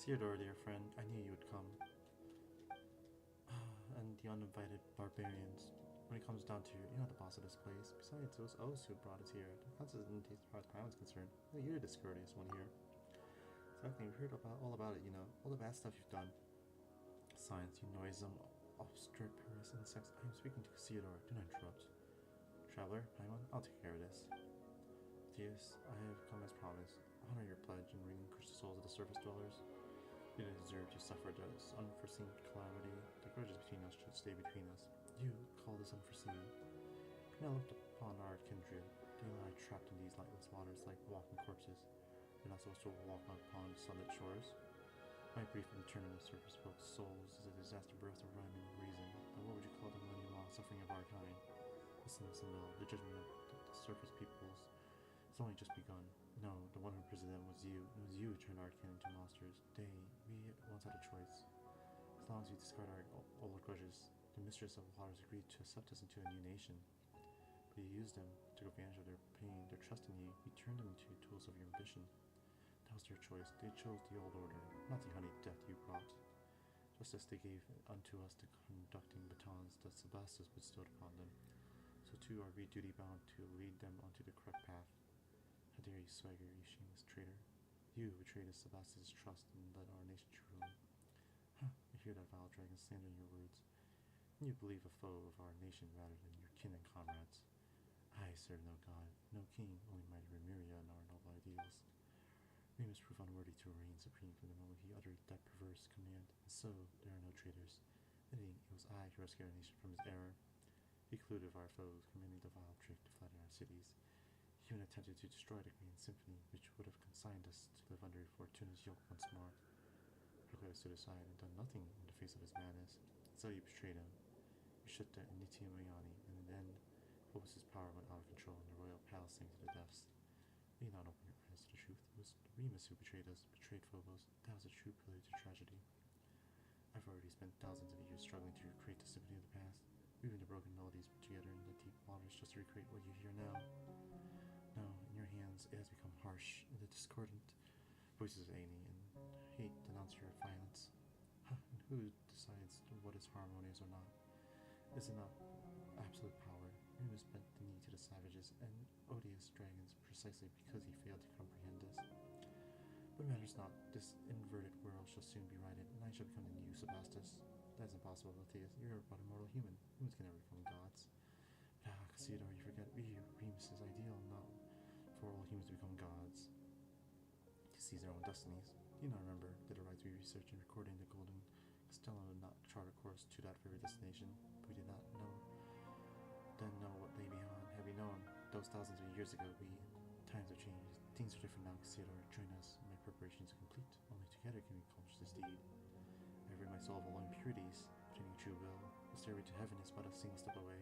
Speaker 2: Theodore, dear friend, I knew you would come. And the uninvited barbarians. When it comes down to it, you're not the boss of this place. Besides, it was O's who brought us here. The council didn't taste as far as Paimon was concerned. No, you're the discourteous one here. Exactly, we've heard all about it, you know. All the bad stuff you've done. Science, you noisome, obstreperous insects. I am speaking to Theodore. Do not interrupt. Traveler, Paimon, I'll take care of this. Theus, I have come as promised. Honor your pledge and relinquish the souls of the surface dwellers. You don't deserve to suffer this unforeseen calamity. The grudges between us should stay between us. You call this unforeseen. When I looked upon our kindred, they lie trapped in these lightless waters like walking corpses. We're not supposed to walk upon sunlit shores. My brief internment of surface folks' souls is a disaster bereft of rhyme and reason. But what would you call the millennium-long suffering of our kind? Listen, the judgment of the surface peoples has only just begun. No, the one who imprisoned them was you. It was you who turned our kin into monsters. We once had a choice. As long as we discard our old grudges, the mistress of waters agreed to accept us into a new nation. But you used them, took advantage of their pain, their trust in you. You turned them into tools of your ambition. That was their choice. They chose the old order, not the honeyed death you brought. Just as they gave unto us the conducting batons that Sebastus bestowed upon them, so too are we duty-bound to lead them onto the correct path. How dare you swagger, you shameless traitor? You betrayed Sebastus' trust and led our nation to ruin. I hear that vile dragon slander in your words. And you believe a foe of our nation rather than your kin and comrades. I serve no god, no king, only mighty Remuria and our noble ideals. Remus proved unworthy to reign supreme from the moment he uttered that perverse command, and so there are no traitors. Indeed, it was I who rescued our nation from his error. He colluded with our foes, committing the vile trick to flatter our cities. He even attempted to destroy the Grand Symphony, which would have consigned us to live under Fortuna's yoke once more. But I stood aside and done nothing in the face of his madness. So you betrayed him. You shut the Initium Ioni, and in the end, Phobos' power went out of control and the royal palace sank to the depths. Will you not open your eyes to the truth? It was Remus who betrayed us, betrayed Phobos. That was a true prelude to tragedy. I've already spent thousands of years struggling to recreate the symphony of the past, weaving the broken melodies together in the deep waters just to recreate what you hear now. No, in your hands it has become harsh, and the discordant voices of agony and hate denounce your violence. And who decides what is harmonious or not? Is it not absolute power? Remus bent the knee to the savages and odious dragons precisely because he failed to comprehend this. But it matters not. This inverted world shall soon be righted, and I shall become the new Sebastus. That is impossible, Matthias. You are but a mortal human. Humans can never become gods. But Cassiodor, you forget Remus's ideal, not for all humans to become gods, to seize their own destinies. Do you not remember that the rites we researched in recording the Golden Castellum would not chart a course to that very destination? But we did not know what lay beyond. Had we known those thousands of years ago, times have changed. Things are different now, Cassiodor. Join us. My preparations are complete. Only together can we accomplish this deed. I rid my soul of all impurities, obtaining true will. The stairway to heaven is but a single step away.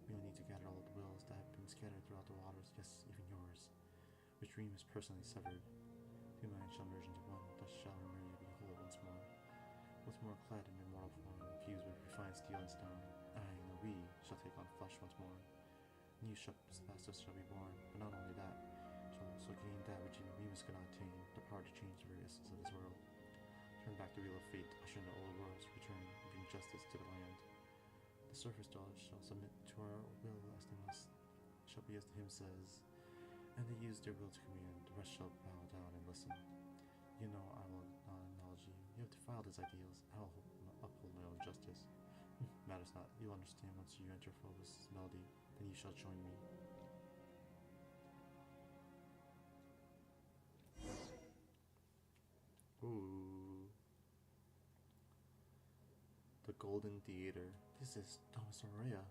Speaker 2: We only need to gather all the wills that have been scattered throughout the waters, yes, even yours, which Remus personally severed. Two minds shall merge into one, thus shall Remuria be whole once more. Once more clad in immortal form, infused with refined steel and stone. I and we shall take on flesh once more. New Sebastus shall be born, but not only that, shall also gain that which even Remus could not attain, the power to change the very essence of this world. Turn back the wheel of fate, usher in the old world's return, and bring justice to the land. The surface dwellers shall submit to our will as they must, shall be as the hymn says, and they use their will to command, the rest shall bow down and listen. You know I will not acknowledge you. You have defiled his ideals. I will uphold my own justice. Matters not. You'll understand once you enter Phobos' melody. Then you shall join me. Ooh. The Golden Theater. This is Thomas Aurea.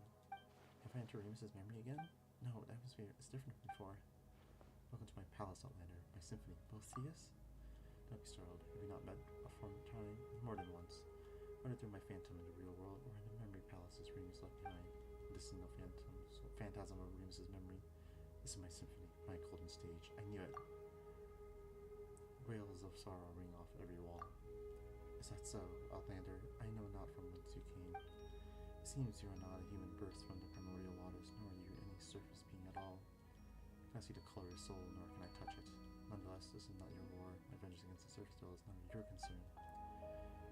Speaker 2: Have I entered Remus's memory again? No, the atmosphere is different from before. Welcome to my palace, Outlander. My symphony. Boethius? Don't be startled. Have we not met a former time? More than once. Whether through my phantom in the real world or in the memory palaces Remus left behind. This is no phantasm of Remus's memory. This is my symphony, my golden stage. I knew it. Wails of sorrow ring off every wall. Is that so, Outlander? I know not from whence you came. It seems you are not a human birth from the primordial waters, nor are you any surface being at all. I cannot see the color of soul, nor can I touch it. Nonetheless, this is not your war. My vengeance against the Surface Dwellers is none of your concern.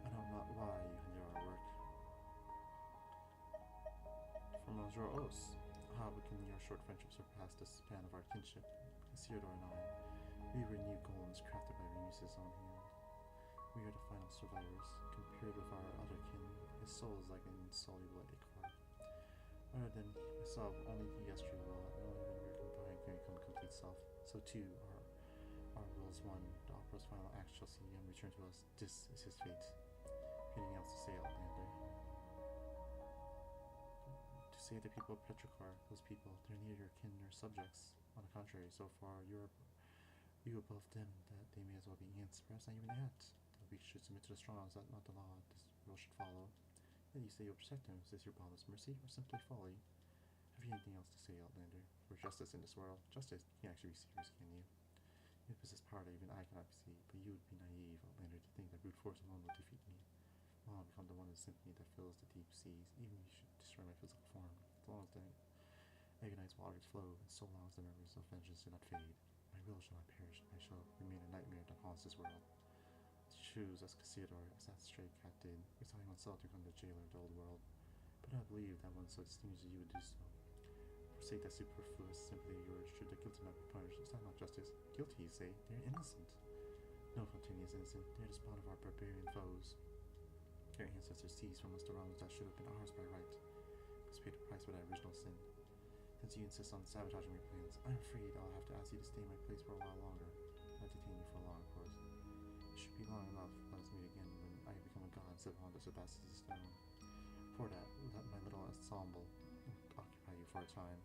Speaker 2: I know not why you hinder our work. For Monsieur Os, how can your short friendship surpass the span of our kinship? Isildur and I, we were new golems crafted by Remus's own hand. We are the final survivors. Compared with our other kin, his soul is like an insoluble ichor. Other than myself, only he yesterday will, and only when we are combined can we become complete self. So too, our will is one. The opera's final act shall see him return to us. This is his fate. Anything else to say, Outlander? To say the people of Petrichor, those people, they're neither your kin nor subjects. On the contrary, so far you above them that they may as well be ants, perhaps not even a ant. The weak should submit to the strong, is that not the law this rule should follow? Yet you say you'll protect them. Is this your boundless mercy or simply folly? Have you anything else to say, Outlander? For justice in this world, justice you can't actually receive, can you? You possess power that even I cannot see, but you would be naive, Outlander, to think that brute force alone will defeat me. Well, I'll become the one in the symphony that fills the deep seas, even if you should destroy my physical form. As long as the agonized waters flow, and so long as the memories of vengeance do not fade, my will shall not perish, and I shall remain a nightmare that haunts this world. To choose as Cassiodor, as that stray cat did, exciting oneself to become the jailer of the old world. But I believe that one so distinguished as you would do so. Forsake that superfluous sympathy of yours, should the guilty not be punished. Is that not justice? Guilty, you say? They are innocent. No, Fontaine is innocent. They are the spawn of our barbarian foes. Their ancestors seized from us the wrongs that should have been ours by right. Must pay the price for that original sin. Since you insist on sabotaging my plans, I'm afraid I'll have to ask you to stay in my place for a while longer. Not detain you for long, of course. It should be long enough. Let us meet again when I become a god and sit upon the Sebastian's stone. For that, let my little ensemble occupy you for a time.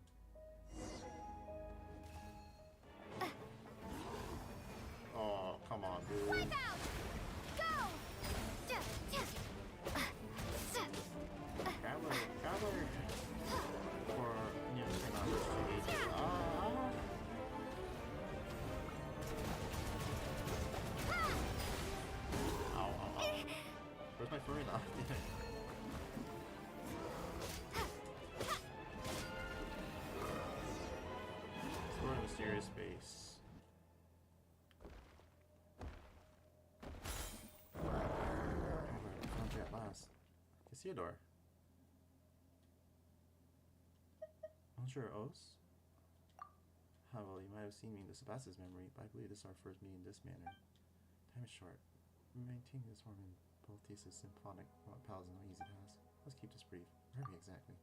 Speaker 2: Oh, come on, dude.
Speaker 1: Wipe out! Go!
Speaker 2: Traveler. Or, you know, turn on the stage. Ow. Where's my furry now? Explore a mysterious space. Found you at last. Cassiodor. Monsieur Os? Well, you might have seen me in the Sebastian's memory, but I believe this is our first meeting in this manner. Time is short. Maintaining this form in both thesis symphonic palace is no easy task. Let's keep this brief. Where are we exactly?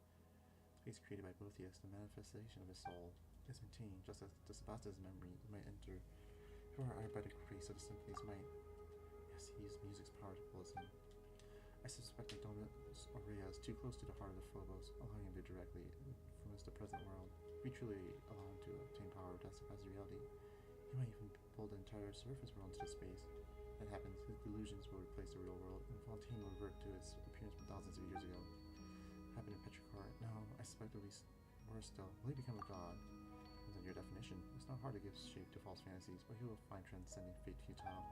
Speaker 2: Space created by Boethius, the manifestation of his soul, is maintained just as the Sebastian's memory might enter. Who are by the grace of the symphonies might. Yes, he used music's power to pull us in. I suspect that Dominus Aurea is too close to the heart of the Phobos, allowing him to directly influence the present world. If we truly allow him to obtain power that surpasses reality, he might even pull the entire surface world into space. That happens, his delusions will replace the real world, and Fontaine will revert to its appearance from thousands of years ago. Happened in Petrichor. No, I suspect at least worse still. Will he become a god? Depends on your definition. It's not hard to give shape to false fantasies, but he will find transcending fate futile.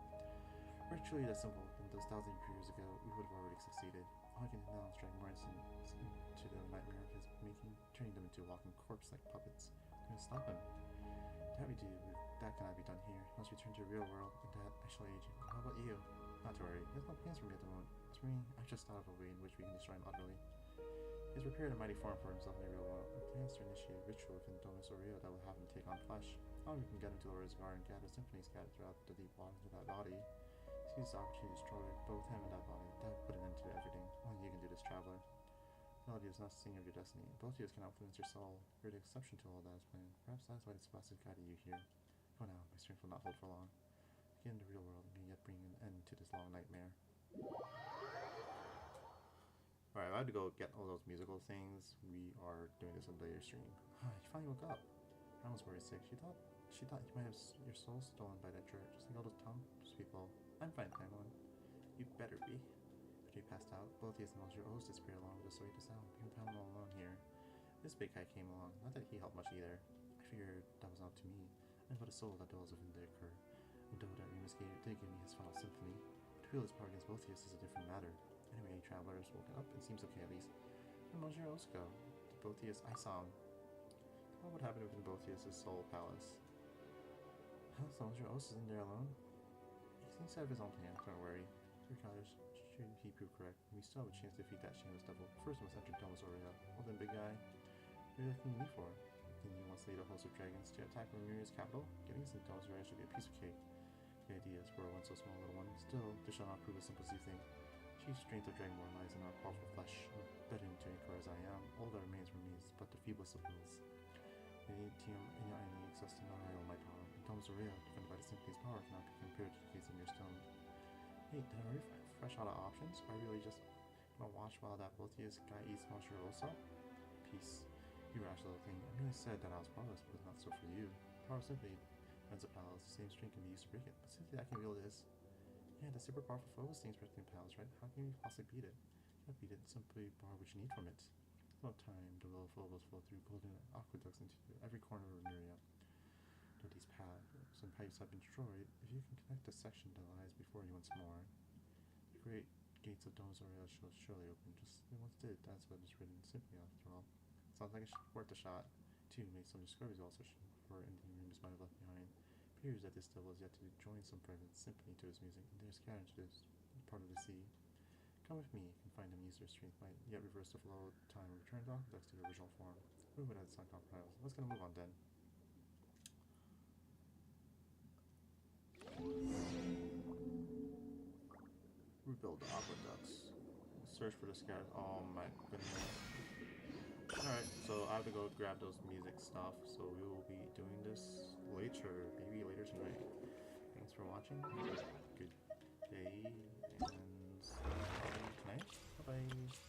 Speaker 2: Were it truly that simple, then those thousand years ago, we would have already succeeded. All I can do now is drag Morrison into the nightmare of his making, turning them into a walking corpse like puppets. I'm gonna stop him. That cannot be done here. He must return to the real world, and that I shall aid you. How about you? Not to worry, there's no plans for me at the moment. As for me, I've just thought of a way in which we can destroy him utterly. He has prepared a mighty form for himself in the real world, and plans to initiate a ritual within Dominus Aurea that will have him take on flesh. How we can get him to Lorisgar and gather symphonies scattered throughout the deep waters of that body. Seize the opportunity to destroy both him and that body. That will put an end to everything. Only you can do this, traveler. Melody is not a singer of your destiny. Both of you can influence your soul. You're the exception to all that is planned. Perhaps that's why the Sebastian guided you here. Go now, my strength will not hold for long. Begin the real world and yet bring an end to this long nightmare. Alright, I had to go get all those musical things. We are doing this on the later stream. You finally woke up. I was worried sick. She thought you might have your soul stolen by that jerk. Just like all those tongue people. I'm fine, Pangolin. You better be. After you passed out, both he and Monsieur O's disappeared along with us, so he just out. Being found all alone here. This big guy came along. Not that he helped much either. I figured that was not to me. And but a soul that dwells within the occur. And though that Remus did give me his final symphony, to wield his power against Boethius is a different matter. Anyway, travelers woke up. It seems okay at least. Where did Monsieur Os go? To Boethius, I saw him. What would happen within Boethius' soul palace? As long as your host isn't there alone. He seems to have his own plan, don't worry. Your college, should he prove correct, we still have a chance to defeat that shameless devil. First, we must enter Domus Aurea. Well then, big guy, what are you looking at me for? Then you want to lead a host of dragons to attack Lemuria's capital? Getting us into Domus Aurea should be a piece of cake. The idea is for one so small, little one. Still, this shall not prove as simple as you think. Chief strength of Dragonborn lies in our powerful flesh. Better to anchor as I am, all that remains for me is but the feeblest of wills. Team any access to all my power. And Domus Aurea, defended by the Symphony's power, cannot be compared to the case of mere stone. Hey, did I already fresh out of options? Are you really just gonna watch while that Botia's guy eats Monsterosa? Peace. You rash little thing. I really said that I was powerless, but not so for you. Power simply ends a palace. The same strength can be used to break it. But simply that can wield this. Yeah, the super powerful foe seems protecting palace, right? How can we possibly beat it? You can't beat it, simply borrow what you need from it. No time, the will of will flow through golden aqueducts into every corner of Lemuria. Though these paths and pipes have been destroyed, if you can connect the section that lies before you once more, the great gates of Domus Aurea shall surely open, just as they once did. That's what is written simply after all. Sounds like it's worth a shot. Too, made some discoveries also for Indian rooms might have left behind. It appears that this devil has yet to join some private symphony to his music, and they're scattered to this part of the sea. Come with me, you can find them use their strength might yet reverse the flow of time and return the aqueducts to their original form. Move it as sunk off piles. Let's gonna move on then. Rebuild the aqueducts. Search for the scattered. Oh my goodness. Alright, so I have to go grab those music stuff, so we will be doing this later, maybe later tonight. Thanks for watching. Good day, and see you tonight. Bye bye.